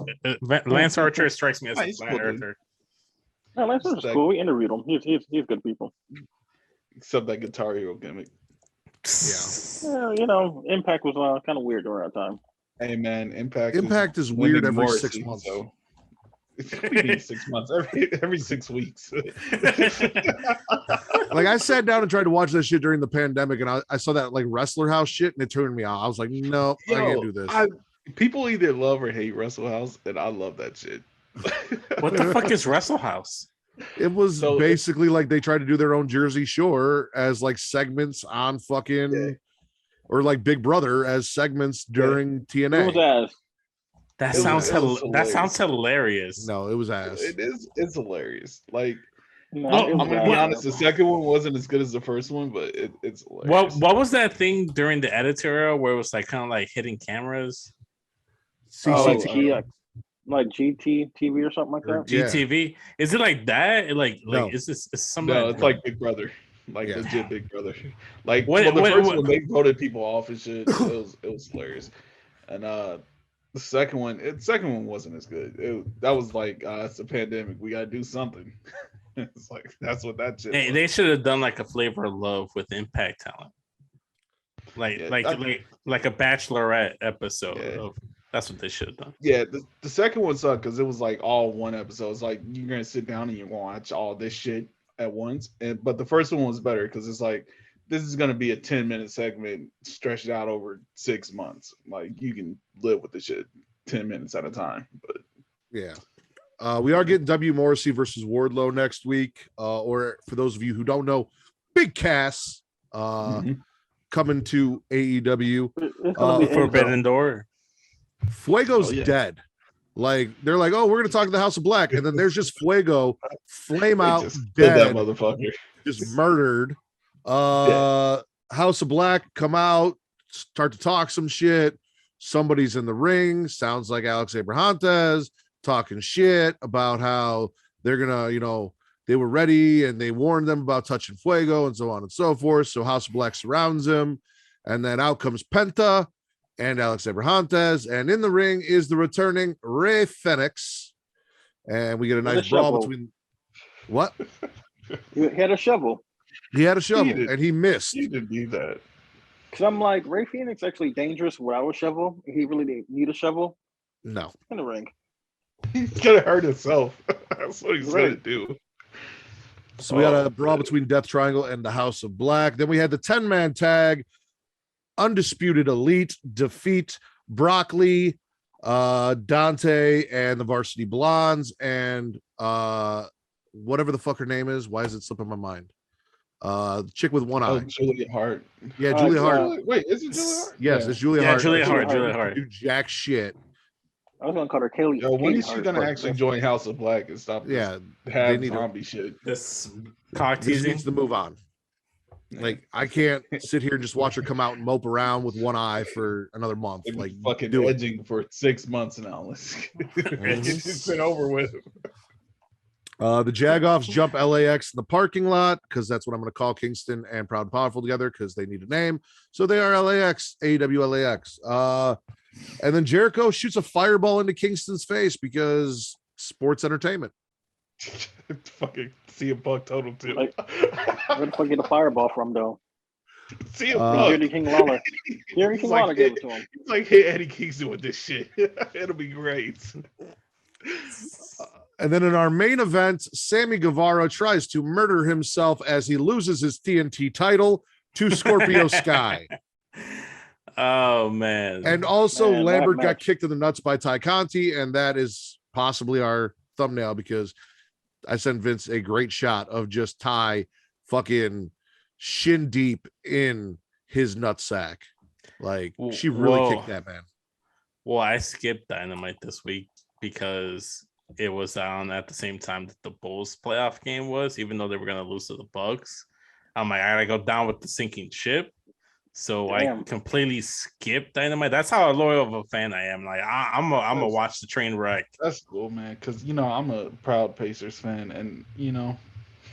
Lance Archer strikes me as a flat earther. No, Lance Archer's cool. We interviewed him. He's good people. Except that Guitar Hero gimmick. Yeah, you know, Impact was kind of weird during that time. Hey man, Impact is weird every 6 months. So. 6 months, every 6 weeks. Like, I sat down and tried to watch that shit during the pandemic, and I saw that like Wrestler House shit, and it turned me off. I was like, no, I can't do this. People either love or hate Wrestle House, and I love that shit. What the fuck is Wrestle House? It was basically like they tried to do their own Jersey Shore as like segments on fucking or like Big Brother as segments during TNA. It was ass. That sounds hilarious. No, it was ass. It's hilarious. Like, No, I'm gonna be honest, the second one wasn't as good as the first one, but it's hilarious. What was that thing during the editorial where it was like kind of like hitting cameras? Like GTTV or something like that. GTV? Is it like that? Like No. is this somebody? No, it's like Big Brother. Like legit Big Brother. Like What- the what- first what- one they voted people off and shit. It was hilarious. And the second one wasn't as good. That was like it's a pandemic. We gotta do something. It's like that's what that shit. Hey, was. they should have done like a Flavor of Love with Impact talent. Like a Bachelorette episode of That's what they should have done. Yeah, the second one sucked because it was like all one episode. It's like you're gonna sit down and you're gonna watch all this shit at once. But the first one was better because it's like this is gonna be a 10-minute segment stretched out over 6 months. Like you can live with the shit 10 minutes at a time. But Yeah. We are getting W. Morrissey versus Wardlow next week. Or for those of you who don't know, Big Cass coming to AEW. It's gonna be Forbidden Door. Fuego's dead. Like they're like, oh, we're gonna talk to the House of Black, and then there's just Fuego, flame out, dead, that dead, motherfucker, just murdered. House of Black come out, start to talk some shit. Somebody's in the ring. Sounds like Alex Abrahantes talking shit about how they're gonna, they were ready and they warned them about touching Fuego and so on and so forth. So House of Black surrounds him, and then out comes Penta and Alex Abrahantes, and in the ring is the returning Rey Fenix, and we get a nice brawl between. What? He had a shovel. He had a shovel, and he missed. He didn't need that. Cause I'm like, Rey Fenix actually dangerous without a shovel. He really didn't need a shovel. No, in the ring. He's gonna hurt himself. That's what he's gonna do. So we had a brawl between Death Triangle and the House of Black. Then we had the 10-man tag. Undisputed Elite defeat Broccoli, Dante, and the Varsity Blondes, and whatever the fuck her name is. Why is it slipping my mind? The chick with one eye. Julia Hart. Yeah, Julia Hart. Wait, is it Julia Hart? Yes, it's Julia Hart. Julia Hart. Do jack shit. I was gonna call her Kaylee. Yo, when is she gonna actually join House of Black and stop? Yeah, they need zombie shit. This cock This teasing needs to move on. Like I can't sit here and just watch her come out and mope around with one eye for another month. Like fucking do edging for 6 months now. Let's get this shit over with. The Jagoffs jump LAX in the parking lot because that's what I'm going to call Kingston and Proud and Powerful together because they need a name. So they are LAX, AEW LAX. And then Jericho shoots a fireball into Kingston's face because sports entertainment. Fucking CM Punk total too. Like, where the fuck get the fireball from though? CM Punk. Jerry King Lawler. Jerry King Lawler gave it to him. He's like, hit Eddie Kingston with this shit. It'll be great. And then in our main event, Sammy Guevara tries to murder himself as he loses his TNT title to Scorpio Sky. Oh, man. And also Lambert got kicked in the nuts by Ty Conti, and that is possibly our thumbnail because I sent Vince a great shot of just Ty fucking shin deep in his nutsack. Like, she really kicked that man. Well, I skipped Dynamite this week because it was on at the same time that the Bulls playoff game was, even though they were going to lose to the Bucks. I'm like, I got to go down with the sinking ship. So I completely skipped Dynamite. That's how loyal of a fan I am. Like I'm gonna watch the train wreck. That's cool, man. Because I'm a proud Pacers fan, and you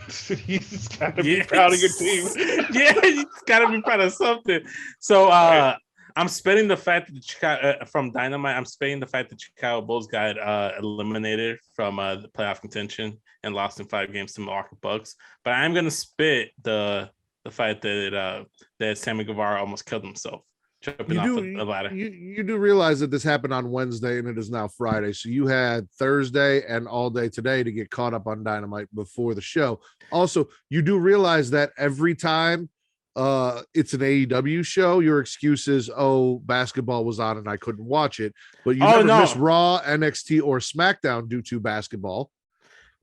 just gotta be proud of your team. Yeah, you gotta be proud of something. So I'm spending the fact that Chicago from Dynamite. I'm spending the fact that Chicago Bulls got eliminated from the playoff contention and lost in 5 games to Milwaukee Bucks. But I'm gonna spit the fact that that Sammy Guevara almost killed himself jumping off the ladder. You do realize that this happened on Wednesday and it is now Friday. So you had Thursday and all day today to get caught up on Dynamite before the show. Also, you do realize that every time it's an AEW show, your excuse is, oh, basketball was on and I couldn't watch it. But you never miss Raw, NXT, or SmackDown due to basketball.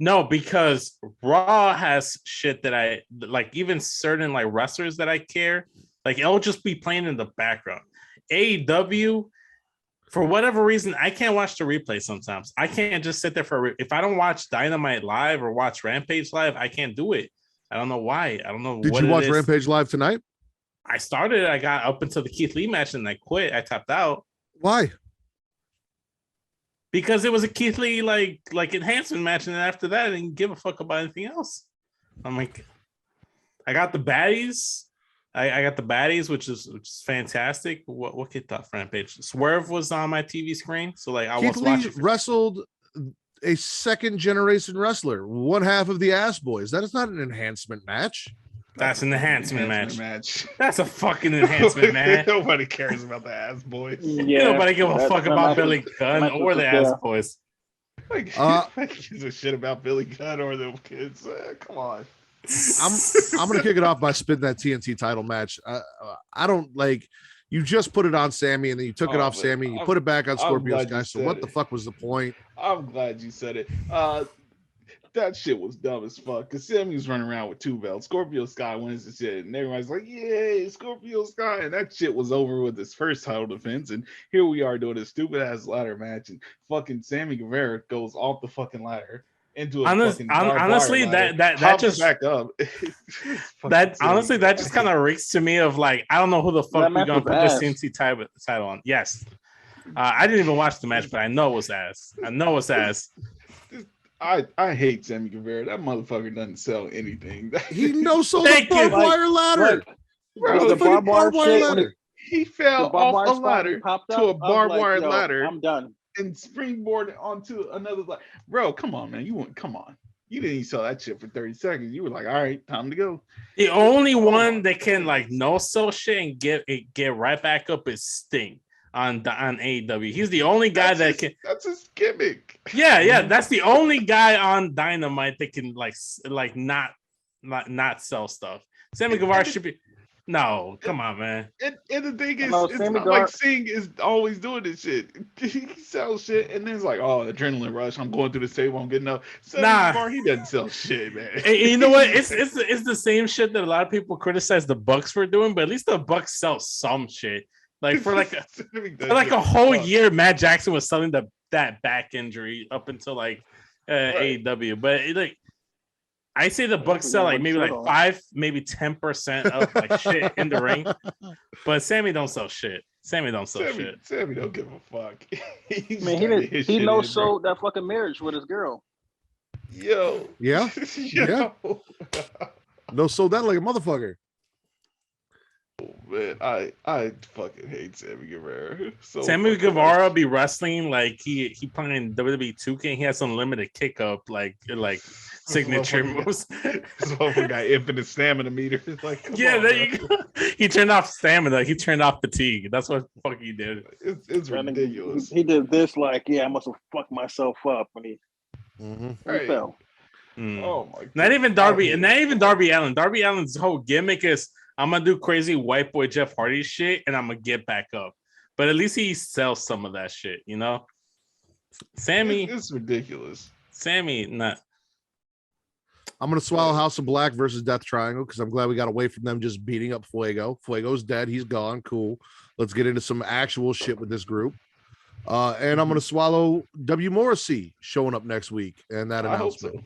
No, because Raw has shit that I like, even certain like wrestlers that I care, like it'll just be playing in the background. AEW, for whatever reason, I can't watch the replay sometimes. I can't just sit there if I don't watch Dynamite live or watch Rampage live, I can't do it. I don't know why. I don't know. Did you watch Rampage live tonight? I started. I got up until the Keith Lee match and I quit. I tapped out. Why? Because it was a Keith Lee like enhancement match, and then after that, I didn't give a fuck about anything else. I'm like, I got the baddies. I got the baddies, which is fantastic. What kicked off Rampage? Swerve was on my TV screen, so like I was watching. Wrestled a second generation wrestler, one half of the Ass Boys. That is not an enhancement match. That's an enhancement match. That's a fucking enhancement, man. Nobody cares about the ass boys. Yeah, Nobody give a fuck about match Billy Gunn or the ass boys. Like, gives a shit about Billy Gunn or the kids. Come on. I'm gonna kick it off by spitting that TNT title match. I don't like. You just put it on Sammy, and then you took it off Sammy. And you put it back on Scorpio Sky. So what the fuck was the point? I'm glad you said it. That shit was dumb as fuck. Cause Sammy was running around with 2 belts. Scorpio Sky wins the shit, and everybody's like, "Yay, Scorpio Sky!" And that shit was over with his first title defense. And here we are doing a stupid ass ladder match, and fucking Sammy Guevara goes off the fucking ladder into a fucking honestly ladder, that just back up. that honestly that just kind of reeks to me of like, I don't know who the fuck we're gonna put this TNT title on. Yes, I didn't even watch the match, but I know it was ass. I hate Sammy Guevara. That motherfucker doesn't sell anything. He knows so the barbed wire ladder. Bro, the barbed wire ladder. He fell off a ladder to a barbed wire ladder. I'm done. And springboard onto another ladder. Bro, come on, man. Come on. You didn't even sell that shit for 30 seconds. You were like, all right, time to go. The only one that can like no sell shit and get right back up is Sting on AEW. He's the only guy can. That's his gimmick. Yeah. That's the only guy on Dynamite that can like not sell stuff. Sammy Guevara should be. No, come on, man. And the thing is, it's not like Sting is always doing this shit. He sells shit, and then it's like, oh, adrenaline rush. I'm going through the table. I'm getting up. He doesn't sell shit, man. And you know what? It's the same shit that a lot of people criticize the Bucks for doing, but at least the Bucks sell some shit. Like for a whole year, Matt Jackson was selling that back injury up until like AEW, but I say the Bucks sell like maybe like 5, maybe 10% of like shit in the ring, but Sammy don't sell shit. Sammy don't give a fuck. He no sold that fucking marriage with his girl. Yo. Yeah. No sold that like a motherfucker. Oh, man, I fucking hate Sammy Guevara. Sammy Guevara be wrestling like he playing WWE 2K. And he has unlimited kick up like signature moves. This motherfucker got infinite stamina meter. Like, there you go. He turned off stamina. He turned off fatigue. That's what the fuck he did. It's ridiculous. He did this like, I must have fucked myself up when he fell. Oh my God. Not even Darby Allin. Darby Allin's whole gimmick is, I'm gonna do crazy white boy Jeff Hardy shit and I'm gonna get back up. But at least he sells some of that shit, you know? Sammy, it's ridiculous. Sammy, not. I'm gonna swallow House of Black versus Death Triangle because I'm glad we got away from them just beating up Fuego. Fuego's dead, he's gone. Cool. Let's get into some actual shit with this group. And I'm gonna swallow W. Morrissey showing up next week and that announcement.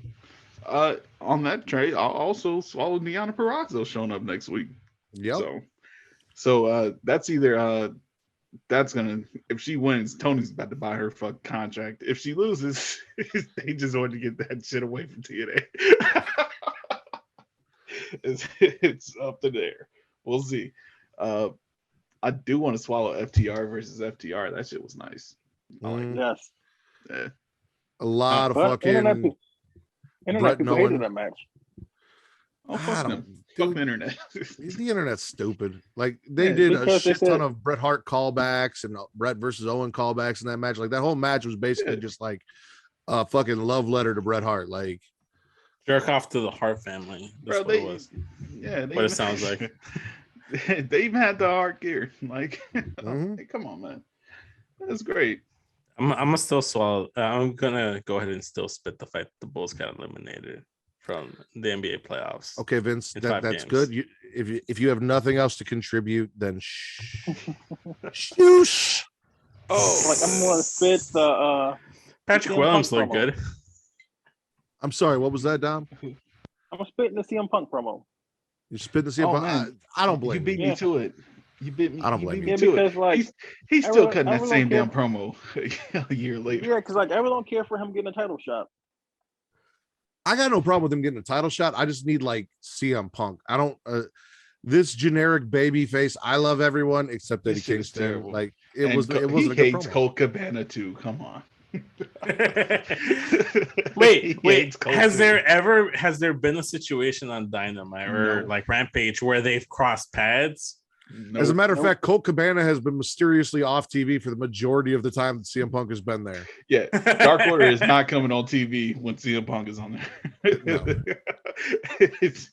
On that trade, I'll also swallow Deonna Purrazzo showing up next week. Yep. So that's either that's gonna, if she wins, Tony's about to buy her fuck contract. If she loses, they just want to get that shit away from TNA. it's up to there. We'll see. I do want to swallow FTR versus FTR. That shit was nice. Yes. Yeah. A lot of fucking Internet people hated that match. Oh, fuck the internet. The internet's stupid. Like they did a shit ton of Bret Hart callbacks and Bret versus Owen callbacks in that match. Like that whole match was basically just like a fucking love letter to Bret Hart. Like jerk off to the Hart family. That's what it was. Yeah, what it sounds like. They even had the Hart gear. Like, hey, come on, man. That's great. I'm gonna still swallow. I'm gonna go ahead and still spit the fact that the Bulls got eliminated from the NBA playoffs. Okay, Vince, that's good. If you have nothing else to contribute, then shoosh. Oh, like I'm gonna spit the Patrick Williams looked good. I'm sorry, what was that, Dom? I'm spitting the CM Punk promo. You spit the CM Punk? I don't blame you. You beat me to it. You bit me. I don't blame you. Yeah, because like he's still cutting that same damn promo a year later. Yeah, because like everyone don't care for him getting a title shot. I got no problem with him getting a title shot. I just need like CM Punk. I don't. This generic baby face. I love everyone except Eddie Kingston. Like it wasn't. He hates Colt Cabana too. Come on. Wait. hates Has culture. there been a situation on Dynamite or No. like Rampage where they've crossed paths? As a Nope. matter of Nope. fact, Colt Cabana has been mysteriously off TV for the majority of the time that CM Punk has been there. Yeah, Dark Order is not coming on TV when CM Punk is on there. No.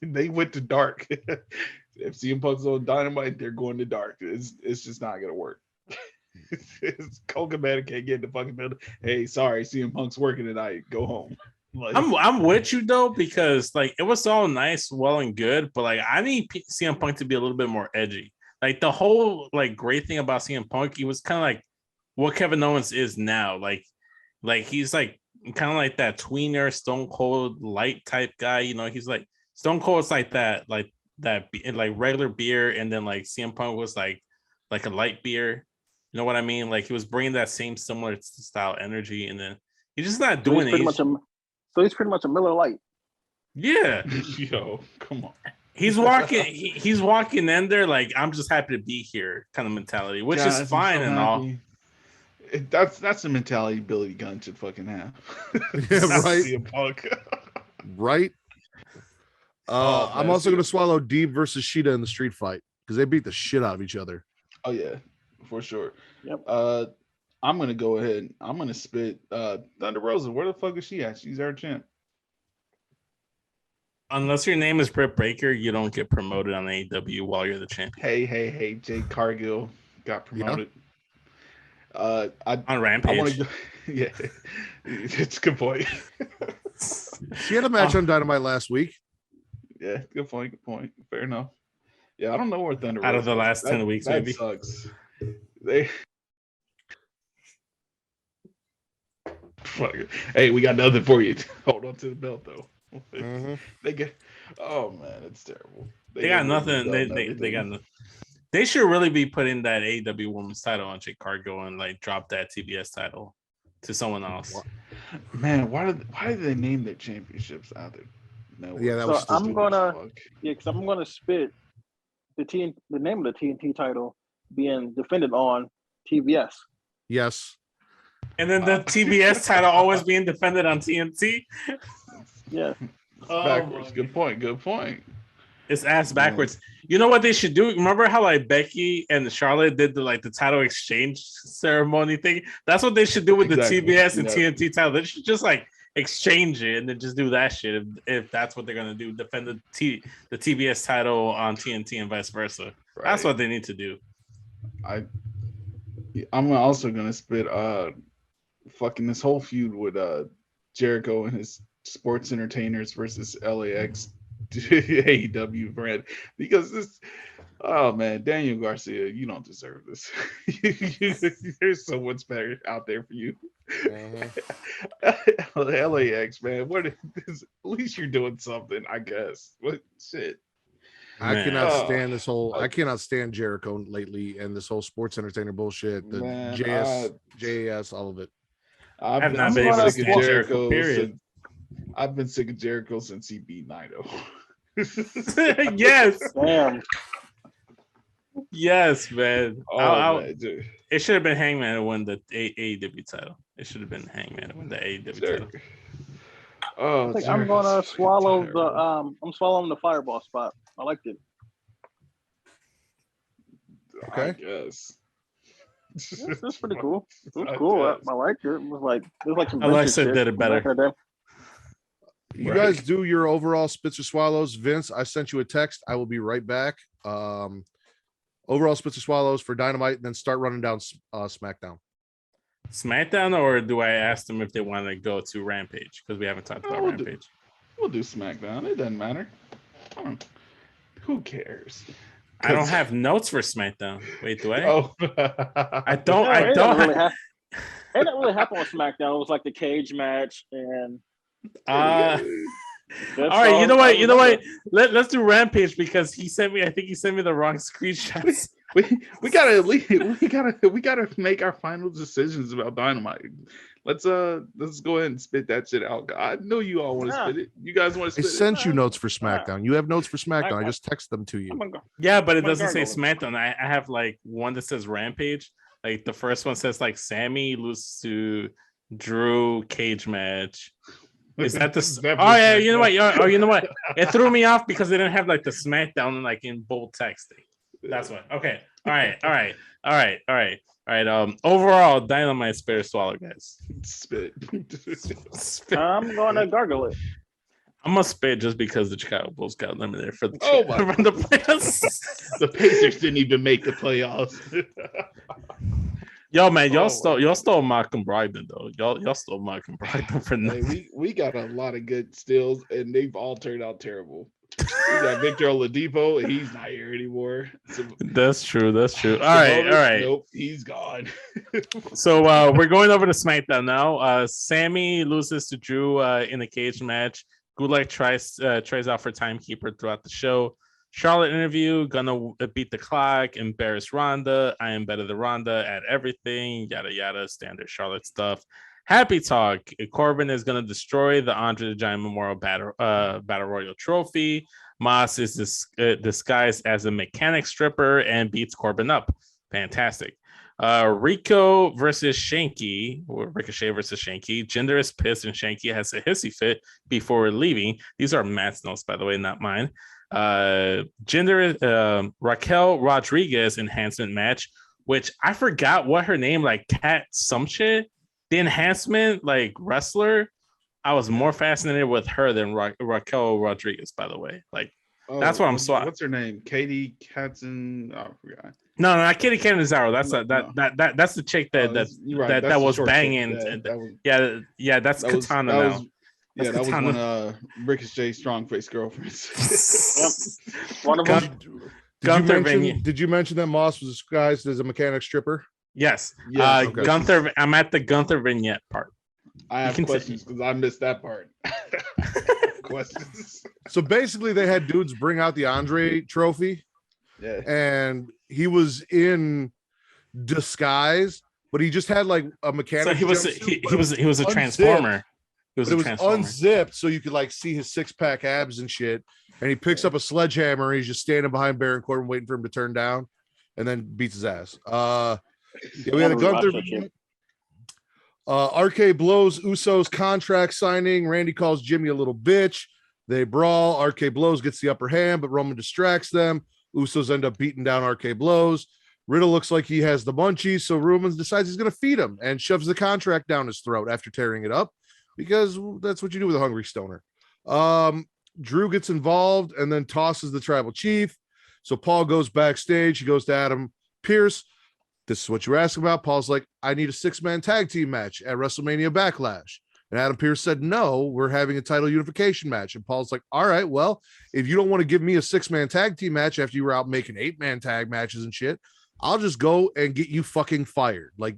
They went to dark. If CM Punk's on Dynamite, they're going to dark. It's just not gonna work. Colt Cabana can't get in the fucking building. Hey, sorry, CM Punk's working tonight. Go home. Like, I'm with you though, because like it was all nice, well and good, but like I need CM Punk to be a little bit more edgy. Like the whole like great thing about CM Punk, he was kind of like what Kevin Owens is now. Like he's like kind of like that tweener Stone Cold light type guy. You know, he's like Stone Cold's like that regular beer, and then like CM Punk was like a light beer. You know what I mean? Like he was bringing that same similar style energy, and then he's just not doing it. So he's pretty much a Miller Lite. Yeah, yo, come on. he's walking. He's walking in there like I'm just happy to be here, kind of mentality, which Guys, is fine I'm so and all. happy. That's the mentality Billy Gunn should fucking have. Yeah, Not right. CM Punk. Right. Oh, I'm man, also going to CM swallow Deeb versus Sheeta in the street fight because they beat the shit out of each other. Oh yeah, for sure. Yep. I'm gonna go ahead. I'm gonna spit Thunder Rosa. Where the fuck is she at? She's our champ. Unless your name is Britt Baker, you don't get promoted on AEW while you're the champion. Hey, Jade Cargill got promoted. On I Rampage. want to go. Yeah, it's a good point. She had a match on Dynamite last week. Yeah, good point. Good point. Fair enough. Yeah, I don't know where Thunder Out of Rosa the is. last 10 weeks, that maybe. Sucks. They. Fuck it. Hey, we got nothing for you. Hold on to the belt though. Mhm. They get. Oh man, it's terrible. They got get nothing. rid of They everything. got nothing. They should really be putting that AEW Women's title on Jade Cargill and like drop that TBS title to someone else. Man, why did they name their championships out there? No, Yeah, that So was I'm stupid. gonna because I'm gonna spit the name of the TNT title being defended on TBS. Yes. And then the TBS title always being defended on TNT. Yeah. Backwards. Good point. Good point. It's ass backwards. You know what they should do? Remember how like Becky and Charlotte did the title exchange ceremony thing? That's what they should do with Exactly. the TBS and Yeah. TNT title. They should just like exchange it and then just do that shit if that's what they're gonna do. Defend the TBS title on TNT and vice versa. Right. That's what they need to do. I'm also gonna spit fucking this whole feud with Jericho and his sports entertainers versus LAX AEW brand, because this, oh man, Daniel Garcia, you don't deserve this. There's so much better out there for you. LAX, man, at least you're doing something, I guess. What shit. I Man. cannot Oh. stand this whole. I cannot stand Jericho lately and this whole sports entertainer bullshit. The Man, JAS, all of it. I've not been been able to sick stand of Jericho, period. since I've been sick of Jericho since he beat Naito. Yes, Damn. yes, man. Oh man, dude. It should have been Hangman to win the AEW title. It should have been Hangman to win the AEW title. Oh, I think I'm gonna swallow I'm swallowing the fireball spot. I liked it. I Okay. guess. That's pretty cool. It was I cool. guess. I liked it. It was like some Alexa vintage shit did it from better. back in the day. You Right. guys do your overall spits or swallows. Vince, I sent you a text. I will be right back. Overall spits or swallows for Dynamite, and then start running down SmackDown. SmackDown, or do I ask them if they want to go to Rampage? Because we haven't talked about Rampage. We'll do SmackDown. It doesn't matter. Who cares? I don't have notes for SmackDown. Wait, do I? Oh, I don't. No, I it don't. didn't really happen. It didn't really happen on SmackDown. It was like the cage match and All that's right, you know I what? You know what? remember. Let's do Rampage because he sent me. I think he sent me the wrong screenshots. we gotta leave. We gotta make our final decisions about Dynamite. Let's go ahead and spit that shit out. I know you all want to Yeah. spit it. You guys want to I spit it? sent you notes for SmackDown. You have notes for SmackDown. I just text them to I'm you. gonna go. Yeah, but it My doesn't say gargoyle. SmackDown. I have like one that says Rampage. Like the first one says like Sammy loses to Drew cage match. Is that Is the? that Oh yeah, what- you know what? Oh, you know what? It threw me off because they didn't have like the SmackDown like in bold texting. That's what. Okay. All right. Overall, Dynamite spit or swallow, guys. Spit. Spit. I'm gonna gargle it. I'm gonna spit just because the Chicago Bulls got eliminated for the Oh my for the playoffs. The Pacers didn't even make the playoffs. Yo, man, y'all Oh, stole Malcolm Brogdon though. Y'all stole Malcolm Brogdon for Hey, nothing. we got a lot of good steals, and they've all turned out terrible. We got Victor Oladipo, and he's not here anymore. That's true. All right. Nope, he's gone. So we're going over to SmackDown now. Sammy loses to Drew in a cage match. Gulak tries out for timekeeper throughout the show. Charlotte interview, gonna beat the clock, embarrass Ronda. I am better than Ronda at everything. Yada yada, standard Charlotte stuff. Happy talk. Corbin is gonna destroy the Andre the Giant Memorial Battle Royal Trophy. Moss is disguised as a mechanic stripper and beats Corbin up. Fantastic. Rico versus Shanky, or Ricochet versus Shanky. Jinder is pissed and Shanky has a hissy fit before leaving. These are Matt's notes, by the way, not mine. Jinder, Raquel Rodriguez enhancement match, which I forgot what her name, like Kat some shit. The enhancement, like wrestler, I was more fascinated with her than Raquel Rodriguez, by the way. Like, that's what I'm swatting. What's her name? Katie Katzen. Oh, I forgot. No, not Kitty Canizaro. That's the chick that was banging. That's Katana now. That was one of Ricochet's strong face girlfriends. Yep. One of them. Did you mention that Moss was disguised as a mechanic stripper? Yes. Yes, okay. Gunther. I'm at the Gunther vignette part. I have questions because I missed that part. Questions. So basically, they had dudes bring out the Andre trophy. Yeah. And he was in disguise, but he just had like a mechanic. So he was a transformer. It was unzipped, so you could like see his 6-pack abs and shit. And he picks up a sledgehammer. And he's just standing behind Baron Corbin, waiting for him to turn down, and then beats his ass. We had a Gunther. RK blows Usos contract signing. Randy calls Jimmy a little bitch. They brawl. RK blows gets the upper hand, but Roman distracts them. Usos end up beating down RK blows. Riddle looks like he has the munchies, so Roman decides he's going to feed him and shoves the contract down his throat after tearing it up, because that's what you do with a hungry stoner. Drew gets involved and then tosses the tribal chief. So Paul goes backstage. He goes to Adam Pearce. This is what you're asking about. Paul's like, I need a 6-man tag team match at WrestleMania Backlash. And Adam Pearce said, no, we're having a title unification match. And Paul's like, all right, well, if you don't want to give me a 6-man tag team match after you were out making 8-man tag matches and shit, I'll just go and get you fucking fired. Like,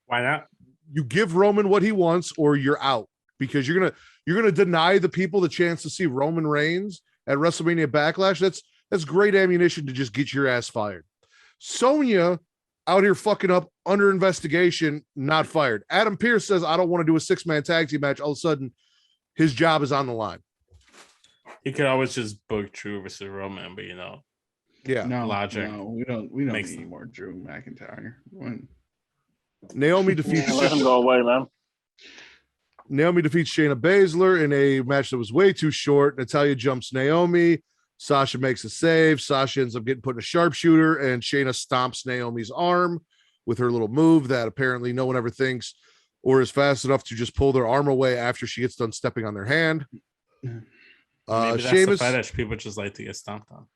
why not? You give Roman what he wants or you're out, because you're gonna deny the people the chance to see Roman Reigns at WrestleMania Backlash. That's great ammunition to just get your ass fired. Sonya out here fucking up, under investigation, not fired. Adam Pearce says, I don't want to do a 6-man tag team match. All of a sudden, his job is on the line. You could always just book Drew versus Roman, but logic. No, we don't need any more Drew McIntyre. Naomi defeats. Let him go away, man. Naomi defeats Shayna Basler in a match that was way too short. Natalya jumps Naomi. Sasha makes a save. Sasha ends up getting put in a sharpshooter, and Shayna stomps Naomi's arm with her little move that apparently no one ever thinks or is fast enough to just pull their arm away after she gets done stepping on their hand. Maybe that's Sheamus, the fetish. People just like to get stomped on.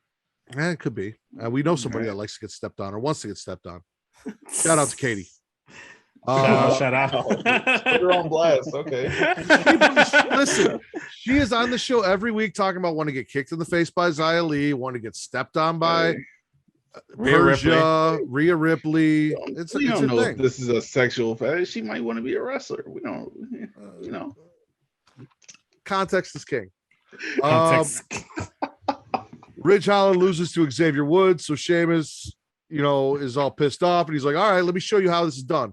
It could be. We know somebody that likes to get stepped on or wants to get stepped on. Shout out to Katie. Shout out. Put her on blast. Okay. Listen, she is on the show every week talking about wanting to get kicked in the face by Xia Li, wanting to get stepped on by Rhea Ripley. It's a know thing. If this is a sexual fetish. She might want to be a wrestler. We don't, Context is king. Context. Ridge Holland loses to Xavier Woods, so Sheamus, is all pissed off, and he's like, all right, let me show you how this is done.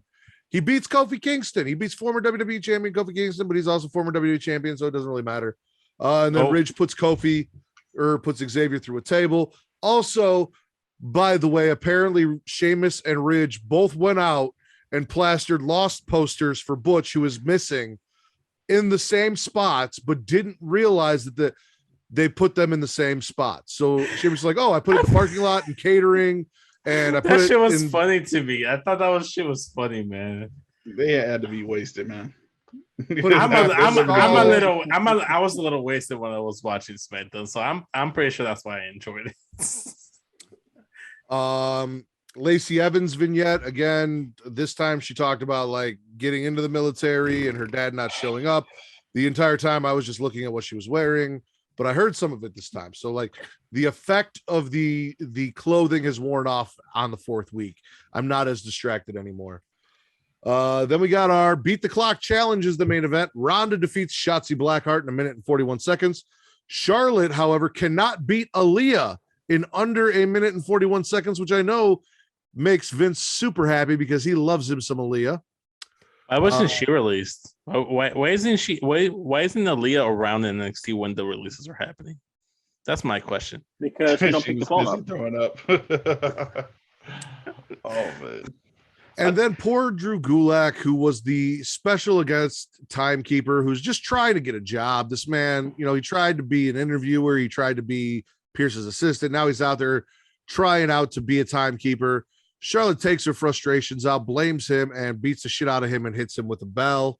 He beats Kofi Kingston. He beats former WWE champion Kofi Kingston, but he's also former WWE champion, so it doesn't really matter. And then Ridge puts Xavier through a table. Also, by the way, apparently Sheamus and Ridge both went out and plastered Lost posters for Butch, who was missing, in the same spots, but didn't realize that they put them in the same spots. So she was like, "Oh, I put it in the parking lot and catering, and I put That it shit was in." funny to me. I thought that shit was funny, man. They had to be wasted, man. Put it I in was a little wasted when I was watching SmackDown, so I'm pretty sure that's why I enjoyed it. Lacey Evans vignette again. This time she talked about like getting into the military and her dad not showing up. The entire time I was just looking at what she was wearing, but I heard some of it this time. So like the effect of the clothing has worn off on the 4th week. I'm not as distracted anymore. Then we got our Beat the Clock challenge is the main event. Ronda defeats Shotzi Blackheart in 1 minute and 41 seconds. Charlotte, however, cannot beat Aaliyah in under 1 minute and 41 seconds, which I know makes Vince super happy because he loves him some Aaliyah. Why wasn't she released? Why isn't she? Why isn't Aaliyah around in NXT when the releases are happening? That's my question. Because you don't pick the phone busy up. throwing up. Oh man. And then poor Drew Gulak, who was the special guest timekeeper, who's just trying to get a job. This man, he tried to be an interviewer. He tried to be Pierce's assistant. Now he's out there trying out to be a timekeeper. Charlotte takes her frustrations out, blames him, and beats the shit out of him and hits him with a bell.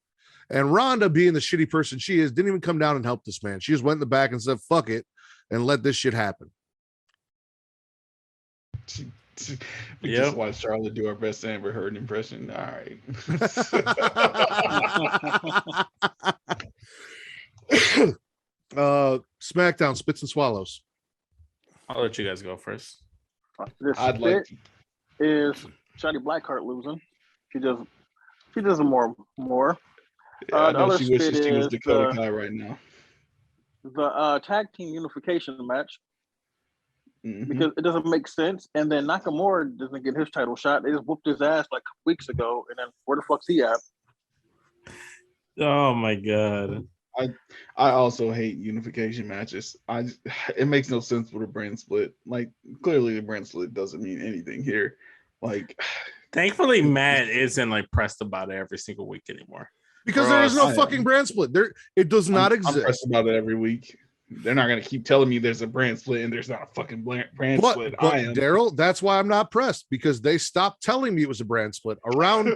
And Ronda, being the shitty person she is, didn't even come down and help this man. She just went in the back and said, "Fuck it," and let this shit happen. We just watched Charlotte do our best Amber Heard impression. All right. SmackDown spits and swallows. I'll let you guys go first. I'd like is Shotzi Blackheart losing. She does more. Yeah, I the know other she wishes spit she was is Dakota Kai right now. The tag team unification match, Mhm. because it doesn't make sense. And then Nakamura doesn't get his title shot. They just whooped his ass like weeks ago. And then where the fuck's he at? Oh my god. I also hate unification matches. It makes no sense with a brand split. Like clearly the brand split doesn't mean anything here. Like Thankfully, Matt isn't like pressed about it every single week anymore. Because there is no fucking brand split. It does not exist. I'm pressed about it every week. They're not gonna keep telling me there's a brand split and there's not a fucking brand split. But I am. Daryl, that's why I'm not pressed, because they stopped telling me it was a brand split around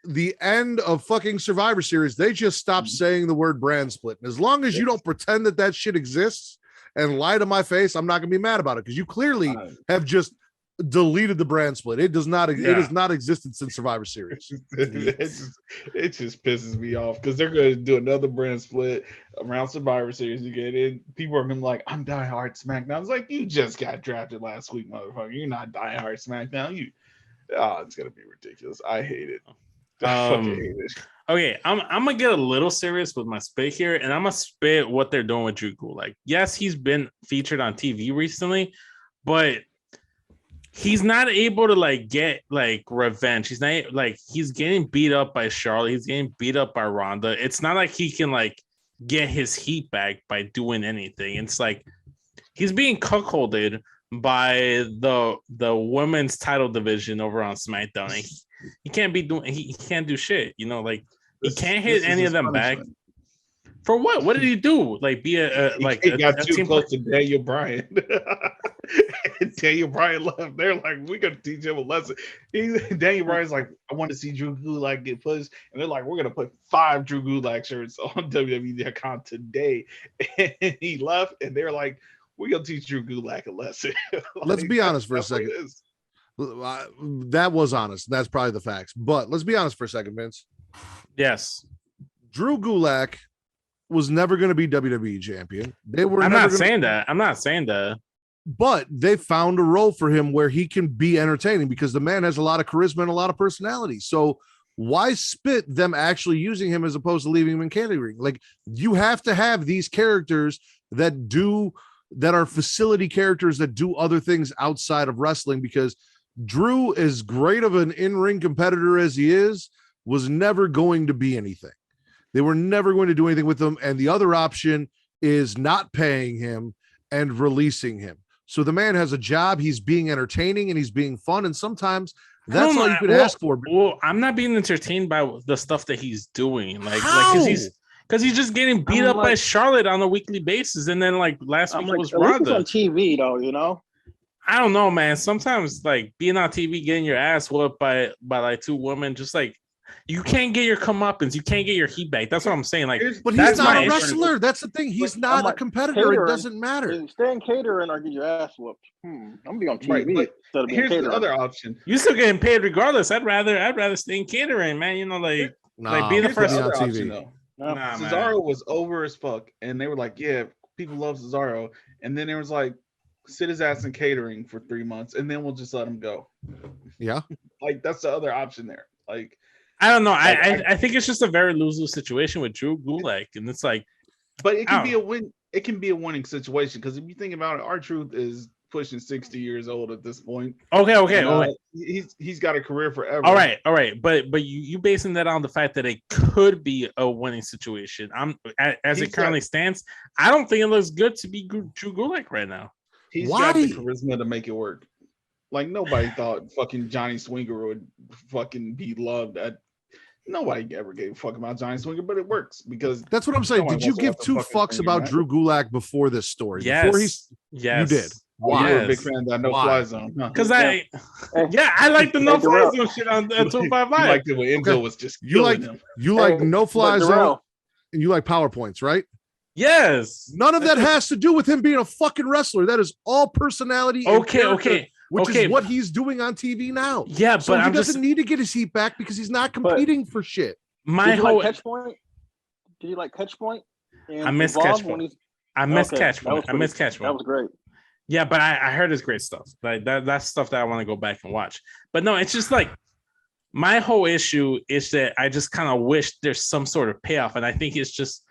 the end of fucking Survivor Series. They just stopped saying the word brand split. And as long as you don't pretend that shit exists and lie to my face, I'm not gonna be mad about it, because you clearly have just deleted the brand split. It does not. It has not existed since Survivor Series. it just pisses me off because they're going to do another brand split around Survivor Series again. And people are going to be like, "I'm diehard SmackDown." It's like, you just got drafted last week, motherfucker. You're not diehard SmackDown. It's going to be ridiculous. I hate it. I fucking hate it. Okay, I'm gonna get a little serious with my spit here, and I'm gonna spit what they're doing with Drew Gulak. Yes, he's been featured on TV recently, but he's not able to like get like revenge. He's not like, he's getting beat up by Charlotte. He's getting beat up by Ronda. It's not like he can like get his heat back by doing anything. It's like he's being cuckolded by the women's title division over on SmackDown. And he can't be doing. He can't do shit. Like he can't hit any of them back. For what? What did he do? Like be He got too close to Daniel Bryan. Daniel Bryan left. They're like, we're gonna teach him a lesson. Daniel Bryan's like, I want to see Drew Gulak get pushed, and they're like, we're gonna put 5 Drew Gulak shirts on WWE.com today. And he left, and they're like, we're gonna teach Drew Gulak a lesson. Let's be honest for a second. That was honest. That's probably the facts. But let's be honest for a second, Vince. Yes, Drew Gulak was never going to be WWE champion. I'm not saying that. But they found a role for him where he can be entertaining, because the man has a lot of charisma and a lot of personality. So why spit them actually using him as opposed to leaving him in catering? Like, you have to have these characters that are facility characters that do other things outside of wrestling, because Drew, as great of an in-ring competitor as he is, was never going to be anything. They were never going to do anything with him. And the other option is not paying him and releasing him. So the man has a job. He's being entertaining and he's being fun. And sometimes That's all you could ask for. Well, I'm not being entertained by the stuff that he's doing. Like because he's just getting beat up by Charlotte on a weekly basis, and then like last week it was Ronda on TV though, you know. I don't know, man. Sometimes like being on TV, getting your ass whooped by like two women, just like you can't get your comeuppance, you can't get your heat back. That's what I'm saying. Like, but he's not a wrestler. That's the thing. He's not a competitor. Catering, it doesn't matter. Stay in catering or get your ass whooped. I'm gonna be on TV. Right, here's the other option. You still getting paid regardless. I'd rather stay in catering, man. You know, like being the first on TV. Though. Nah, Cesaro was over as fuck, and they were like, "Yeah, people love Cesaro," and then there was like, "Sit his ass in catering for 3 months, and then we'll just let him go." Yeah, like that's the other option there. Like, I don't know. I think it's just a very lose-lose situation with Drew Gulak, and it's like, but it can be a win. It can be a winning situation because if you think about it, R-Truth is pushing 60 years old at this point. Okay. He's got a career forever. All right. But you basing that on the fact that it could be a winning situation. It currently stands, I don't think it looks good to be Drew Gulak right now. He's got the charisma to make it work. Like nobody thought fucking Johnny Swinger would fucking be loved. Nobody ever gave a fuck about Johnny Swinger, but it works because that's what I'm saying. Did you give two fucks about Drew Gulak before this story? Yes. You did. Why? You're a big fan of that no-fly zone. Because I like the no-fly zone shit on 255 Live. You liked it when Enzo was just you like no-fly zone and you like PowerPoints, right? Yes. None of that has to do with him being a fucking wrestler. That is all personality. Okay. Which is what he's doing on TV now. Yeah, so but he doesn't need to get his heat back because he's not competing for shit. Did you like Catch Point? Did you like Catch Point? I missed Catch Point. I missed Catch Point. That was great. Yeah, but I heard it's great stuff. Like that's stuff that I want to go back and watch. But no, it's just like my whole issue is that I just kind of wish there's some sort of payoff, and I think it's just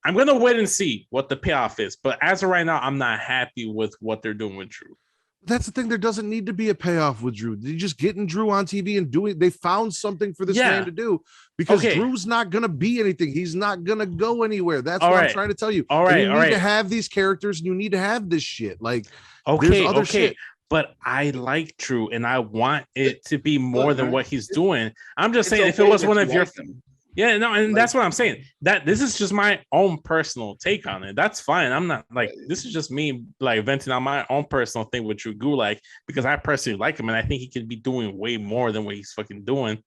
I'm gonna wait and see what the payoff is. But as of right now, I'm not happy with what they're doing with Drew. That's the thing. There doesn't need to be a payoff with Drew. They're just getting Drew on TV and doing. They found something for this man to do because Drew's not going to be anything. He's not going to go anywhere. That's what I'm trying to tell you. You need to have these characters and you need to have this shit. Like, there's other shit. But I like Drew and I want it to be more than what he's doing. I'm just saying, if it was one of your. Yeah, no, and that's what I'm saying. That this is just my own personal take on it. That's fine. I'm not like this is just me like venting on my own personal thing with Drew Gulak because I personally like him and I think he could be doing way more than what he's fucking doing.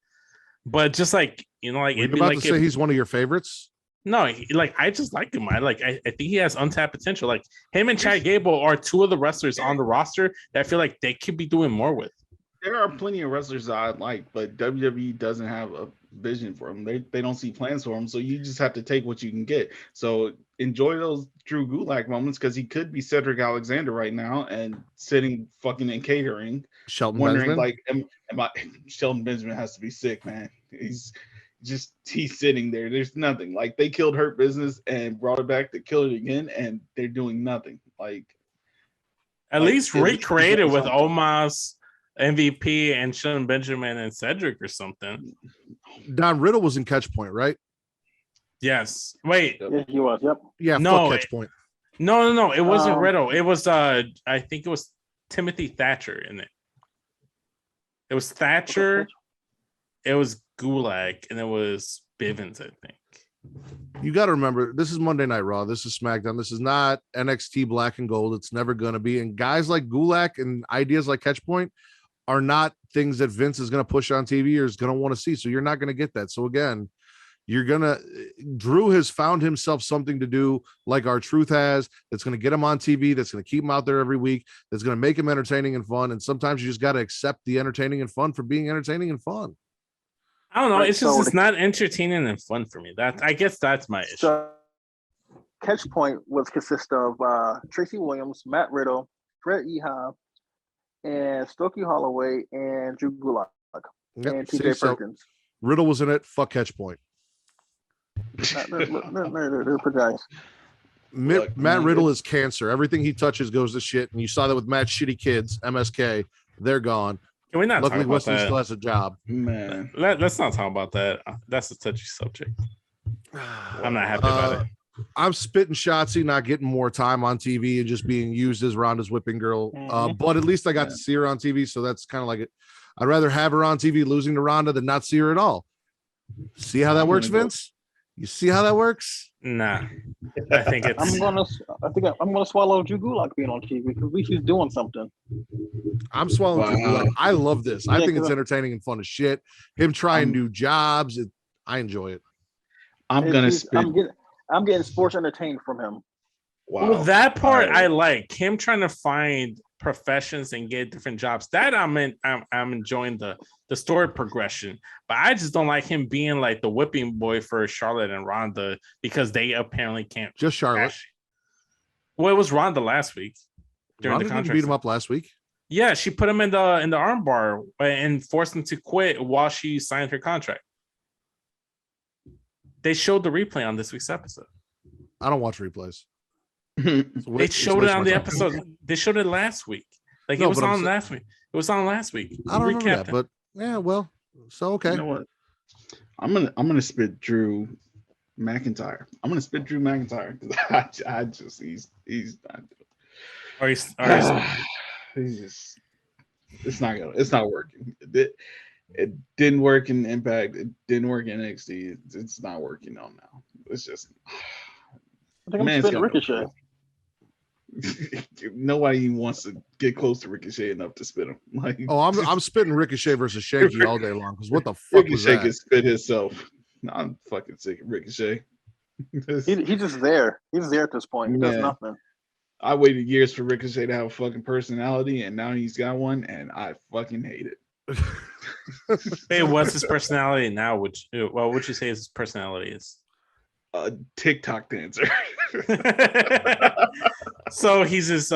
But just like like it'd be about to say he's one of your favorites. No, I just like him. I think he has untapped potential. Like him and Chad Gable are two of the wrestlers on the roster that I feel like they could be doing more with. There are plenty of wrestlers that I like, but WWE doesn't have a vision for them. They don't see plans for them, so you just have to take what you can get. So enjoy those Drew Gulak moments because he could be Cedric Alexander right now and sitting fucking in catering, wondering Benjamin? Shelton Benjamin has to be sick, man. He's sitting there. There's nothing. Like they killed Hurt Business and brought it back to kill it again, and they're doing nothing. At least recreate it with Omos, MVP, and Shelton Benjamin and Cedric or something. Don Riddle was in Catch Point, right? Yes. Wait. Yeah, he was. Yep. Yeah. No. Catch Point. No. It wasn't Riddle. It was. I think it was Timothy Thatcher in it. It was Thatcher. It was Gulak, and it was Bivens. I think. You got to remember, this is Monday Night Raw. This is SmackDown. This is not NXT Black and Gold. It's never going to be. And guys like Gulak and ideas like Catch Point are not things that Vince is going to push on TV or is going to want to see. So you're not going to get that. So again, Drew has found himself something to do like R-Truth has, that's going to get him on TV, that's going to keep him out there every week, that's going to make him entertaining and fun. And sometimes you just got to accept the entertaining and fun for being entertaining and fun. I don't know. It's just it's not entertaining and fun for me. I guess that's my issue. So, Catch Point was consist of Tracy Williams, Matt Riddle, Fred Ehab, and Stokey Holloway, and Drew Gulak, and TJ Perkins. Riddle was in it. Fuck Catch Point. Matt Riddle is cancer. Everything he touches goes to shit. And you saw that with Matt's shitty kids, MSK. They're gone. Can we not Luckily, talk about Wesley that? Still has a job. Man, let's not talk about that. That's a touchy subject. I'm not happy about it. I'm spitting Shotzi, not getting more time on TV and just being used as Ronda's whipping girl. But at least I got to see her on TV, so that's kind of like it. I'd rather have her on TV losing to Ronda than not see her at all. See how that works, Vince? You see how that works? Nah, I think it's. I'm gonna swallow Drew Gulak being on TV because at least he's doing something. I'm swallowing Drew Gulak. I love this. I Yeah, think it's 'cause entertaining and fun as shit. Him trying new jobs. I enjoy it. I'm getting sports entertained from him. Wow. Well, that part I like him trying to find professions and get different jobs. That I'm enjoying the story progression, but I just don't like him being like the whipping boy for Charlotte and Ronda because they apparently can't. Just Charlotte. Well, it was Ronda last week during Ronda the contract. didn't beat him up last week. Yeah, she put him in the armbar and forced him to quit while she signed her contract. They showed the replay on this week's episode. I don't watch replays. They showed it on the episode. They showed it last week. Like it was on last week. It was on last week. I don't remember that, but yeah, well, so okay. You know what? I'm gonna spit Drew McIntyre. I'm gonna spit Drew McIntyre because I just he's not. He's just it's not working. It didn't work in Impact. It didn't work in NXT. It's not working on now. It's just. I think I'm spitting Ricochet. Nobody wants to get close to Ricochet enough to spit him. Like, I'm spitting Ricochet versus Shanky all day long because what the fuck was that? Ricochet can spit himself. I'm fucking sick of Ricochet. He's just there. He's there at this point. He does nothing. I waited years for Ricochet to have a fucking personality, and now he's got one, and I fucking hate it. Hey, what's his personality now? What would you say his personality is? A TikTok dancer. So he's his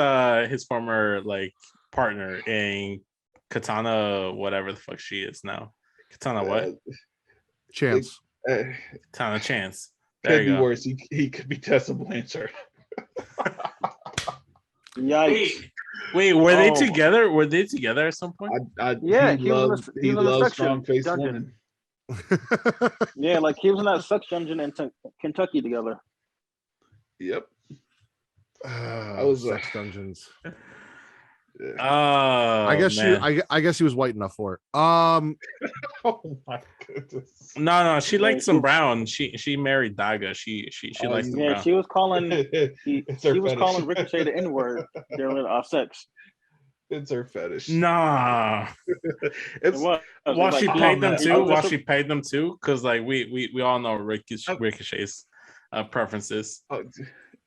former like partner in Katana, whatever the fuck she is now. Katana what? Chance. Katana Chance. There Could you be go. worse. He could be Tessa Blanchard. Yikes! Wait, were they together? Were they together at some point? Yeah, he loves strong faced women. Yeah, like he was in that sex dungeon in Kentucky together. Yep. I was sex dungeons. Oh, I guess man. I guess he was white enough for it. Oh my goodness. No, she liked some brown. She married Daga. She likes the brown. She was calling she was fetish. calling Ricochet the N-word during sex. It's her fetish. Nah. It's While she paid them too. While she paid them too, because like we all know Ricochet's preferences.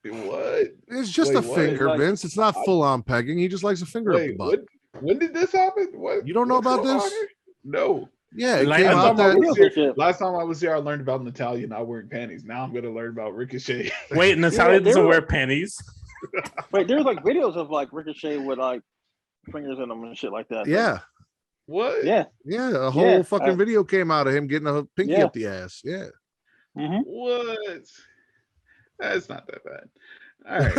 What? It's just a finger, Vince. It's not full on pegging. He just likes a finger up the butt. When did this happen? What? You don't know about this? No. Yeah, it Like, came out that last time I was here, I learned about Natalia not wearing panties. Now I'm gonna learn about Ricochet. Wait, Natalia doesn't wear panties. Wait, there's like videos of like Ricochet with like fingers in them and shit like that. Yeah. What? Yeah. Yeah, a whole fucking video came out of him getting a pinky up the ass. Yeah. Mm-hmm. What? That's not that bad. All right.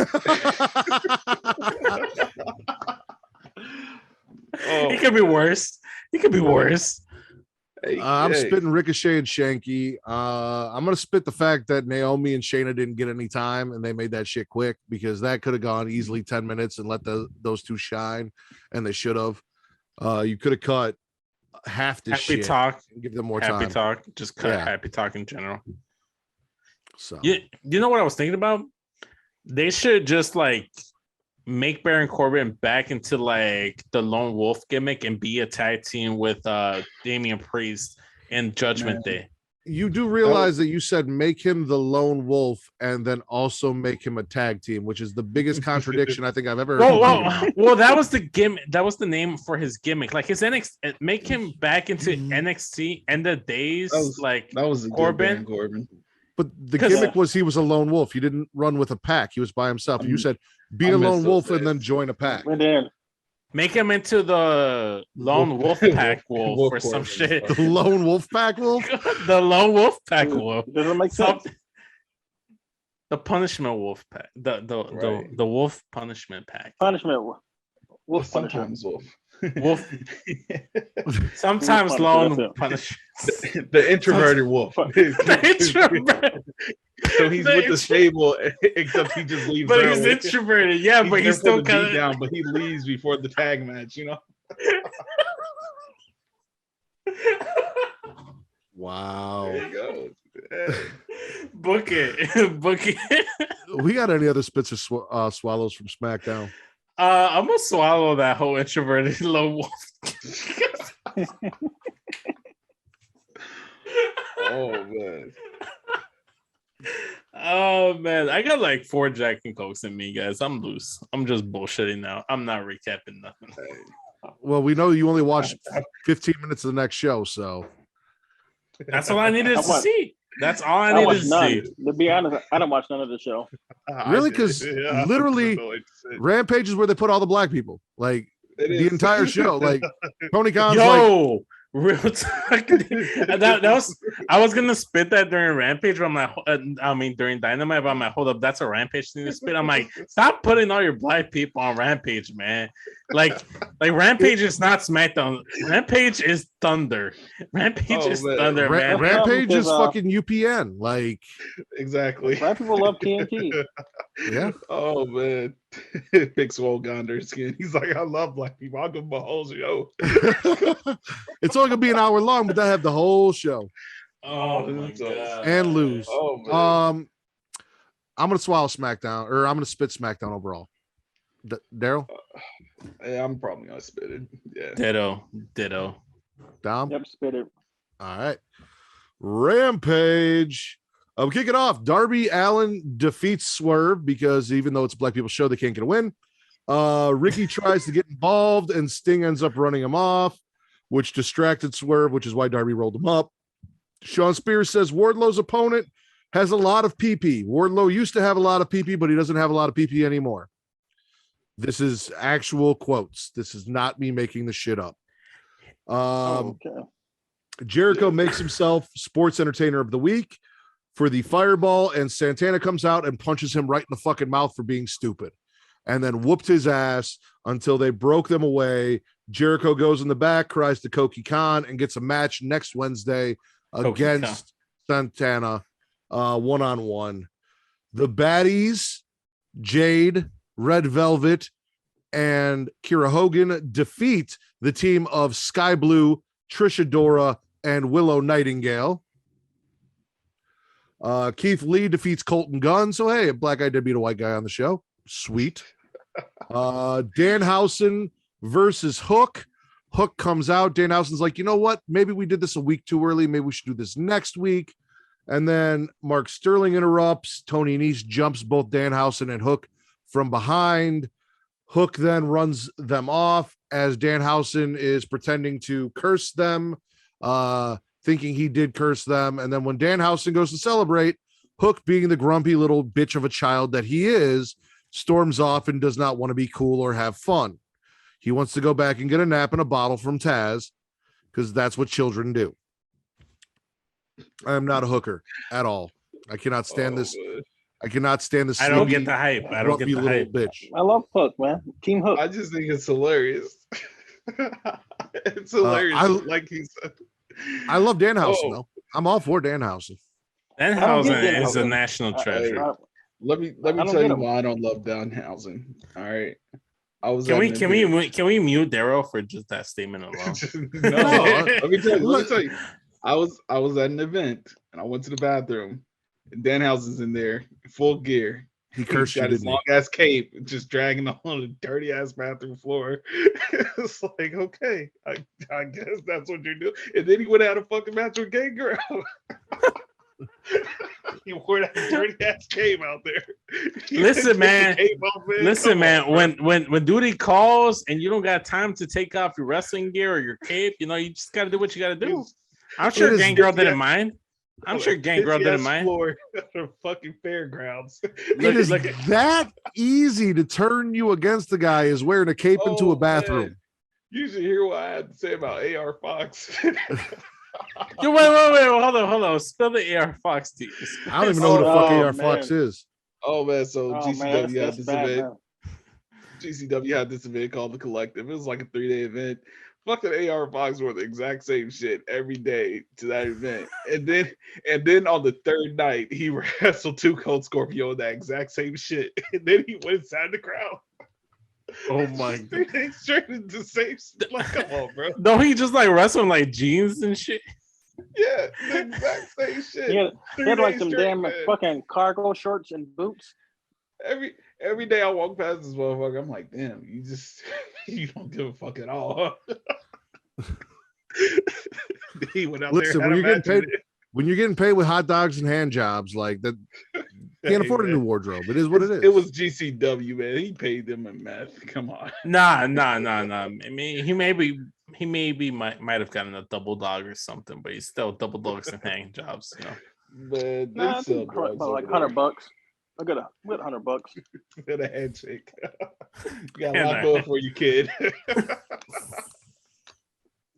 It could be worse. It could be worse. I'm spitting Ricochet and Shanky. I'm gonna spit the fact that Naomi and Shayna didn't get any time and they made that shit quick because that could have gone easily 10 minutes and let those two shine, and they should have. You could have cut half this Happy shit. talk. And give them more Happy time. talk. Just cut happy talk in general. So you know what I was thinking about? They should just like make Baron Corbin back into like the lone wolf gimmick and be a tag team with Damien Priest and Judgment Day. You do realize that you said make him the lone wolf and then also make him a tag team, which is the biggest contradiction I think I've ever heard. Well, that was the gimmick. That was the name for his gimmick. Like his NXT, make him back into NXT and the days like that was a Corbin. Corbin. But the gimmick was he was a lone wolf. He didn't run with a pack. He was by himself. You said be a lone wolf and then join a pack. Make him into the lone wolf pack wolf or some shit. The lone wolf pack wolf? The lone wolf pack wolf. Doesn't make sense. The punishment wolf pack. The wolf punishment pack. Punishment wolf. Sometimes wolf. Wolf. Sometimes lone punishment. The introverted wolf. The introvert. So he's with the stable, except he just leaves. But he's introverted, yeah. But he's still kind of down. But he leaves before the tag match, you know. Wow. There you go. Hey. Book it. Book it. We got any other spits or swallows from SmackDown? I'm gonna swallow that whole introverted lone wolf. Oh man. Oh man, I got like 4 Jack and Cokes in me, guys. I'm loose. I'm just bullshitting now. I'm not recapping nothing. Well, we know you only watched 15 minutes of the next show, so That's all I needed to see. That's all I I needed watched to none. see. To be honest, I didn't watch none of the show. Really? 'Cause literally, Rampage is where they put all the black people. Like the entire show. Like Tony Khan's like, Yo, real talk. that was I was gonna spit that during Rampage, but I'm like, during Dynamite, but I'm like, hold up, that's a Rampage thing to spit. I'm like, stop putting all your black people on Rampage, man. Like Rampage is not SmackDown. Rampage is Thunder. Rampage is man. Thunder, man. Rampage is Because, fucking UPN. Like, Exactly. Black people love TNT. yeah. Oh man. Big Swole Gonder skin. He's like, I love black people. I'll give them a whole show. It's only gonna be an hour long, but they have the whole show Oh my god. and lose. Oh man. I'm gonna swallow SmackDown, or I'm gonna spit SmackDown overall. Daryl, Yeah, I'm probably gonna spit it. Yeah. Ditto. Dom. Yep, spit it. All right. Rampage. We kick it off. Darby Allin defeats Swerve because even though it's a black people show, they can't get a win. Ricky tries to get involved and Sting ends up running him off, which distracted Swerve, which is why Darby rolled him up. Sean Spears says Wardlow's opponent has a lot of PP. Wardlow used to have a lot of PP, but he doesn't have a lot of PP anymore. This is actual quotes. This is not me making the shit up. Okay. Jericho makes himself Sports Entertainer of the Week for the Fireball, and Santana comes out and punches him right in the fucking mouth for being stupid, and then whooped his ass until they broke them away. Jericho goes in the back, cries to Koki Khan, and gets a match next Wednesday against Santana, one-on-one. The baddies, Jade, Red Velvet, and Kira Hogan defeat the team of Sky Blue, Trisha Dora, and Willow Nightingale. Keith Lee defeats Colton Gunn. So, hey, a black guy did beat a white guy on the show. Sweet. Danhausen versus Hook. Hook comes out. Danhausen's like, you know what? Maybe we did this a week too early. Maybe we should do this next week. And then Mark Sterling interrupts. Tony Nese jumps both Danhausen and Hook from behind. Hook then runs them off as Danhausen is pretending to curse them, thinking he did curse them. And then when Danhausen goes to celebrate, Hook, being the grumpy little bitch of a child that he is, storms off and does not want to be cool or have fun. He wants to go back and get a nap in a bottle from Taz because that's what children do. I am not a hooker at all. I cannot stand this. Man. I cannot stand this. I don't get the hype. I don't get the little hype. bitch. I love Hook, man. Team Hook. I just think it's hilarious. It's hilarious. Like he said. I love Danhausen though. I'm all for Danhausen. Danhausen is a national treasure. Let me I don't tell you get him. why I don't love Danhausen. All right. I was Can we mute Daryl for just that statement alone? No, let me tell you. I was at an event and I went to the bathroom and Danhausen's in there, full gear. He cursed you, got his didn't he? long ass cape, just dragging on the dirty ass bathroom floor. It's like, okay, I guess that's what you're doing. And then he went out a fucking match with Gay Girl. He wore that dirty ass cape out there. Listen, man. Listen, man. On, When duty calls and you don't got time to take off your wrestling gear or your cape, you just got to do what you got to do. I'm sure Gang Girl didn't mind. I'm sure Gang Girl didn't mind. Floor at the fucking fairgrounds. It is that easy to turn you against the guy is wearing a cape into a bathroom. Man. You should hear what I had to say about AR Fox. Yo, wait, hold on. Spill the AR Fox tea. I don't even know who the fuck AR Fox is. Oh man, so GCW had that's this bad, event. man. GCW had this event called the Collective. It was like a 3-day event. Fucking AR Fox wore the exact same shit every day to that event. And then on the third night, he wrestled 2 Cold Scorpio in that exact same shit. And then he went inside the crowd. Oh my god. They straight into the same like, come on, bro. No, he just like wrestling like jeans and shit. Yeah, the exact same shit. He had like them damn fucking cargo shorts and boots. Every day I walk past this motherfucker, I'm like, damn, you don't give a fuck at all. He went out Listen, there. When you're getting paid with hot dogs and hand jobs, like that, can't afford a new wardrobe. It is what it is. It was GCW, man. He paid them in meth. Come on. Nah. I mean, he might have gotten a double dog or something, but he's still double dogs and hand jobs, you know. But Nah, I think about like $100. I got $100. Get a handshake. You got a lot going for you, kid.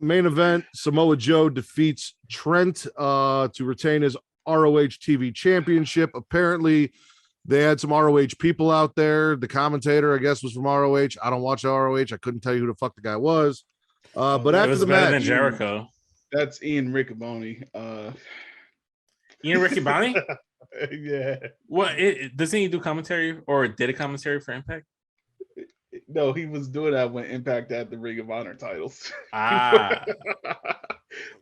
Main event: Samoa Joe defeats Trent to retain his ROH TV championship. Apparently, they had some ROH people out there. The commentator, I guess, was from ROH. I don't watch ROH. I couldn't tell you who the fuck the guy was. But after the match, than Jericho. That's Ian Riccaboni. Ian Riccaboni? Yeah. What? Doesn't he do commentary or did a commentary for Impact? No, he was doing that when Impact had the Ring of Honor titles.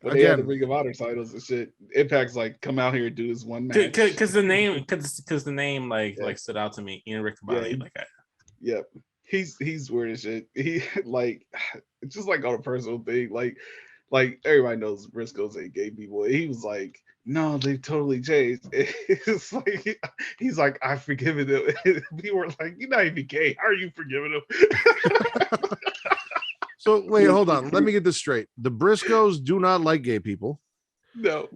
When they had the Ring of Honor titles and shit, Impact's like, come out here and do this one match. Because the name like stood out to me. Ian Riccaboni. Yep. He's weird as shit. He like it's just like on a personal thing. Like everybody knows Briscoes ain't gay people. He was like, no, they've totally changed. It's like he's like, I've forgiven them. We were like, you're not even gay. How are you forgiving him? So wait, hold on. Let me get this straight. The Briscoes do not like gay people. No.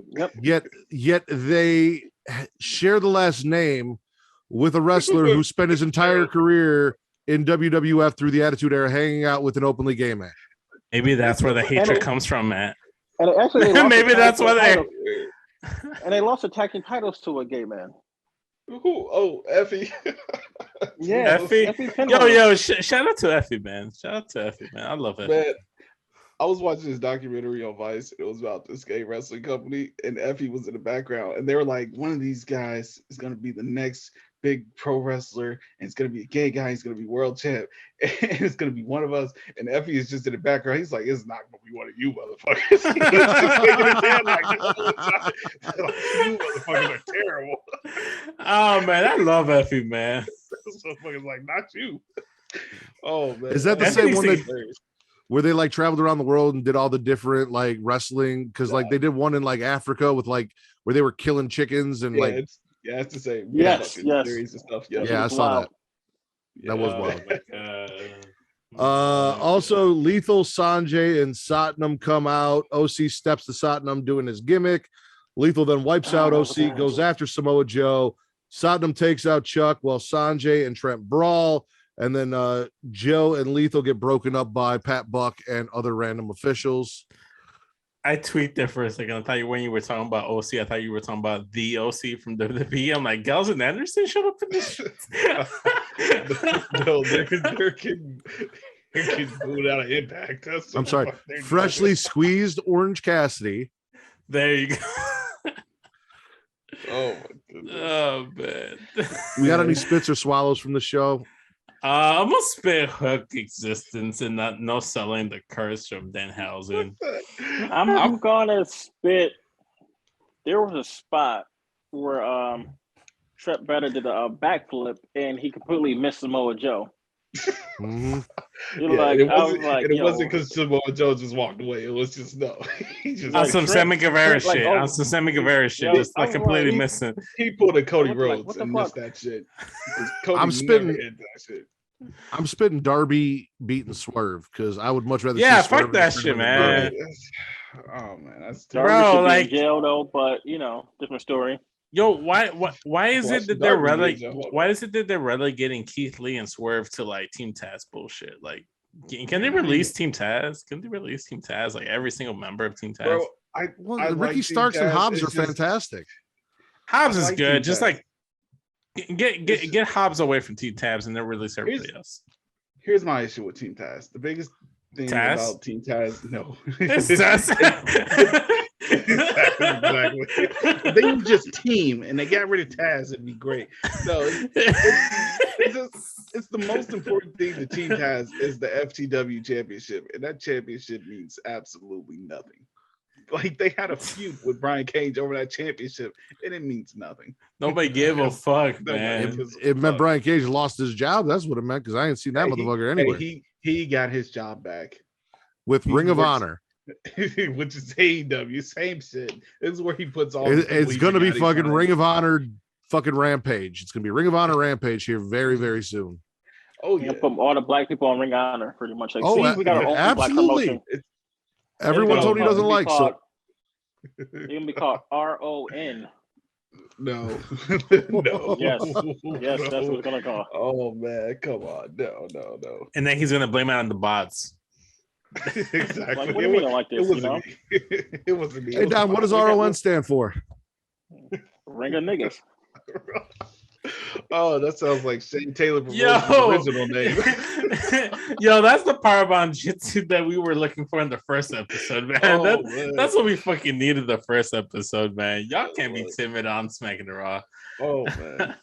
Yet they share the last name with a wrestler who spent his entire career in WWF through the Attitude Era hanging out with an openly gay man. Maybe that's where the hatred comes from, Matt. And actually, maybe that's why they. And they lost the tag team titles to a gay man. Who? Oh, Effie. Yeah, Effie. Yo, shout out to Effie, man. Shout out to Effie, man. I love Effie. Man, I was watching this documentary on Vice. It was about this gay wrestling company, and Effie was in the background. And they were like, one of these guys is going to be the next big pro wrestler, and it's going to be a gay guy. He's going to be world champ, and it's going to be one of us. And Effie is just in the background. He's like, it's not going to be one of you motherfuckers. He's just shaking his head like, you motherfuckers are terrible. Oh, man, I love Effie, man. This motherfucker's like, not you. Oh, man. Is that the same one where they like traveled around the world and did all the different like wrestling? Because like they did one in like Africa with like where they were killing chickens and it's the same. Yes. Series and stuff. Yeah, I saw that. That was wild. Oh Also, Lethal, Sanjay, and Satnam come out. OC steps to Satnam doing his gimmick. Lethal then wipes out OC, goes after Samoa Joe. Satnam takes out Chuck while Sanjay and Trent brawl. And then Joe and Lethal get broken up by Pat Buck and other random officials. I tweaked there for a second. I thought when you were talking about OC, I thought you were talking about the OC from WWE. I'm like, Gals and Anderson showed up in this shit. No, they're getting booed out of Impact. I'm sorry. Freshly squeezed Orange Cassidy. There you go. Oh, my goodness. Oh, man. We got any spits or swallows from the show? I'm gonna spit Hook existence and no selling the curse from Danhausen. I'm gonna spit. There was a spot where Trent Better did a backflip and he completely missed Samoa Joe. Mm-hmm. It wasn't because Samoa Joe just walked away. It was just no. He just on some Sammy Guevara shit. On some Sammy Guevara shit. Just like completely missing. He pulled a Cody Rhodes and missed that shit. I'm spitting Darby beating Swerve because I would much rather. Yeah, see fuck Swerve that shit, man. Oh man, that's bro. Like jail though, but different story. Yo, why is it that they're relegating Keith Lee and Swerve to like Team Taz bullshit? Like, can they release Team Taz? Can they release Team Taz? Like every single member of Team Taz? Bro, Ricky Starks and Hobbs are fantastic. Hobbs is good. Just like get Hobbs away from Team Taz and then release everybody else. Here's my issue with Team Taz. The biggest thing about Team Taz, no. It's Taz. Exactly. If they were just team and they got rid of Taz, it'd be great. No, it's the most important thing the team has is the FTW championship, and that championship means absolutely nothing. Like they had a feud with Brian Cage over that championship, and it means nothing. Nobody gave a fuck, Nobody man. gives a It meant fuck. Brian Cage lost his job. That's what it meant because I ain't seen that motherfucker anywhere. He got his job back with he Ring of works- Honor. which is AEW, same shit. This is where he puts all. It's going to be fucking Ring of Honor, fucking Rampage. It's going to be Ring of Honor Rampage here very, very soon. Oh Yeah, yeah, put all the black people on Ring of Honor, pretty much. Like, Oh, see, we got our own black absolutely. promotion. Everyone It's gonna Tony doesn't be like. called- So It's gonna be called RON. no, no, Yes. Yes, that's what it's gonna call. Oh man, come on, no. And then he's gonna blame it on the bots. Exactly. Like, what do you mean I like this? It You know, wasn't me. It wasn't me. hey Don, what does RON stand for? Ring of niggas. Oh, that sounds like Shane Taylor Yo, original name. Yo, that's the part about Jitsu that we were looking for in the first episode, man. Oh, man. That's what we fucking needed the first episode, man. Y'all can't be timid on Smackin It Raw. Oh man.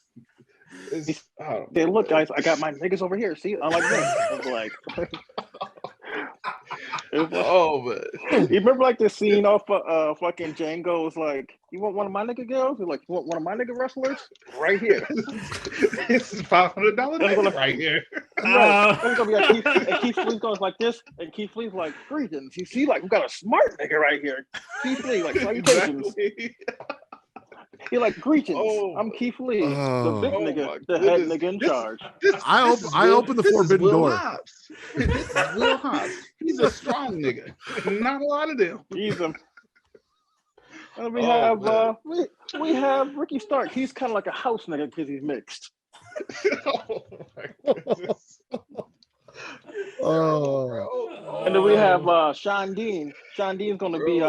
Hey, look, guys, I got my niggas over here. See, I like this. It was like, Oh man. you remember like this scene off fucking Django was like, you want one of my nigga girls? You're like, you want one of my nigga wrestlers? Right here. This is $500 right here. Right. It's gonna be like Keith Lee goes like this, and Keith Lee's like, greetings. You see, like, we got a smart nigga right here. Keith Lee, like, salutations. Exactly. He like, greetings. Oh. I'm Keith Lee, Oh. the big Oh nigga, my the head goodness. nigga in This- charge. I opened the forbidden door. Hobbs. This is Will Hobbs. He's a strong nigga. Not a lot of them. He's him. And we Oh, have man. we have Ricky Stark. He's kind of like a house nigga because he's mixed. Oh my goodness. Oh, And then we have Sean Dean. Sean Dean's gonna be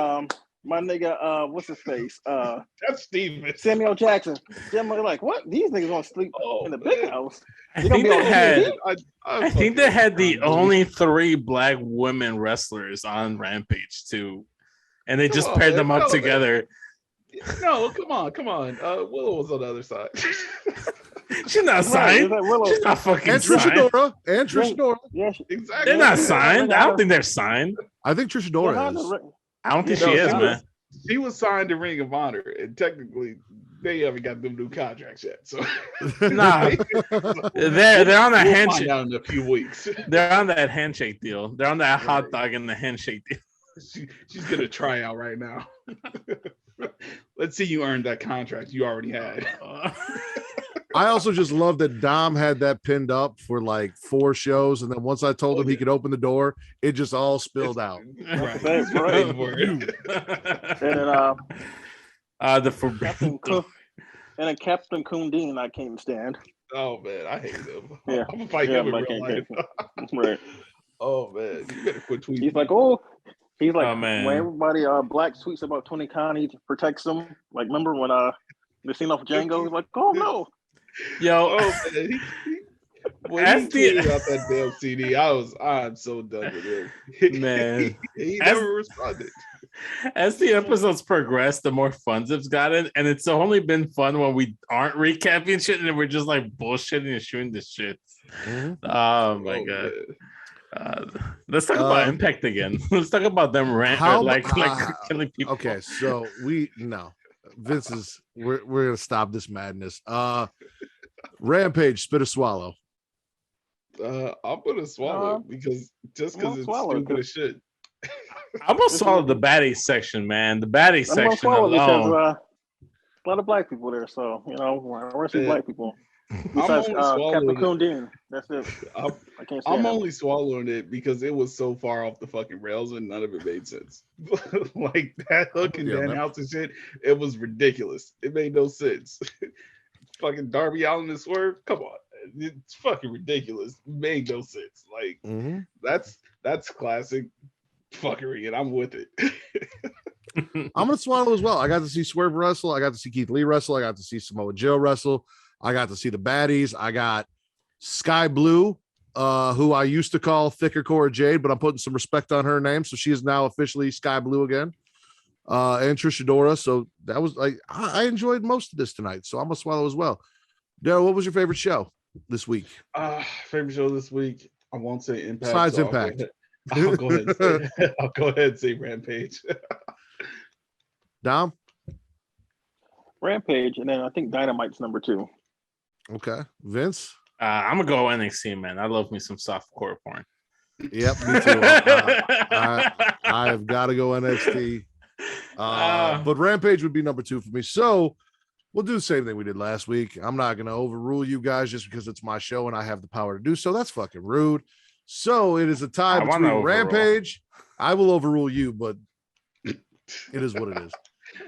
my nigga. What's his face? That's Steven. Samuel Jackson. Samuel, like, what? These niggas gonna sleep Oh, in the big man. house. I You gonna think be they on had. TV? I think they had the only 3 black women wrestlers on Rampage too, and they just Come on, paired man. them up No, together. No, come on. Willow was on the other side. She's not Right, signed. it's like Willow. She's not fucking and Trisha signed. Dora. And Trisha Dora. Yeah, Exactly. They're not Yeah. signed. I don't think they're signed. I think Trisha Dora is. I don't think Yeah, she no, is, she man. She was signed to Ring of Honor, and technically, they haven't got them new contracts yet. So Nah, they're on that we'll handshake. find out in a few weeks. They're on that handshake deal. They're on that hot dog and the handshake deal. She's gonna try out right now. Let's see you earned that contract you already had. I also just love that Dom had that pinned up for like 4 shows, and then once I told him he could open the door, it just all spilled out. Right. That's right. Word. And then The forbidden. Captain Cook, and then Captain Kundin, I can't stand. Oh man, I hate him. Yeah. I'm gonna fight Yeah, him in I real can't life. take him. Right. Oh man, you better quit tweeting. He's like, oh, he's like, Oh, man. when everybody black tweets about Tony Khan, he protects them. Like, remember when the scene off Django? He's like, oh no. Yo, Oh man, when As he the- tweeted out that damn CD, I'm so done with him. Man. he As- never responded. as the episodes progress, the more fun it's gotten, and it's only been fun when we aren't recapping shit and we're just like bullshitting and shooting the shit. Oh my Oh, god. man. Let's talk about Impact again. Let's talk about them like killing people. Okay, so Vince is we're gonna stop this madness. Rampage, spit or swallow. I'm gonna swallow it because I'm gonna it's swallow it, stupid as shit. I'm gonna swallow the baddie section, man. The baddie I'm gonna section swallow because alone. a lot of black people there, so I want to see Yeah. black people. I'm Besides only Captain swallowing it. Kundin, that's it. I'm, I can't stand I'm him. only swallowing it because it was so far off the fucking rails and none of it made sense. Like that hook and Yeah, Dan man. House and shit, it was ridiculous. It made no sense. Fucking Darby Allin and Swerve, come on. It's fucking ridiculous. It made no sense. Like that's classic fuckery, and I'm with it. I'm gonna swallow as well. I got to see Swerve wrestle. I got to see Keith Lee wrestle. I got to see Samoa Joe wrestle. I got to see the baddies. I got Sky Blue, who I used to call Thicker Cora Jade, but I'm putting some respect on her name, so she is now officially Sky Blue again. And Trisha Dora. So that was like I enjoyed most of this tonight. So I'm gonna swallow as well. Daryl, what was your favorite show this week? Favorite show this week? I won't say Impact. Besides so Impact. I'll go ahead and say Rampage. Dom? Rampage, and then I think Dynamite's number 2. Okay. Vince? I'm gonna go NXT, man. I love me some softcore porn. Yep, me too. I've got to go NXT. But Rampage would be number 2 for me. So we'll do the same thing we did last week. I'm not going to overrule you guys just because it's my show and I have the power to do so. That's fucking rude. So it is a tie between Rampage. I will overrule you, but it is what it is.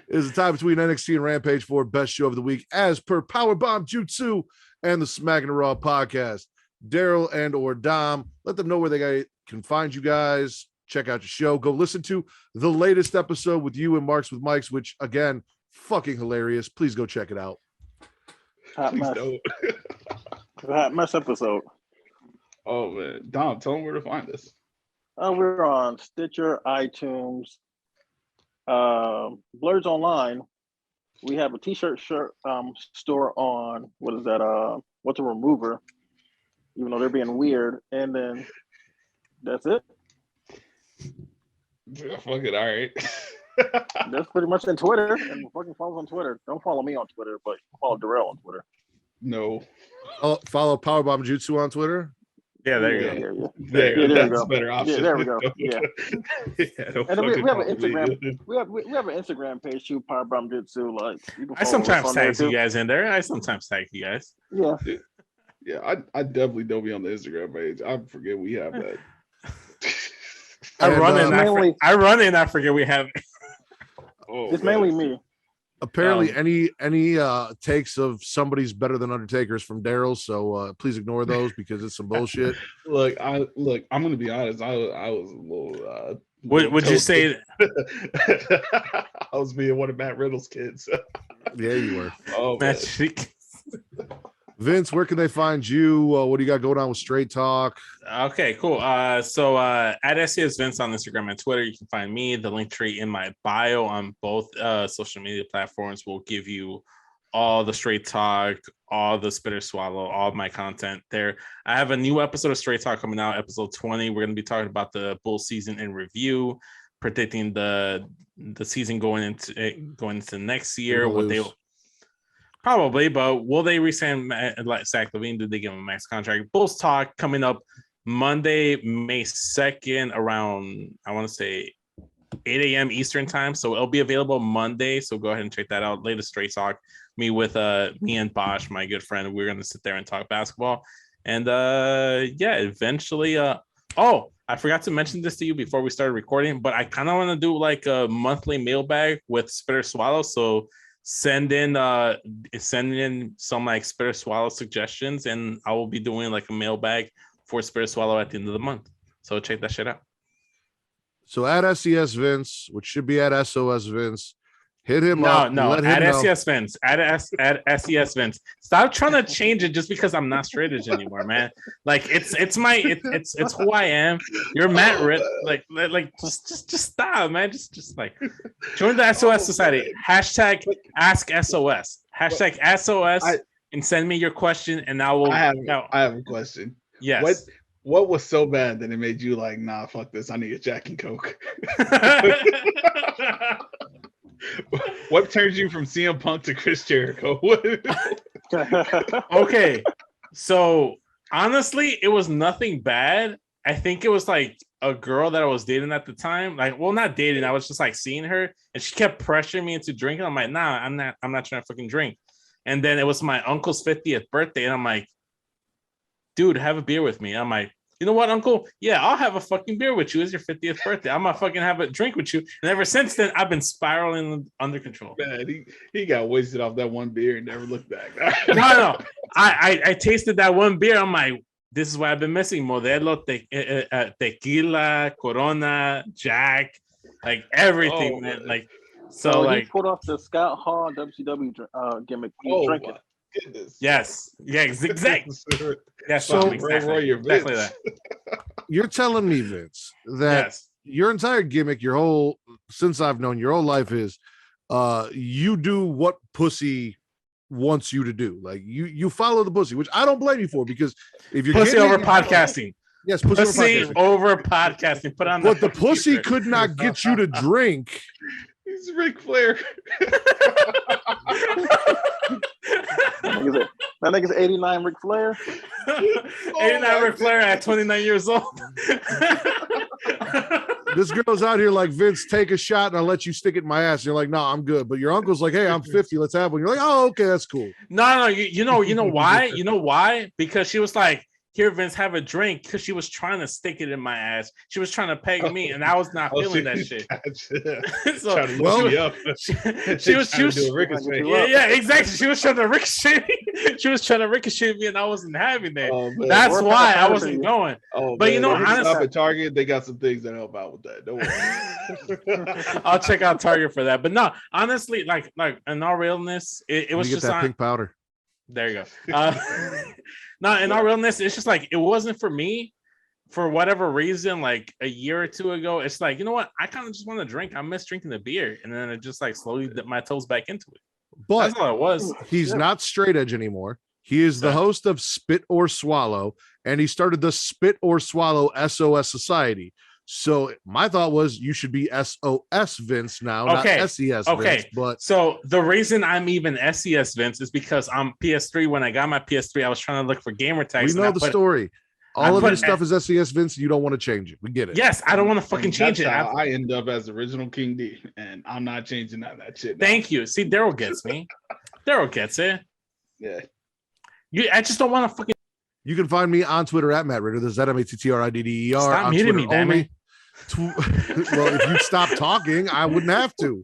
It is a tie between NXT and Rampage for best show of the week as per Powerbomb Jutsu and the Smackin It Raw podcast. Daryl and or Dom, let them know where they can find you guys. Check out your show. Go listen to the latest episode with you and Marks with Mikes, which again, fucking hilarious. Please go check it out. Hot mess. Hot mess episode. Oh man, Dom, tell them where to find us. We're on Stitcher, iTunes, Blurs Online. We have a t-shirt store on What's a Remover, even though they're being weird, and then that's it. Yeah, fuck it, all right. That's pretty much in Twitter, and fucking follow us on Twitter. Don't follow me on Twitter, but follow Darrell on Twitter. No. Follow Powerbomb Jutsu on Twitter. Yeah, there you go. There that's we go. a better option. Yeah, there we go. Yeah. And we have an Instagram. We have an Instagram page too, Powerbomb Jutsu. Like I sometimes tag you guys in there. I sometimes tag you guys. Yeah. Yeah, I definitely don't be on the Instagram page. I forget we have that. I run in. I forget we have. It's mainly me. Apparently, any takes of somebody's better than Undertaker's from Daryl, so please ignore those because it's some bullshit. Look, I'm gonna be honest. I was a little. Would you say? I was being one of Matt Riddle's kids. Yeah, you were. Oh, Vince, where can they find you? What do you got going on with Straight Talk? Okay, cool. So at SES Vince on Instagram and Twitter, you can find me. The link tree in my bio on both social media platforms will give you all the Straight Talk, all the Spitter Swallow, all of my content there. I have a new episode of Straight Talk coming out, episode 20. We're going to be talking about the Bull season in review, predicting the season going into next year. What they probably, but will they re-sign Zach Levine? Did they give him a max contract? Bulls talk coming up Monday, May 2nd, around I want to say 8 a.m. Eastern time. So it'll be available Monday. So go ahead and check that out. Latest Straight Talk. Me and Bosch, my good friend. We're gonna sit there and talk basketball. And eventually. I forgot to mention this to you before we started recording, but I kind of want to do like a monthly mailbag with Spitter Swallow. So send in some like Spitter Swallow suggestions, and I will be doing like a mailbag for Spitter Swallow at the end of the month. So check that shit out. So at SES Vince, which should be at SOS Vince, hit him up. No, at SES Vince. At SES Vince. Stop trying to change it just because I'm not straight edge anymore, man. Like it's who I am. You're Matt Ritt. Like just stop, man. Just like join the SOS Society. Hashtag Ask SOS. Hashtag SOS and send me your question, and I will. I have a question. Yes. What was so bad that it made you like, nah, fuck this. I need a Jack and Coke. What turns you from CM Punk to Chris Jericho? Okay, so honestly, it was nothing bad. I think it was like a girl that I was dating at the time. Like, well, not dating. I was just like seeing her, and she kept pressuring me into drinking. I'm like, nah, I'm not trying to fucking drink. And then it was my uncle's 50th birthday, and I'm like, dude, have a beer with me. I'm like, you know what, Uncle? Yeah, I'll have a fucking beer with you. It's your 50th birthday. I'm gonna fucking have a drink with you. And ever since then, I've been spiraling under control. Man, he got wasted off that one beer and never looked back. No. I tasted that one beer. I'm like, this is what I've been missing. Modelo, tequila, Corona, Jack, like everything, man. Like, so like he pulled off the Scott Hall WCW gimmick. Drinking. Goodness. Yes. Yeah, exactly. Yes, so exactly that. You're telling me, Vince, that your entire gimmick, since I've known your whole life is you do what pussy wants you to do. Like you follow the pussy, which I don't blame you for, because if you're pussy over podcasting. Yes, pussy over podcasting. Put on but the pussy could not get you to drink. He's Ric Flair. That nigga's 89 Ric Flair. 89 Ric Flair at 29 years old. This girl's out here like, Vince, take a shot and I'll let you stick it in my ass. And you're like, no, I'm good. But your uncle's like, hey, I'm 50. Let's have one. You're like, oh, okay, that's cool. No, you know why? You know why? Because she was like, here, Vince, have a drink, because she was trying to stick it in my ass. She was trying to peg me, and I was not feeling that shit. So, trying to look me up. She was doing ricochet. Yeah, exactly. She was trying to ricochet me. She was trying to ricochet me, and I wasn't having that. Oh, That's why I wasn't going. Oh, but man, you know, honestly, honestly, stop at Target. They got some things that help out with that. Don't worry. I'll check out Target for that. But no, honestly, like in all realness, it was You get just that pink powder. There you go. No, in all realness, it's just like it wasn't for me for whatever reason. Like a year or two ago, it's like, you know what? I kind of just want to drink. I miss drinking the beer, and then it just like slowly dipped my toes back into it. But that's all it was. He's not straight edge anymore. He is the host of Spit or Swallow, and he started the Spit or Swallow SOS Society. So my thought was you should be SOS Vince now, not SES Vince. But so the reason I'm even SES Vince is because I'm PS3. When I got my PS3, I was trying to look for gamer tags. We know the story. All of your stuff is SES Vince. You don't want to change it. We get it. Yes, I don't want to fucking change it. I end up as original King D, and I'm not changing that shit. Thank you. See, Daryl gets me. Daryl gets it. Yeah. I just don't want to fucking. You can find me on Twitter at Matt Ritter. There's ZMATTRIDDER. Stop muting me, Damien. Well, if you stop talking, I wouldn't have to.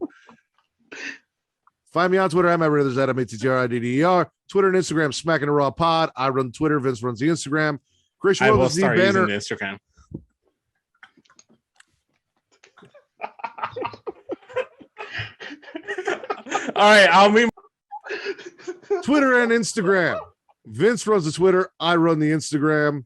Find me on Twitter at Matt Ritter. There's ZMATTRIDDER. Twitter and Instagram, Smackin It Raw Pod. I run Twitter. Vince runs the Instagram. Creation I World will is the start banner. using the Instagram. All right, I'll be Twitter and Instagram. Vince runs the Twitter. I run the Instagram.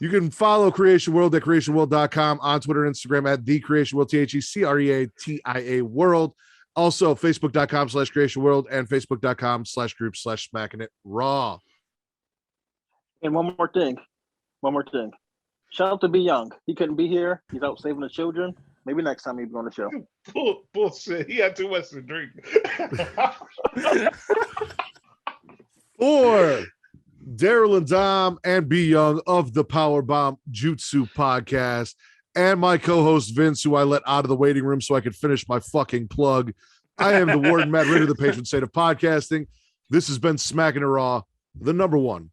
You can follow Creation World at creationworld.com, on Twitter and Instagram at The Creation World, THECREATIA World. Also, Facebook.com/Creation World and Facebook.com/group/Smackin It Raw. And one more thing. Shout out to Be Young. He couldn't be here. He's out saving the children. Maybe next time he'll be on the show. Bullshit. He had too much to drink. For Daryl and Dom and Be Young of the Powerbomb Jutsu podcast, and my co-host Vince, who I let out of the waiting room so I could finish my fucking plug. I am the Warden, Matt Ritter, the patron saint of podcasting. This has been Smackin It Raw, the #1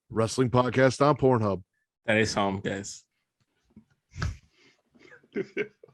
wrestling podcast on Pornhub. That is home, guys.